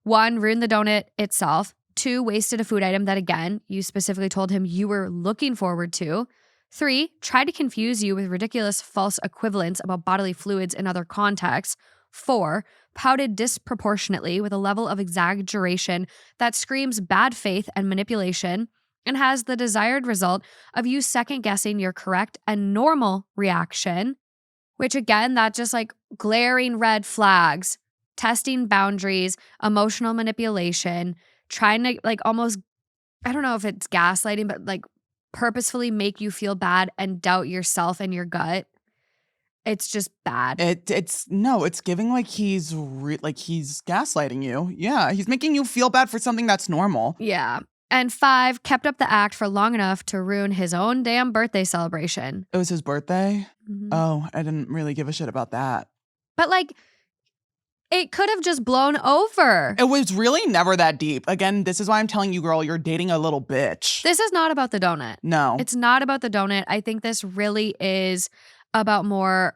1, ruined the donut itself. 2, wasted a food item that, again, you specifically told him you were looking forward to. 3, tried to confuse you with ridiculous false equivalents about bodily fluids in other contexts. 4, pouted disproportionately with a level of exaggeration that screams bad faith and manipulation and has the desired result of you second-guessing your correct and normal reaction, which again, that just like glaring red flags, testing boundaries, emotional manipulation, trying to like almost, I don't know if it's gaslighting, but like purposefully make you feel bad and doubt yourself and your gut. It's just bad. It's giving like he's gaslighting you. Yeah, he's making you feel bad for something that's normal. Yeah. And 5, kept up the act for long enough to ruin his own damn birthday celebration. It was his birthday? Mm-hmm. Oh, I didn't really give a shit about that. But like, it could have just blown over. It was really never that deep. Again, this is why I'm telling you, girl, you're dating a little bitch. This is not about the donut. No. It's not about the donut. I think this really is about more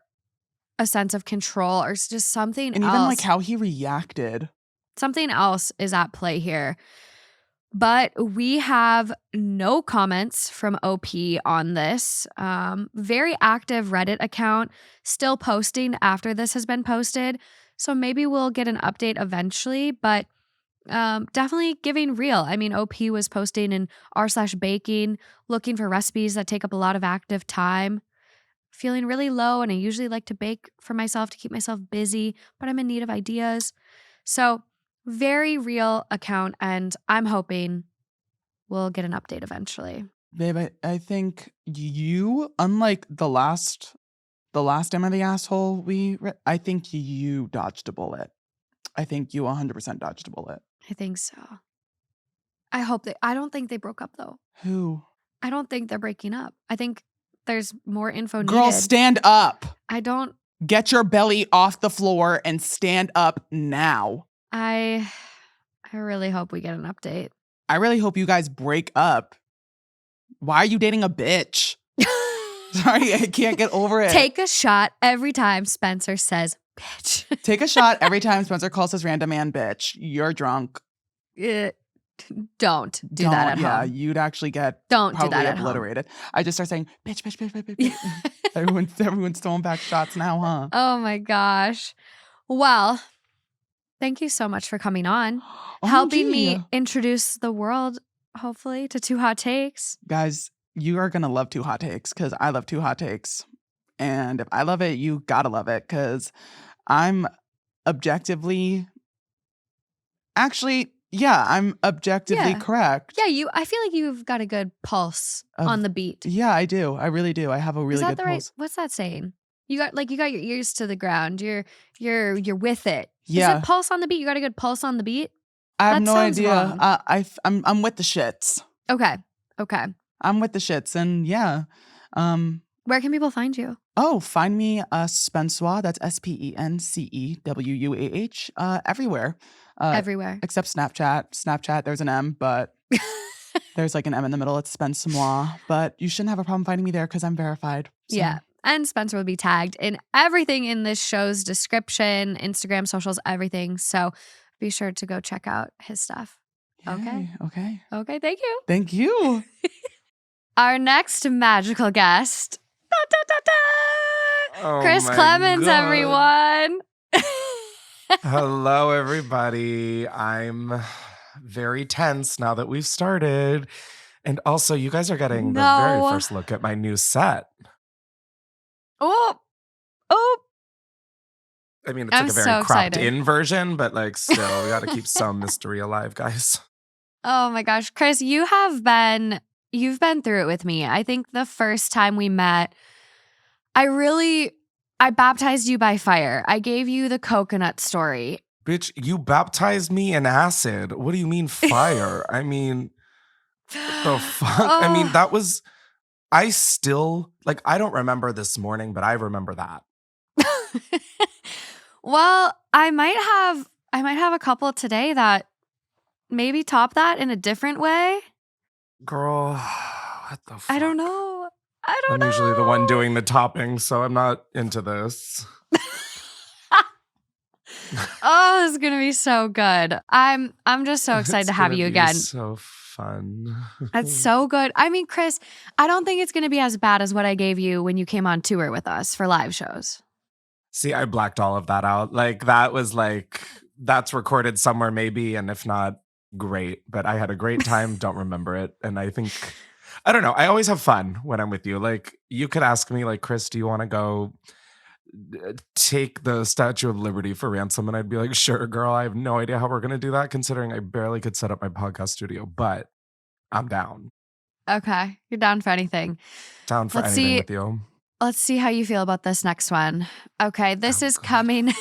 a sense of control or just something else. And even like how he reacted. Something else is at play here. But we have no comments from OP on this. Very active Reddit account, still posting after this has been posted. So maybe we'll get an update eventually, but definitely giving real. I mean, OP was posting in r/baking, looking for recipes that take up a lot of active time. Feeling really low, and I usually like to bake for myself to keep myself busy, but I'm in need of ideas. So very real account, and I'm hoping we'll get an update eventually. Babe, I think you, unlike the last Am I the Asshole I think you dodged a bullet. I think you 100% dodged a bullet. I think so. I don't think they broke up though. Who? I don't think they're breaking up. I think there's more info needed. Girl, stand up. I don't. Get your belly off the floor and stand up now. I really hope we get an update. I really hope you guys break up. Why are you dating a bitch? Sorry, I can't get over it. Take a shot every time Spencer says bitch. Take a shot every time Spencer calls his random man bitch. You're drunk. Don't do that at home. Yeah, you'd actually get Don't do probably that at obliterated. I just start saying bitch, bitch, bitch, bitch, bitch. Everyone's throwing back shots now, huh? Oh my gosh. Well, thank you so much for coming on, OMG. helping me introduce the world, hopefully, to Two Hot Takes. Guys, you are going to love Two Hot Takes because I love Two Hot Takes. And if I love it, you got to love it because I'm objectively... Actually, yeah, I'm objectively correct. Yeah, I feel like you've got a good pulse on the beat. Yeah, I do. I really do. I have a really good pulse. What's that saying? You got your ears to the ground. You're with it. Yeah. Is it pulse on the beat? You got a good pulse on the beat? I have That no sounds idea. wrong. I'm with the shits. Okay. I'm with the shits, and yeah. Where can people find you? Oh, find me Spencewa. That's SPENCEWUAH. Everywhere. Everywhere. Except Snapchat. Snapchat, there's an M, but there's like an M in the middle. It's Spencewa. But you shouldn't have a problem finding me there because I'm verified. So. Yeah. And Spencer will be tagged in everything in this show's description, Instagram, socials, everything. So be sure to go check out his stuff. Yay, Okay. Okay. Okay. Thank you. Thank you. Our next magical guest, Oh Chris my Klemens, God. everyone. Hello, everybody. I'm very tense now that we've started. And also, you guys are getting the very first look at my new set. Oh. I mean, it's like a very cropped in version, but like still, we got to keep some mystery alive, guys. Oh my gosh, Chris, you've been through it with me. I think the first time we met, I baptized you by fire. I gave you the coconut story. Bitch, you baptized me in acid. What do you mean fire? I mean, what the fuck? Oh. I mean, I still, like, I don't remember this morning, but I remember that. Well, I might have a couple today that maybe top that in a different way. Girl, what the fuck? I don't know. I'm usually the one doing the topping, so I'm not into this. Oh, this is gonna be so good. I'm just so excited to have you again. So fun. That's so good. I mean, Chris, I don't think it's gonna be as bad as what I gave you when you came on tour with us for live shows. See, I blacked all of that out. Like that's recorded somewhere maybe, and if not, great. But I had a great time. Don't remember it, and I think. I don't know. I always have fun when I'm with you. Like, you could ask me, like, Chris, do you want to go take the Statue of Liberty for ransom? And I'd be like, sure, girl. I have no idea how we're going to do that, considering I barely could set up my podcast studio, but I'm down. Okay. You're down for anything. Down for anything with you. Let's see how you feel about this next one. Okay. This is coming.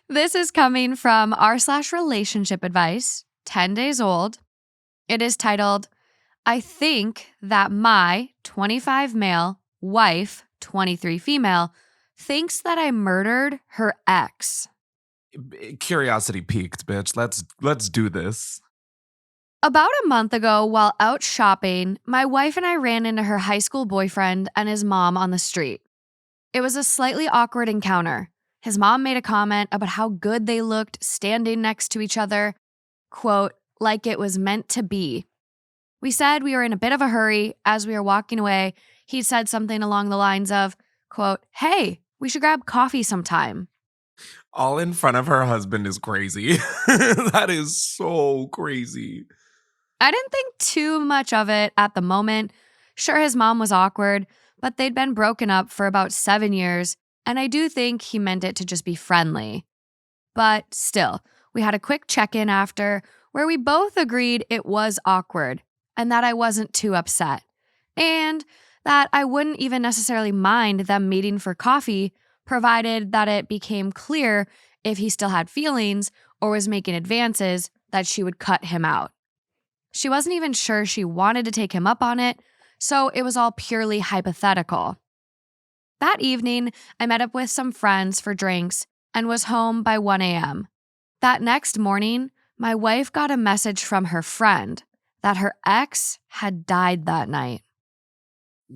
This is coming from r/relationship advice, 10 days old. It is titled, I think that my 25 male wife, 23 female, thinks that I murdered her ex. Curiosity piqued, bitch. Let's do this. About a month ago, while out shopping, my wife and I ran into her high school boyfriend and his mom on the street. It was a slightly awkward encounter. His mom made a comment about how good they looked standing next to each other, quote, like it was meant to be. We said we were in a bit of a hurry. As we were walking away, he said something along the lines of, quote, hey, we should grab coffee sometime. All in front of her husband is crazy. That is so crazy. I didn't think too much of it at the moment. Sure, his mom was awkward, but they'd been broken up for about 7 years, and I do think he meant it to just be friendly. But still, we had a quick check-in after where we both agreed it was awkward and that I wasn't too upset, and that I wouldn't even necessarily mind them meeting for coffee, provided that it became clear if he still had feelings or was making advances that she would cut him out. She wasn't even sure she wanted to take him up on it, so it was all purely hypothetical. That evening, I met up with some friends for drinks and was home by 1 a.m. That next morning, my wife got a message from her friend that her ex had died that night.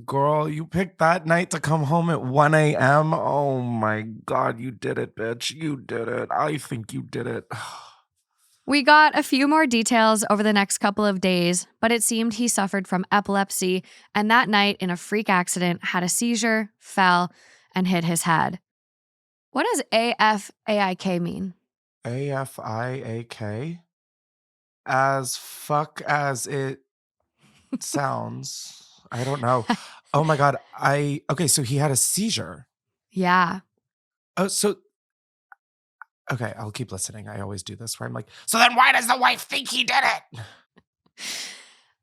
Girl, you picked that night to come home at 1 a.m.? Oh my God, you did it, bitch. You did it. I think you did it. We got a few more details over the next couple of days, but it seemed he suffered from epilepsy and that night in a freak accident had a seizure, fell, and hit his head. What does AFAIK mean? AFIAK? As fuck as it sounds. I don't know. Oh my God. Okay, so he had a seizure. Yeah. Oh, so okay, I'll keep listening. I always do this where I'm like, so then why does the wife think he did it?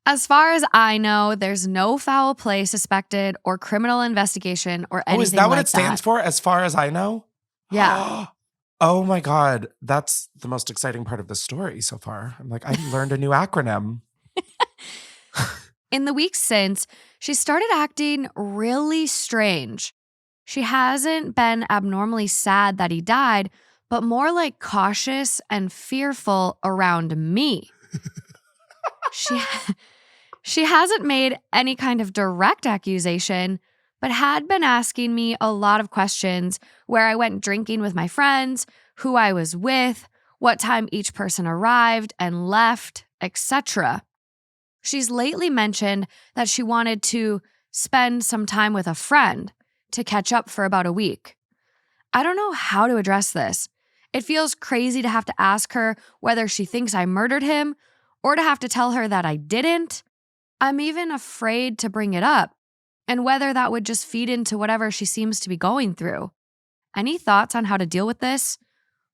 As far as I know, there's no foul play suspected or criminal investigation or anything like that. Oh, is that what it stands for, as far as I know? Yeah. Oh my God. That's the most exciting part of the story so far. I'm like, I learned a new acronym. In the weeks since, she started acting really strange. She hasn't been abnormally sad that he died, but more like cautious and fearful around me. She hasn't made any kind of direct accusation, but had been asking me a lot of questions where I went drinking with my friends, who I was with, what time each person arrived and left, etc. She's lately mentioned that she wanted to spend some time with a friend to catch up for about a week. I don't know how to address this. It feels crazy to have to ask her whether she thinks I murdered him or to have to tell her that I didn't. I'm even afraid to bring it up and whether that would just feed into whatever she seems to be going through. Any thoughts on how to deal with this?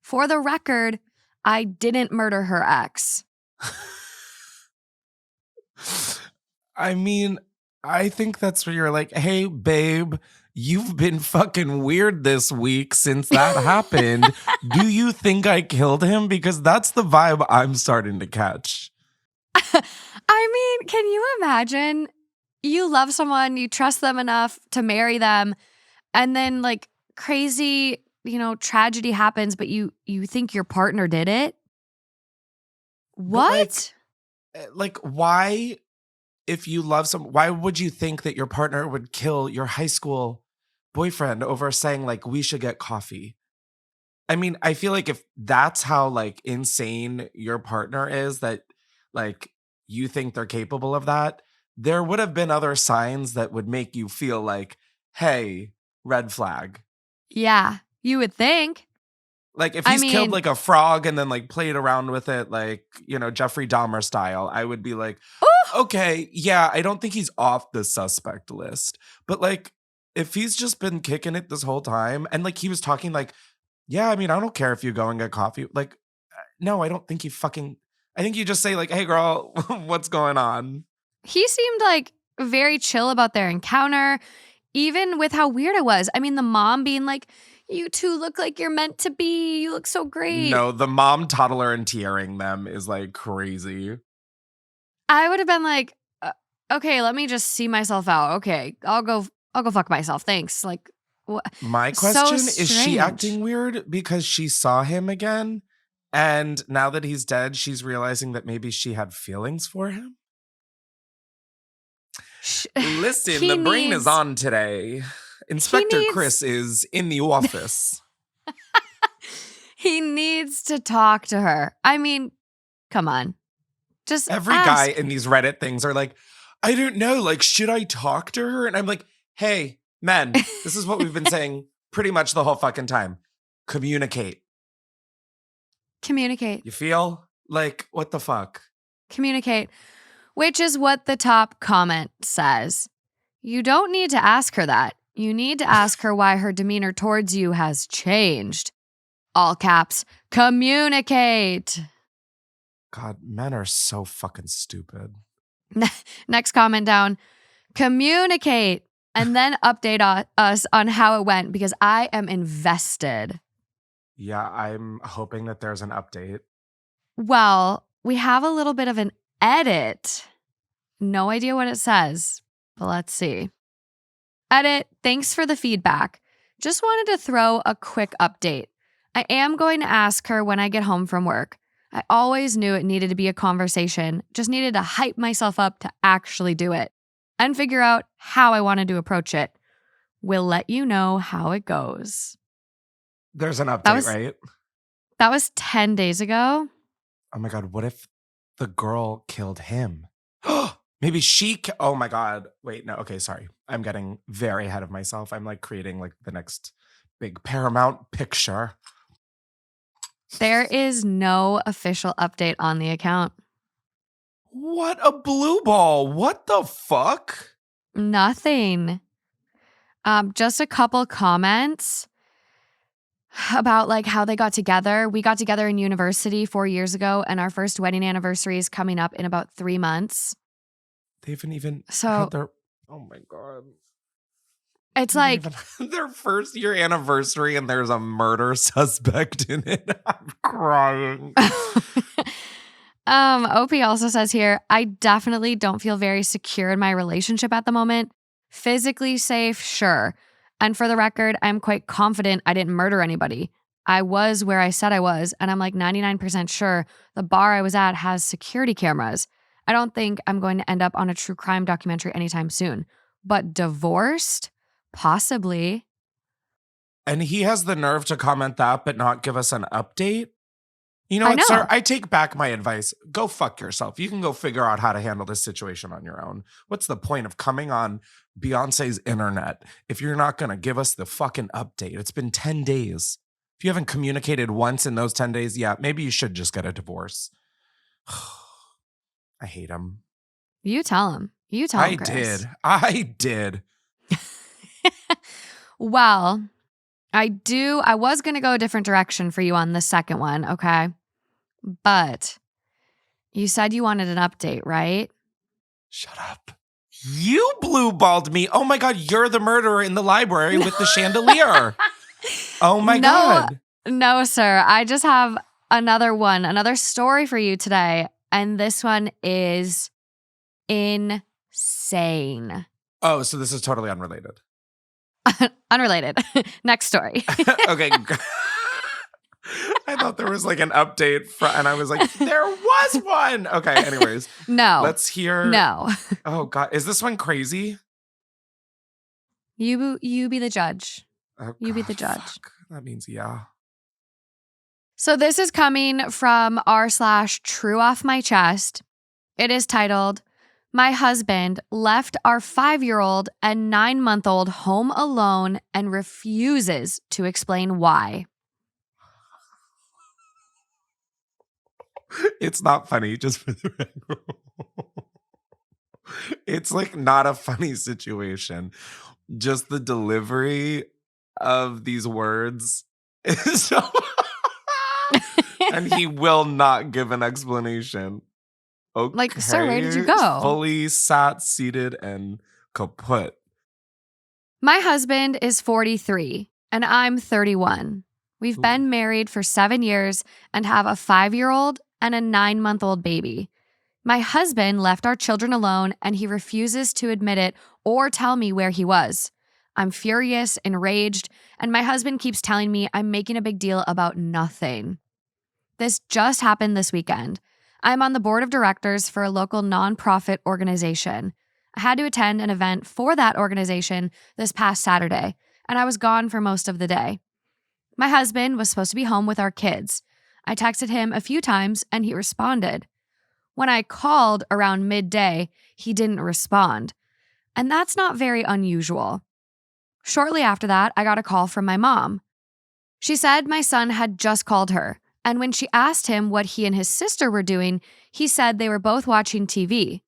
For the record, I didn't murder her ex. I mean, I think that's where you're like, hey, babe, you've been fucking weird this week since that happened. Do you think I killed him? Because that's the vibe I'm starting to catch. I mean, can you imagine? You love someone, you trust them enough to marry them, and then like crazy, tragedy happens, but you think your partner did it? What? Like why, if you love why would you think that your partner would kill your high school boyfriend over saying like, we should get coffee? I mean, I feel like if that's how like insane your partner is, that like you think they're capable of that, there would have been other signs that would make you feel like, hey, red flag. Yeah, you would think. Like if he's killed like a frog and then like played around with it, like, Jeffrey Dahmer style, I would be like, okay, yeah, I don't think he's off the suspect list. But like, if he's just been kicking it this whole time and like he was talking like, yeah, I mean, I don't care if you go and get coffee. Like, no, I don't think I think you just say like, hey girl, what's going on? He seemed like very chill about their encounter, even with how weird it was. I mean, the mom being like, you two look like you're meant to be. You look so great. No, the mom toddler and tearing them is like crazy. I would have been like, okay, let me just see myself out. Okay, I'll go fuck myself. Thanks. Like, what? My question is she acting weird because she saw him again? And now that he's dead, she's realizing that maybe she had feelings for him? Listen, the brain is on today. Inspector Chris is in the office. He needs to talk to her. I mean, come on. Just every guy in these Reddit things are like, I don't know, like, should I talk to her? And I'm like, hey, men, this is what we've been saying pretty much the whole fucking time. Communicate. Communicate. You feel? Like, what the fuck? Communicate. Which is what the top comment says. You don't need to ask her that. You need to ask her why her demeanor towards you has changed. All caps, communicate. God, men are so fucking stupid. Next comment down, communicate, and then update us on how it went because I am invested. Yeah, I'm hoping that there's an update. Well, we have a little bit of an Edit. No idea what it says, but let's see. Edit, thanks for the feedback. Just wanted to throw a quick update. I am going to ask her when I get home from work. I always knew it needed to be a conversation, just needed to hype myself up to actually do it and figure out how I wanted to approach it. We'll let you know how it goes. There's an update, right? That was 10 days ago. Oh my God, what if the girl killed him? Maybe oh my God. Wait, no, okay, sorry. I'm getting very ahead of myself. I'm like creating like the next big Paramount picture. There is no official update on the account. What a blue ball. What the fuck? Nothing. Just a couple comments about like how they got together. We got together in university 4 years ago, and our first wedding anniversary is coming up in about 3 months. They haven't even had their, oh my God. It's like their first year anniversary and there's a murder suspect in it. I'm crying. OP also says here, I definitely don't feel very secure in my relationship at the moment. Physically safe, sure. And for the record, I'm quite confident I didn't murder anybody. I was where I said I was, and I'm like 99% sure the bar I was at has security cameras. I don't think I'm going to end up on a true crime documentary anytime soon. But divorced? Possibly. And he has the nerve to comment that but not give us an update? You know what, sir? I take back my advice. Go fuck yourself. You can go figure out how to handle this situation on your own. What's the point of coming on Beyonce's internet if you're not going to give us the fucking update? It's been 10 days. If you haven't communicated once in those 10 days, yeah, maybe you should just get a divorce. I hate him. You tell him. You tell him, Chris. I did. Well, I was going to go a different direction for you on the second one, okay? But you said you wanted an update, right? Shut up. You blue-balled me. Oh my God, you're the murderer in the library with the chandelier. Oh my God. No, sir. I just have another story for you today. And this one is insane. Oh, so this is totally unrelated. Unrelated. Next story. Okay. I thought there was like an update and I was like, there was one. Okay, anyways. No. Let's hear. No. Oh God. Is this one crazy? You be the judge. Oh, you be the judge. Fuck. That means yeah. So this is coming from r/true off my chest. It is titled, My husband left our 5-year-old and 9-month-old home alone and refuses to explain why. It's not funny, just for the record. It's like not a funny situation. Just the delivery of these words is so... And he will not give an explanation. Okay. Like, sir, where did you go? Fully sat, seated, and kaput. My husband is 43 and I'm 31. We've been married for 7 years and have a 5-year-old and a 9-month-old baby. My husband left our children alone and he refuses to admit it or tell me where he was. I'm furious, enraged, and my husband keeps telling me I'm making a big deal about nothing. This just happened this weekend. I'm on the board of directors for a local nonprofit organization. I had to attend an event for that organization this past Saturday, and I was gone for most of the day. My husband was supposed to be home with our kids. I texted him a few times, and he responded. When I called around midday, he didn't respond, and that's not very unusual. Shortly after that, I got a call from my mom. She said my son had just called her. And when she asked him what he and his sister were doing, he said they were both watching TV.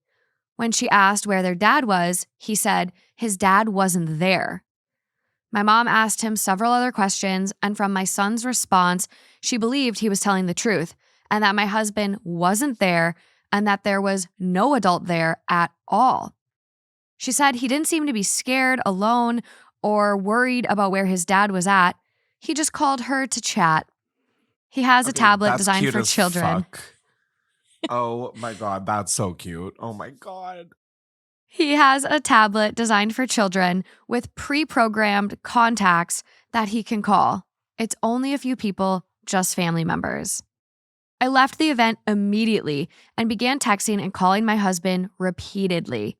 When she asked where their dad was, he said his dad wasn't there. My mom asked him several other questions, and from my son's response, she believed he was telling the truth and that my husband wasn't there and that there was no adult there at all. She said he didn't seem to be scared, alone, or worried about where his dad was at. He just called her to chat. He has a tablet designed for children. Fuck. Oh my God, that's so cute. Oh my God. He has a tablet designed for children with pre-programmed contacts that he can call. It's only a few people, just family members. I left the event immediately and began texting and calling my husband repeatedly.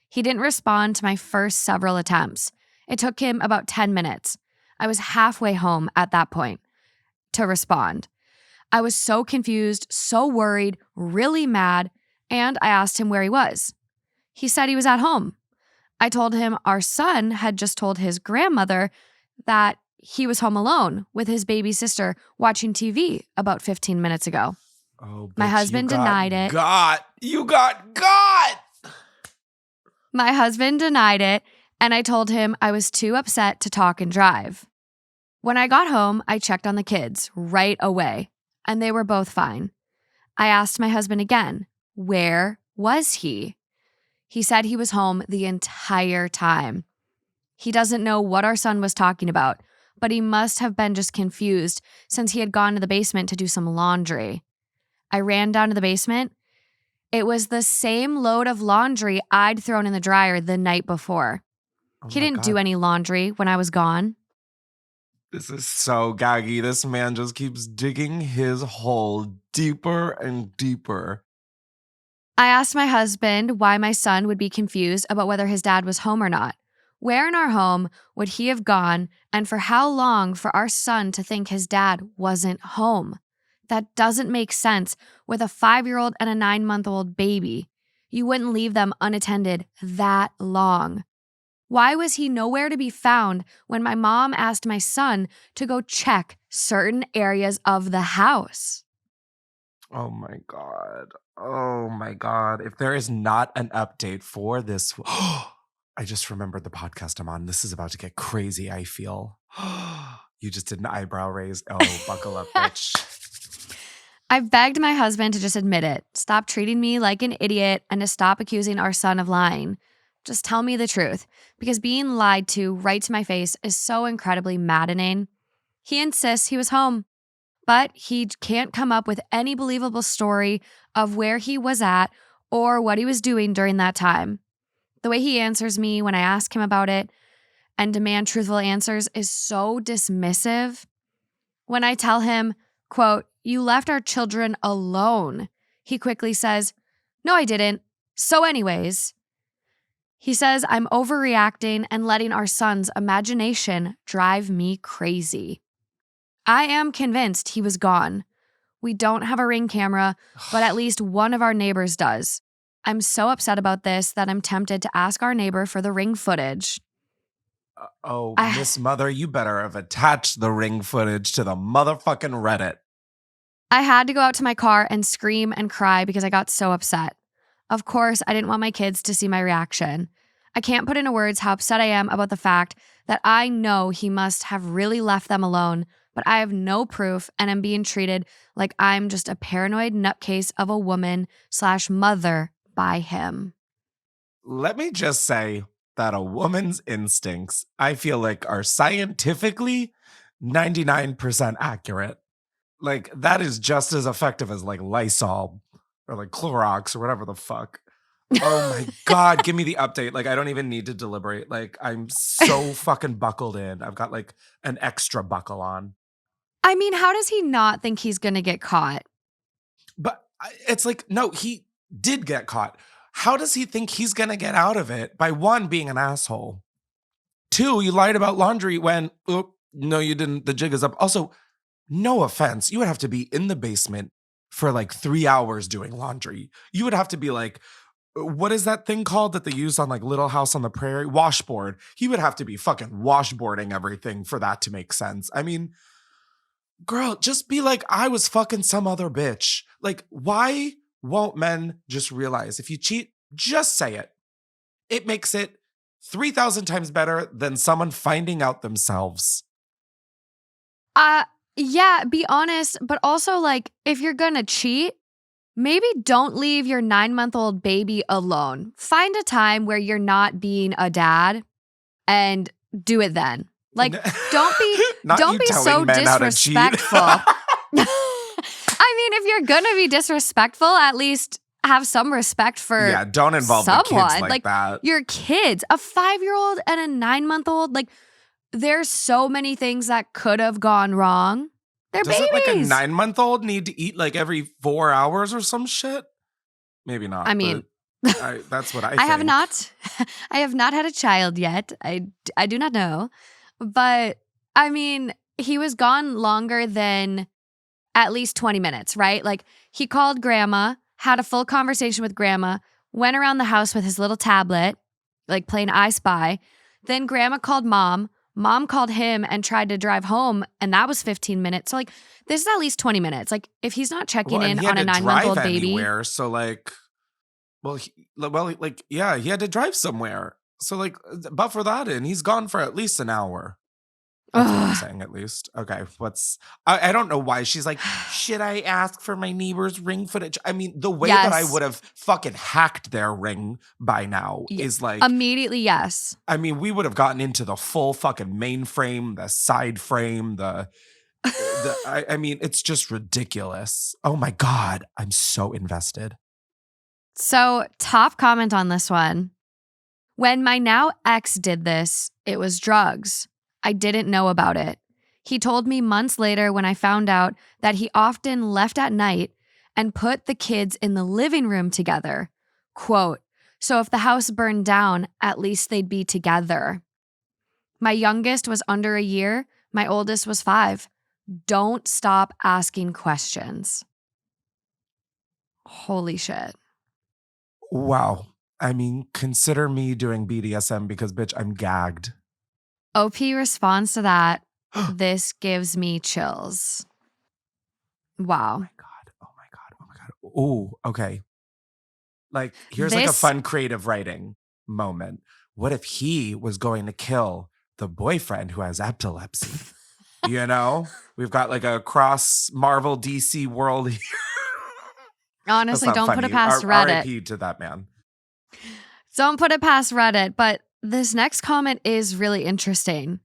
He didn't respond to my first several attempts. It took him about 10 minutes. I was halfway home at that point to respond. I was so confused, so worried, really mad, and I asked him where he was. He said he was at home. I told him our son had just told his grandmother that he was home alone with his baby sister watching TV about 15 minutes ago. Oh, my husband denied it. You got got. My husband denied it, and I told him I was too upset to talk and drive. When I got home, I checked on the kids right away, and they were both fine. I asked my husband again, where was he? He said he was home the entire time. He doesn't know what our son was talking about, but he must have been just confused since he had gone to the basement to do some laundry. I ran down to the basement. It was the same load of laundry I'd thrown in the dryer the night before. He didn't do any laundry when I was gone. This is so gaggy. This man just keeps digging his hole deeper and deeper. I asked my husband why my son would be confused about whether his dad was home or not. Where in our home would he have gone, and for how long for our son to think his dad wasn't home? That doesn't make sense with a 5-year-old and a 9-month-old baby. You wouldn't leave them unattended that long. Why was he nowhere to be found when my mom asked my son to go check certain areas of the house? Oh my God. Oh my God. If there is not an update for this, I just remembered the podcast I'm on. This is about to get crazy, I feel. You just did an eyebrow raise. Oh, buckle up, bitch. I've begged my husband to just admit it, stop treating me like an idiot, and to stop accusing our son of lying. Just tell me the truth, because being lied to right to my face is so incredibly maddening. He insists he was home, but he can't come up with any believable story of where he was at or what he was doing during that time. The way he answers me when I ask him about it and demand truthful answers is so dismissive. When I tell him, quote, "You left our children alone," he quickly says, "No, I didn't. So anyways." He says I'm overreacting and letting our son's imagination drive me crazy. I am convinced he was gone. We don't have a Ring camera, but at least one of our neighbors does. I'm so upset about this that I'm tempted to ask our neighbor for the Ring footage. Miss Mother, you better have attached the Ring footage to the motherfucking Reddit. I had to go out to my car and scream and cry because I got so upset. Of course, I didn't want my kids to see my reaction. I can't put into words how upset I am about the fact that I know he must have really left them alone, but I have no proof and am being treated like I'm just a paranoid nutcase of a woman/mother by him. Let me just say that a woman's instincts, I feel like, are scientifically 99% accurate. Like, that is just as effective as like Lysol or like Clorox or whatever the fuck. Oh my God, give me the update. Like, I don't even need to deliberate. Like, I'm so fucking buckled in. I've got like an extra buckle on. I mean, how does he not think he's going to get caught? But it's like, no, he did get caught. How does he think he's going to get out of it? By one, being an asshole. Two, you lied about laundry when, no, you didn't. The jig is up. Also, no offense, you would have to be in the basement for like 3 hours doing laundry. You would have to be like, what is that thing called that they use on like Little House on the Prairie? Washboard. He would have to be fucking washboarding everything for that to make sense. I mean, girl, just be like, I was fucking some other bitch. Like, why won't men just realize if you cheat, just say it? It makes it 3,000 times better than someone finding out themselves. Yeah, be honest, but also like if you're gonna cheat, maybe don't leave your 9-month-old baby alone. Find a time where you're not being a dad and do it then. Like, don't be so disrespectful. I mean, if you're gonna be disrespectful, at least have some respect for Yeah, don't involve the someone. kids like that. Your kids, a 5-year-old and a 9-month-old, like there's so many things that could have gone wrong. They're Doesn't babies. like a 9-month-old need to eat like every 4 hours or some shit? Maybe not. I mean, that's what I think. I have not had a child yet. I do not know. But I mean, he was gone longer than at least 20 minutes, right? Like he called grandma, had a full conversation with grandma, went around the house with his little tablet, like playing I Spy. Then grandma called mom. Mom called him and tried to drive home, and that was 15 minutes. So, like, this is at least 20 minutes. Like, if he's not checking in on a 9-month-old baby. Anywhere, so, like, yeah, he had to drive somewhere. So, like, buffer that in. He's gone for at least an hour. That's what I'm saying, at least. Okay, I don't know why she's like, should I ask for my neighbor's ring footage? I mean, the way that I would have fucking hacked their ring by now is like immediately, yes. I mean, we would have gotten into the full fucking mainframe, the side frame, I mean, it's just ridiculous. Oh my God, I'm so invested. So, top comment on this one. When my now ex did this, it was drugs. I didn't know about it. He told me months later when I found out that he often left at night and put the kids in the living room together. Quote, so if the house burned down, at least they'd be together. My youngest was under a year. My oldest was 5. Don't stop asking questions. Holy shit. Wow. I mean, consider me doing BDSM because, bitch, I'm gagged. OP responds to that. This gives me chills. Wow. Oh my God. Ooh, okay. Like, here's like a fun creative writing moment. What if he was going to kill the boyfriend who has epilepsy? You know? We've got like a cross Marvel DC world here. Honestly, don't put it past Reddit. RIP to that man. Don't put it past Reddit, but this next comment is really interesting.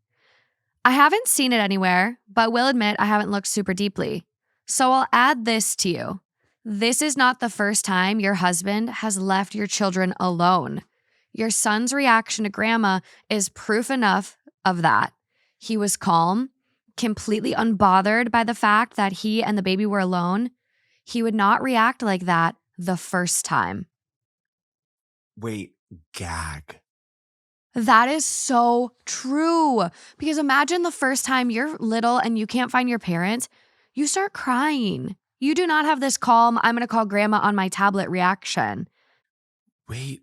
I haven't seen it anywhere, but will admit I haven't looked super deeply. So I'll add this to you. This is not the first time your husband has left your children alone. Your son's reaction to grandma is proof enough of that. He was calm, completely unbothered by the fact that he and the baby were alone. He would not react like that the first time. Wait, gag. That is so true. Because imagine the first time you're little and you can't find your parents, you start crying. You do not have this calm, I'm going to call grandma on my tablet reaction. Wait,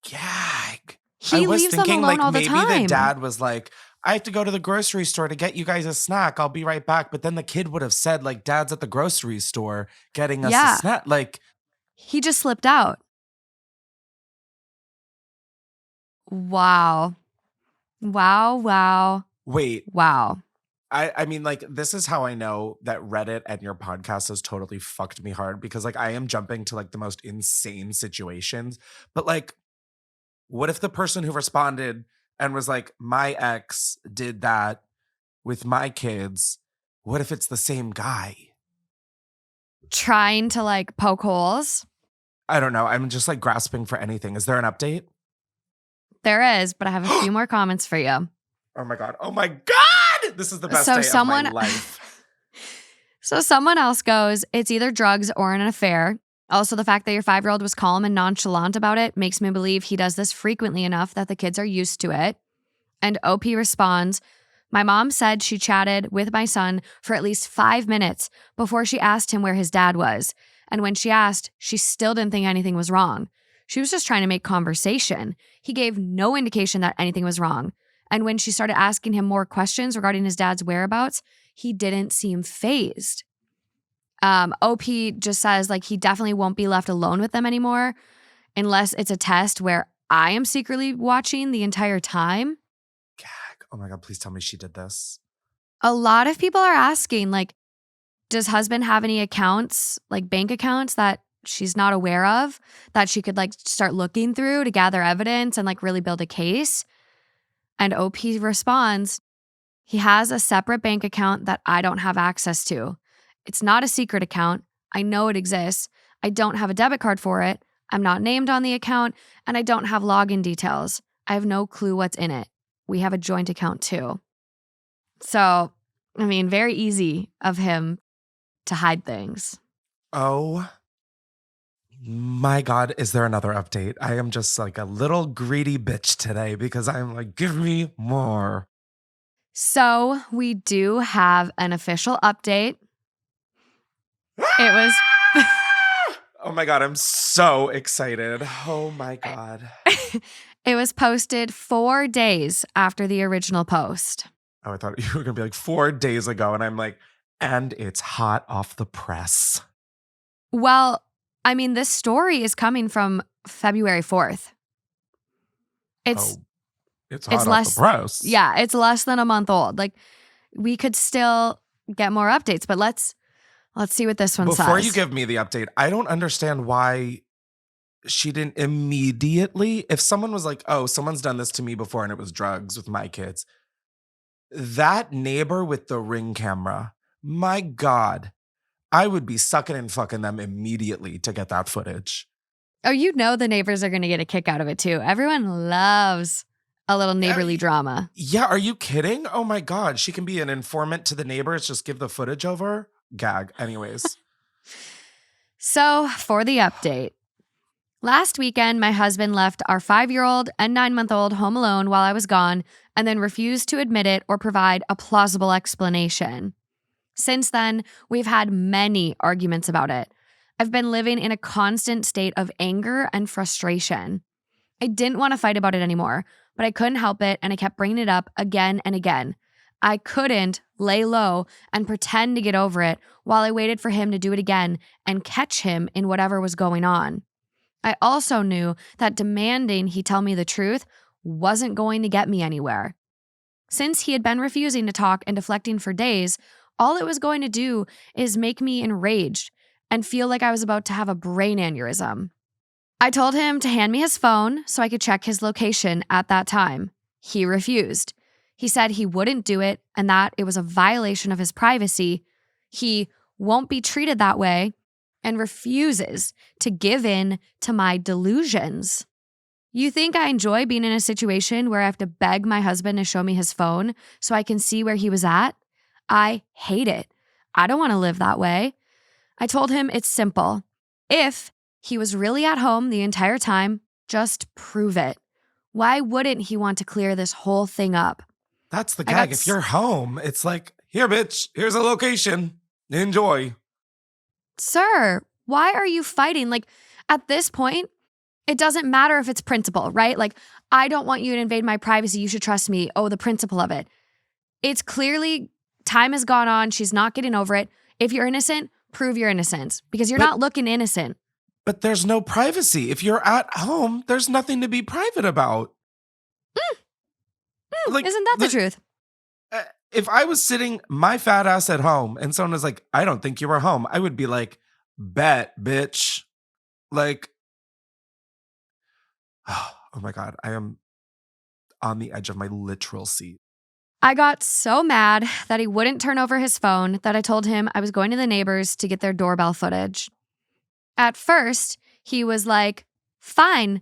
gag. He leaves them alone all the time. Maybe the dad was like, I have to go to the grocery store to get you guys a snack. I'll be right back. But then the kid would have said, like, Dad's at the grocery store getting us a snack. Like, he just slipped out. Wow. Wait. Wow. I mean, like, this is how I know that Reddit and your podcast has totally fucked me hard because, like, I am jumping to, like, the most insane situations. But, like, what if the person who responded and was like, my ex did that with my kids? What if it's the same guy? Trying to, like, poke holes? I don't know. I'm just, like, grasping for anything. Is there an update? There is, but I have a few more comments for you. Oh my God. Oh my God. This is the best day of my life. So someone else goes, it's either drugs or an affair. Also, the fact that your 5-year-old was calm and nonchalant about it makes me believe he does this frequently enough that the kids are used to it. And OP responds, my mom said she chatted with my son for at least 5 minutes before she asked him where his dad was. And when she asked, she still didn't think anything was wrong. She was just trying to make conversation. He gave no indication that anything was wrong. And when she started asking him more questions regarding his dad's whereabouts, he didn't seem fazed. OP just says, like, he definitely won't be left alone with them anymore unless it's a test where I am secretly watching the entire time. Gag. Oh my God, please tell me she did this. A lot of people are asking, like, does husband have any accounts, like bank accounts that she's not aware of, that she could, like, start looking through to gather evidence and, like, really build a case? And OP responds, he has a separate bank account that I don't have access to. It's not a secret account, I know it exists. I don't have a debit card for it. I'm not named on the account, and I don't have login details. I have no clue what's in it. We have a joint account too. So, I mean, very easy of him to hide things. Oh my God, is there another update? I am just like a little greedy bitch today because I'm like, give me more. So, we do have an official update. It was... Oh my God, I'm so excited. Oh my God. It was posted 4 days after the original post. Oh, I thought you were going to be like 4 days ago. And I'm like, and it's hot off the press. Well, I mean, this story is coming from February 4th. It's hot off the press. Yeah, it's less than a month old. Like, we could still get more updates, but let's see what this one says. Before you give me the update, I don't understand why she didn't immediately, if someone was like, oh, someone's done this to me before and it was drugs with my kids. That neighbor with the Ring camera, my God, I would be sucking and fucking them immediately to get that footage. Oh, you know the neighbors are going to get a kick out of it too. Everyone loves a little neighborly drama. Yeah, are you kidding? Oh my God, she can be an informant to the neighbors, just give the footage over. Gag. Anyways. So, for the update. Last weekend, my husband left our 5-year-old and 9-month-old home alone while I was gone and then refused to admit it or provide a plausible explanation. Since then, we've had many arguments about it. I've been living in a constant state of anger and frustration. I didn't want to fight about it anymore, but I couldn't help it and I kept bringing it up again and again. I couldn't lay low and pretend to get over it while I waited for him to do it again and catch him in whatever was going on. I also knew that demanding he tell me the truth wasn't going to get me anywhere. Since he had been refusing to talk and deflecting for days, all it was going to do is make me enraged and feel like I was about to have a brain aneurysm. I told him to hand me his phone so I could check his location at that time. He refused. He said he wouldn't do it and that it was a violation of his privacy. He won't be treated that way and refuses to give in to my delusions. You think I enjoy being in a situation where I have to beg my husband to show me his phone so I can see where he was at? I hate it. I don't want to live that way. I told him it's simple. If he was really at home the entire time, just prove it. Why wouldn't he want to clear this whole thing up? That's the gag. If you're home, it's like, here, bitch, here's a location. Enjoy. Sir, why are you fighting? Like, at this point, it doesn't matter if it's principle, right? Like, I don't want you to invade my privacy. You should trust me. Oh, the principle of it. It's clearly time has gone on. She's not getting over it. If you're innocent, prove your innocence because you're not looking innocent. But there's no privacy. If you're at home, there's nothing to be private about. Like, isn't that the truth? If I was sitting my fat ass at home and someone was like, I don't think you were home, I would be like, bet, bitch. Like, oh my God, I am on the edge of my literal seat. I got so mad that he wouldn't turn over his phone that I told him I was going to the neighbors to get their doorbell footage. At first, he was like, fine,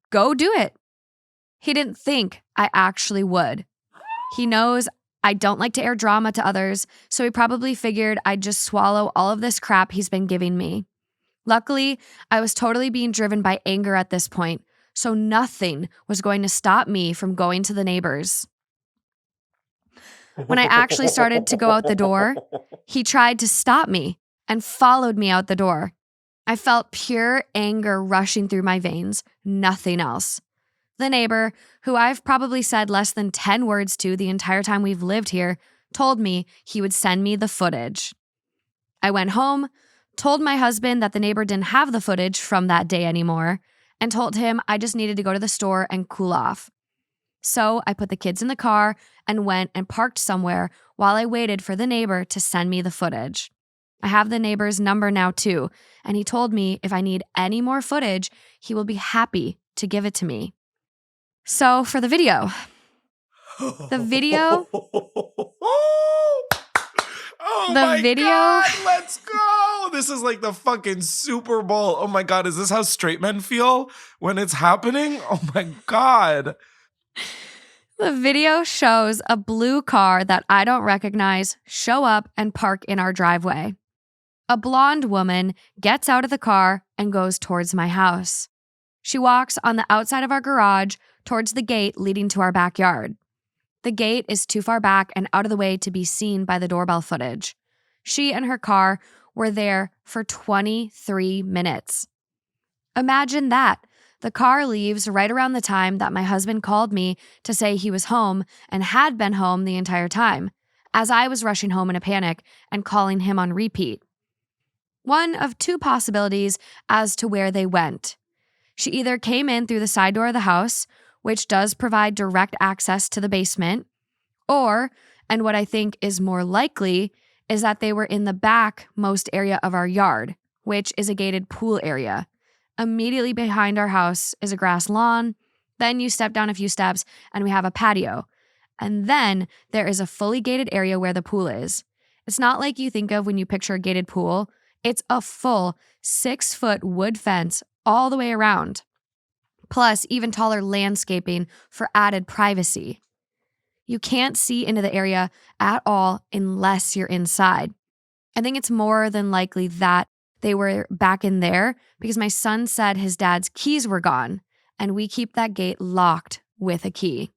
go do it. He didn't think I actually would. He knows I don't like to air drama to others, so he probably figured I'd just swallow all of this crap he's been giving me. Luckily, I was totally being driven by anger at this point, so nothing was going to stop me from going to the neighbors. When I actually started to go out the door, he tried to stop me and followed me out the door. I felt pure anger rushing through my veins, nothing else. The neighbor, who I've probably said less than 10 words to the entire time we've lived here, told me he would send me the footage. I went home, told my husband that the neighbor didn't have the footage from that day anymore, and told him I just needed to go to the store and cool off. So I put the kids in the car and went and parked somewhere while I waited for the neighbor to send me the footage. I have the neighbor's number now too, and he told me if I need any more footage, he will be happy to give it to me. So for the video. Oh The my video- God, let's go. This is like the fucking Super Bowl. Oh my God, is this how straight men feel when it's happening? Oh my God. The video shows a blue car that I don't recognize show up and park in our driveway. A blonde woman gets out of the car and goes towards my house. She walks on the outside of our garage towards the gate leading to our backyard. The gate is too far back and out of the way to be seen by the doorbell footage. She and her car were there for 23 minutes. Imagine that. The car leaves right around the time that my husband called me to say he was home and had been home the entire time, as I was rushing home in a panic and calling him on repeat. One of two possibilities as to where they went. She either came in through the side door of the house, which does provide direct access to the basement, or, and what I think is more likely, is that they were in the back most area of our yard, which is a gated pool area. Immediately behind our house is a grass lawn. Then you step down a few steps and we have a patio. And then there is a fully gated area where the pool is. It's not like you think of when you picture a gated pool. It's a full 6-foot wood fence all the way around, plus even taller landscaping for added privacy. You can't see into the area at all unless you're inside. I think it's more than likely that they were back in there because my son said his dad's keys were gone, and we keep that gate locked with a key.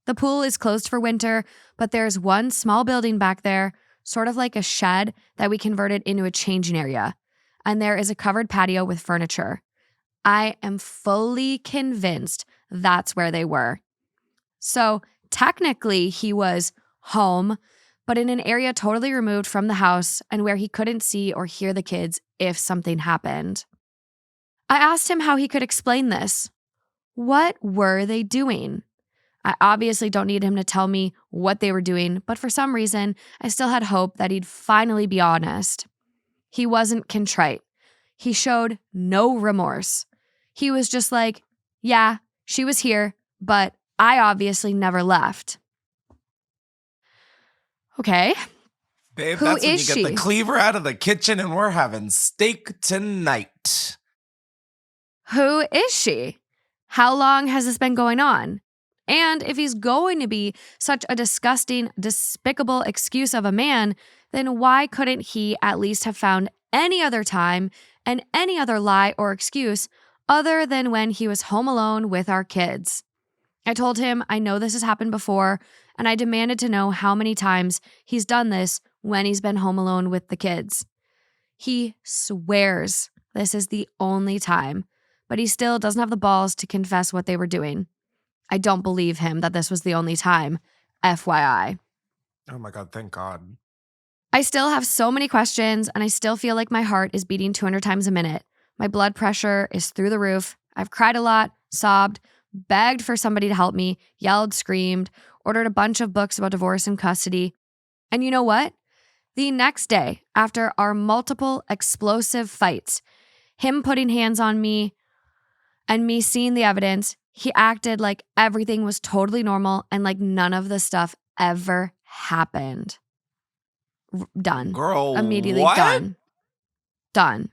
The pool is closed for winter, but there's one small building back there, sort of like a shed that we converted into a changing area, and there is a covered patio with furniture. I am fully convinced that's where they were. So technically he was home, but in an area totally removed from the house and where he couldn't see or hear the kids if something happened. I asked him how he could explain this. What were they doing? I obviously don't need him to tell me what they were doing, but for some reason, I still had hope that he'd finally be honest. He wasn't contrite. He showed no remorse. He was just like, yeah, she was here, but I obviously never left. Okay. Babe, Who that's when is you get she? the cleaver out of the kitchen and we're having steak tonight. Who is she? How long has this been going on? And if he's going to be such a disgusting, despicable excuse of a man, then why couldn't he at least have found any other time and any other lie or excuse other than when he was home alone with our kids? I told him I know this has happened before, and I demanded to know how many times he's done this when he's been home alone with the kids. He swears this is the only time, but he still doesn't have the balls to confess what they were doing. I don't believe him that this was the only time, FYI. Oh my God, thank God. I still have so many questions, and I still feel like my heart is beating 200 times a minute. My blood pressure is through the roof. I've cried a lot, sobbed, begged for somebody to help me, yelled, screamed, ordered a bunch of books about divorce and custody. And you know what? The next day, after our multiple explosive fights, him putting hands on me and me seeing the evidence, he acted like everything was totally normal and like none of the stuff ever happened. Done. Girl, Immediately what? Done.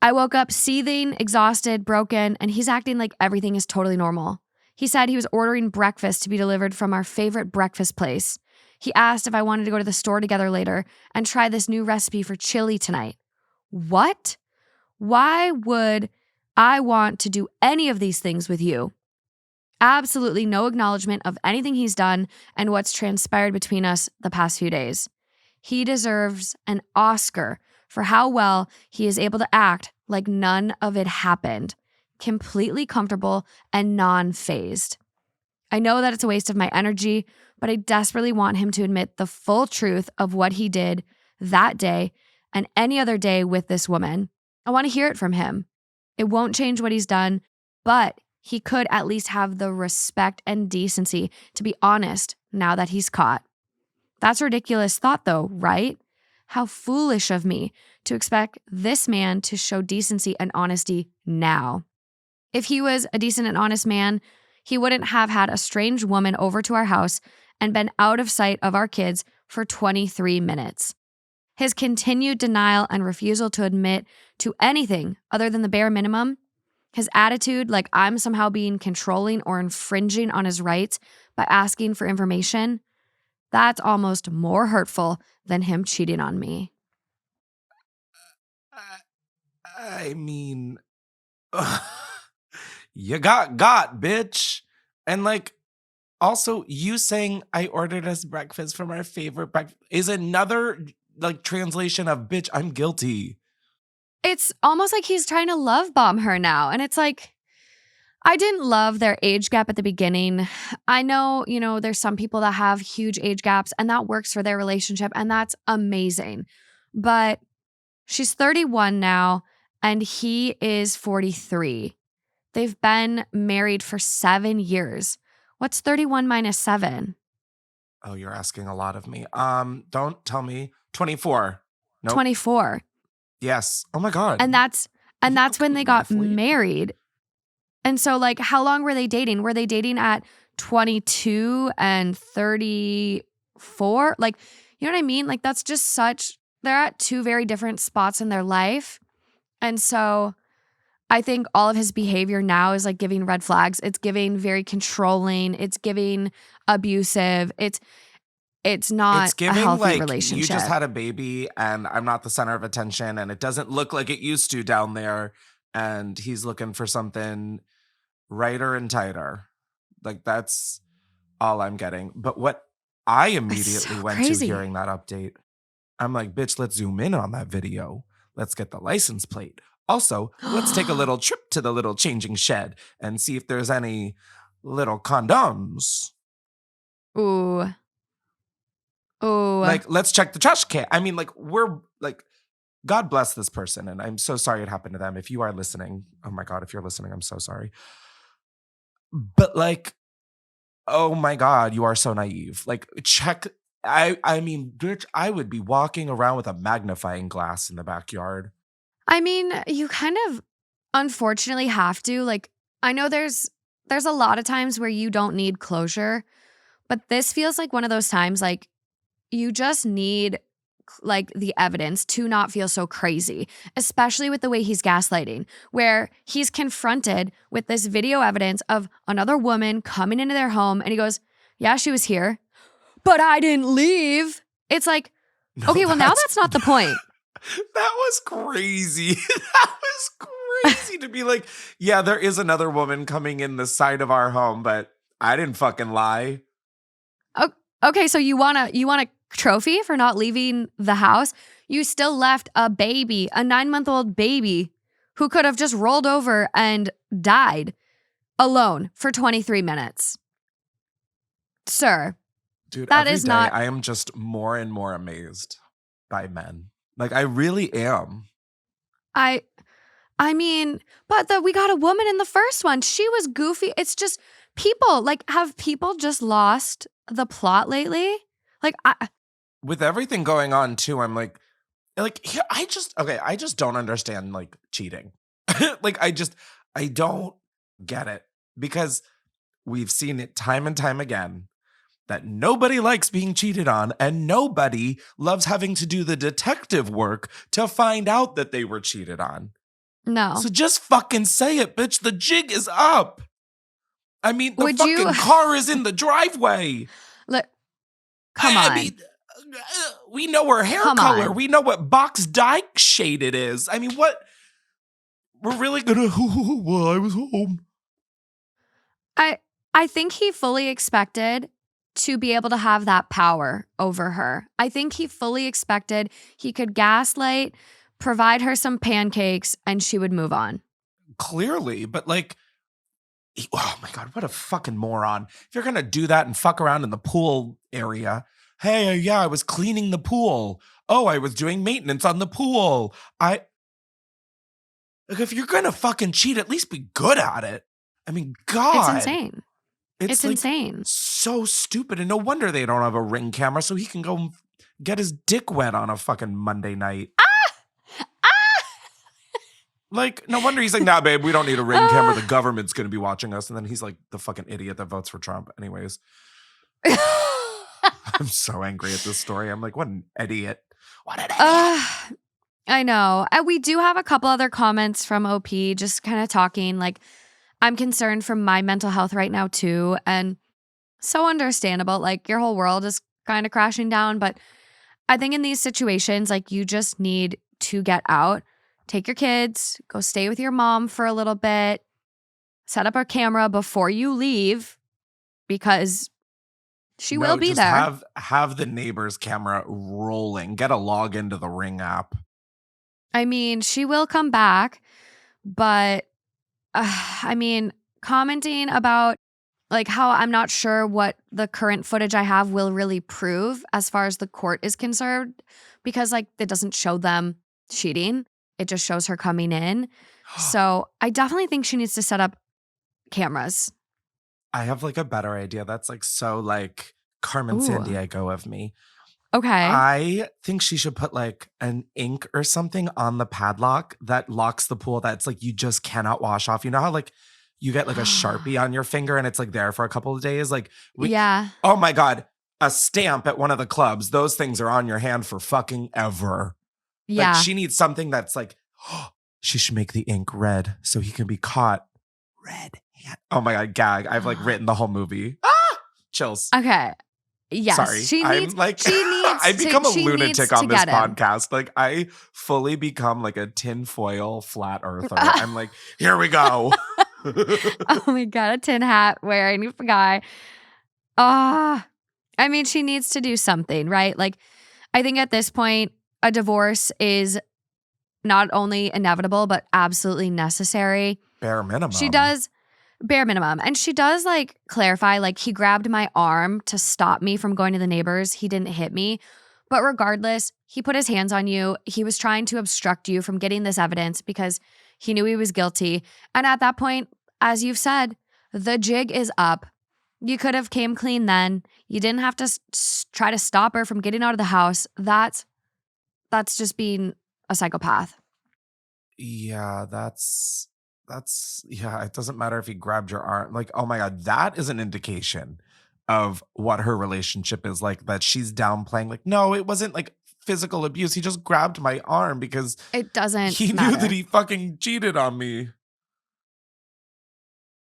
I woke up seething, exhausted, broken, and he's acting like everything is totally normal. He said he was ordering breakfast to be delivered from our favorite breakfast place. He asked if I wanted to go to the store together later and try this new recipe for chili tonight. What? Why would I want to do any of these things with you? Absolutely no acknowledgement of anything he's done and what's transpired between us the past few days. He deserves an Oscar for how well he is able to act like none of it happened, completely comfortable and non-fazed. I know that it's a waste of my energy, but I desperately want him to admit the full truth of what he did that day and any other day with this woman. I want to hear it from him. It won't change what he's done, but he could at least have the respect and decency to be honest now that he's caught. That's a ridiculous thought though, right? How foolish of me to expect this man to show decency and honesty now. If he was a decent and honest man, he wouldn't have had a strange woman over to our house and been out of sight of our kids for 23 minutes. His continued denial and refusal to admit to anything other than the bare minimum, his attitude like I'm somehow being controlling or infringing on his rights by asking for information, that's almost more hurtful than him cheating on me. I mean, you got, bitch. And like, also, you saying I ordered us breakfast from our favorite breakfast is another like translation of bitch, I'm guilty. It's almost like he's trying to love bomb her now. And it's like, I didn't love their age gap at the beginning. I know, there's some people that have huge age gaps and that works for their relationship and that's amazing. But she's 31 now and he is 43. They've been married for 7 years. What's 31 minus 7? Oh, you're asking a lot of me. Don't tell me. 24. Nope. 24. Yes. Oh my God. And that's when they got married. And so like how long were they dating? Were they dating at 22 and 34? Like, you know what I mean? Like that's just they're at two very different spots in their life. And so I think all of his behavior now is like giving red flags. It's giving very controlling. It's giving abusive. It's not a healthy like relationship. You just had a baby and I'm not the center of attention and it doesn't look like it used to down there. And he's looking for something righter and tighter. Like that's all I'm getting. But what I immediately went to hearing that update, I'm like, bitch, let's zoom in on that video. Let's get the license plate. Also, let's take a little trip to the little changing shed and see if there's any little condoms. Ooh. Like, let's check the trash can. I mean, like, we're like, God bless this person. And I'm so sorry it happened to them. If you are listening, oh my God, if you're listening, I'm so sorry. But like, oh my God, you are so naive. Like, check. I mean, bitch, I would be walking around with a magnifying glass in the backyard. I mean, you kind of unfortunately have to. Like, I know there's a lot of times where you don't need closure, but this feels like one of those times like you just need like the evidence to not feel so crazy, especially with the way he's gaslighting, where he's confronted with this video evidence of another woman coming into their home and he goes, yeah, she was here, but I didn't leave. It's like, okay, well now that's not the point. That was crazy. That was crazy to be like, yeah, there is another woman coming in the side of our home, but I didn't fucking lie. Okay, so you want a trophy for not leaving the house? You still left a baby, a 9-month-old baby who could have just rolled over and died alone for 23 minutes. Sir, dude, that is not. I am just more and more amazed by men. Like, I really am. I mean, but we got a woman in the first one. She was goofy. It's just people. Like, have people just lost the plot lately? Like, with everything going on too, I'm like, I just don't understand like cheating. Like, I don't get it because we've seen it time and time again that nobody likes being cheated on and nobody loves having to do the detective work to find out that they were cheated on. No. So just fucking say it, bitch. The jig is up. I mean, the car is in the driveway. Come on. I mean, we know her hair color. We know what box dye shade it is. I mean, what? We're really gonna, well, I was home. I think he fully expected to be able to have that power over her. I think he fully expected he could gaslight, provide her some pancakes, and she would move on. Clearly, but like, oh my God, what a fucking moron. If you're going to do that and fuck around in the pool area, hey, yeah, I was cleaning the pool. Oh, I was doing maintenance on the pool. Like, if you're going to fucking cheat, at least be good at it. I mean, God. It's insane. It's like insane. So stupid. And no wonder they don't have a Ring camera so he can go get his dick wet on a fucking Monday night. Like, no wonder he's like, nah, babe, we don't need a Ring camera. The government's going to be watching us. And then he's like the fucking idiot that votes for Trump anyways. I'm so angry at this story. I'm like, what an idiot. What an idiot. I know. And we do have a couple other comments from OP just kind of talking like, I'm concerned for my mental health right now too. And so understandable. Like your whole world is kind of crashing down. But I think in these situations, like you just need to get out, take your kids, go stay with your mom for a little bit, set up a camera before you leave because she will be there. Have the neighbor's camera rolling. Get a login to the Ring app. I mean, she will come back, but I mean, commenting about like how I'm not sure what the current footage I have will really prove as far as the court is concerned, because like it doesn't show them cheating. It just shows her coming in. So I definitely think she needs to set up cameras. I have like a better idea. That's like so like Carmen Sandiego of me. Okay. I think she should put like an ink or something on the padlock that locks the pool that's like you just cannot wash off. You know how like you get like a Sharpie on your finger and it's like there for a couple of days? Like yeah. Oh my God. A stamp at one of the clubs. Those things are on your hand for fucking ever. Yeah. Like she needs something that's like, she should make the ink red so he can be caught. Red hand. Oh my God, gag. I've like written the whole movie. Chills. Okay. Yes. Sorry. She needs I become a lunatic on this him. podcast. Like I fully become like a tinfoil flat earther. I'm like, here we go. Oh my God, a tin hat wearing guy. I mean, she needs to do something, right? Like, I think at this point, a divorce is not only inevitable, but absolutely necessary. Bare minimum. She does bare minimum. And she does like clarify, like he grabbed my arm to stop me from going to the neighbors. He didn't hit me. But regardless, he put his hands on you. He was trying to obstruct you from getting this evidence because he knew he was guilty. And at that point, as you've said, the jig is up. You could have came clean then. You didn't have to try to stop her from getting out of the house. That's just being a psychopath. Yeah, yeah, it doesn't matter if he grabbed your arm. Like, oh my God, that is an indication of what her relationship is like, that she's downplaying. Like, no, it wasn't like physical abuse. He just grabbed my arm because it doesn't he matter. knew that he fucking cheated on me.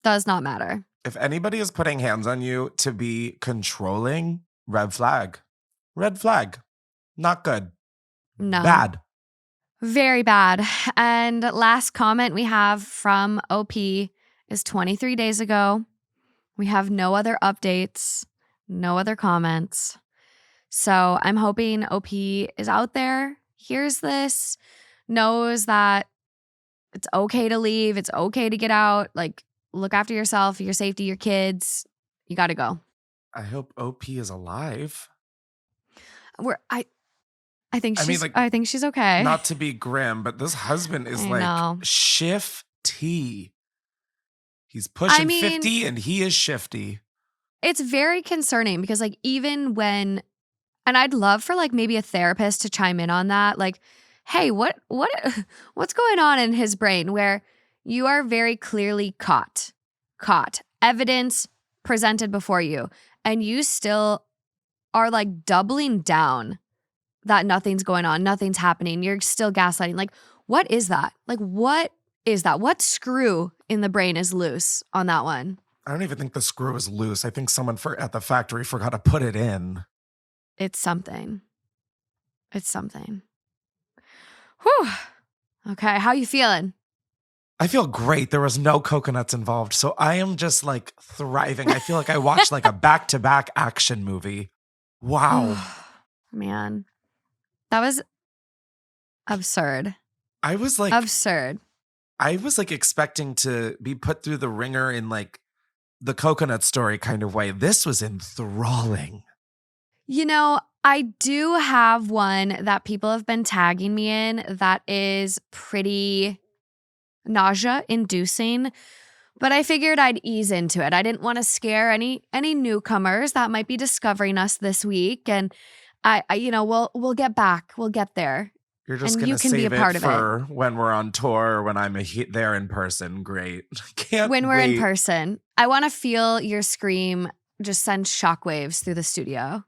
Does not matter. If anybody is putting hands on you to be controlling, red flag. Red flag. Not good. No. Bad. Very bad. And last comment we have from OP is 23 days ago. We have no other updates, no other comments. So I'm hoping OP is out there, hears this, knows that it's okay to leave, it's okay to get out. Like, look after yourself, your safety, your kids. You got to go. I hope OP is alive. I think she's okay. Not to be grim, but this husband is shifty. He's pushing 50 and he is shifty. It's very concerning because like even when, and I'd love for like maybe a therapist to chime in on that. Like, hey, what's going on in his brain where you are very clearly caught, evidence presented before you, and you still are like doubling down that nothing's going on, nothing's happening. You're still gaslighting. Like, what is that? Like, what is that? What screw in the brain is loose on that one? I don't even think the screw is loose. I think someone at the factory forgot to put it in. It's something. Whew. Okay, how you feeling? I feel great. There was no coconuts involved. So I am just like thriving. I feel like I watched like a back-to-back action movie. Wow. Man. That was absurd. I was like absurd. I was like expecting to be put through the ringer in like the coconut story kind of way. This was enthralling. You know, I do have one that people have been tagging me in that is pretty nausea-inducing, but I figured I'd ease into it. I didn't want to scare any newcomers that might be discovering us this week, and I we'll get back. We'll get there. You're just going to save it for when we're on tour or when I'm there in person. Great. Can't when we're wait. In person. I want to feel your scream just send shockwaves through the studio.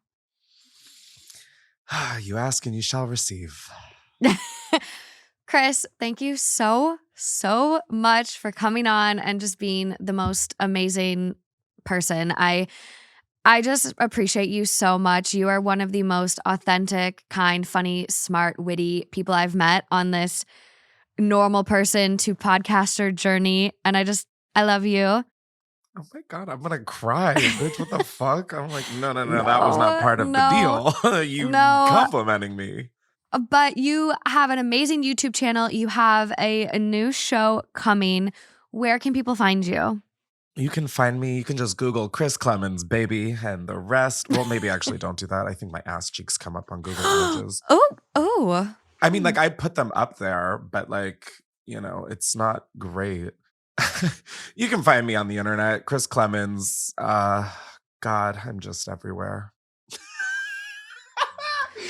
You ask and you shall receive. Chris, thank you so much for coming on and just being the most amazing person. I just appreciate you so much. You are one of the most authentic, kind, funny, smart, witty people I've met on this normal person to podcaster journey. And I love you. Oh my God, I'm gonna cry, bitch. What the fuck? I'm like, no, that was not part of the deal. You complimenting me. But you have an amazing YouTube channel. You have a new show coming. Where can people find you? You can find me. You can just Google Chris Klemens, baby, and the rest. Well, maybe actually don't do that. I think my ass cheeks come up on Google Images. Oh. I mean, like I put them up there, but like, it's not great. You can find me on the internet, Chris Klemens. God, I'm just everywhere.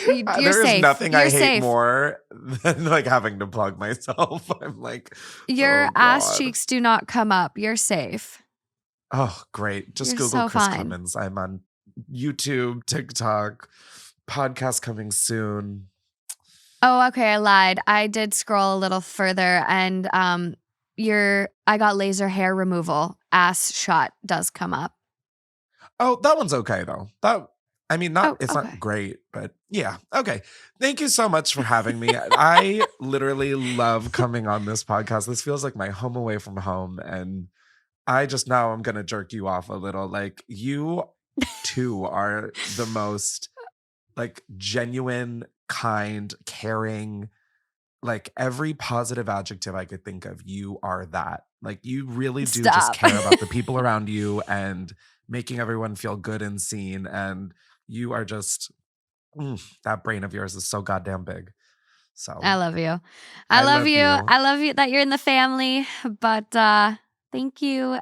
There is nothing I hate more than like having to plug myself. I'm like, your ass cheeks do not come up. You're safe. Oh, great. Just Google Chris Klemens. I'm on YouTube, TikTok, podcast coming soon. Oh, okay. I lied. I did scroll a little further and I got laser hair removal. Ass shot does come up. Oh, that one's okay though. It's not great, but yeah. Okay. Thank you so much for having me. I literally love coming on this podcast. This feels like my home away from home. And I just now I'm going to jerk you off a little. Like you two are the most like genuine, kind, caring, like every positive adjective I could think of. You are that. Like you really do just care about the people around you and making everyone feel good and seen. And you are just, that brain of yours is so goddamn big. So I love you. I love you. I love you that you're in the family. But thank you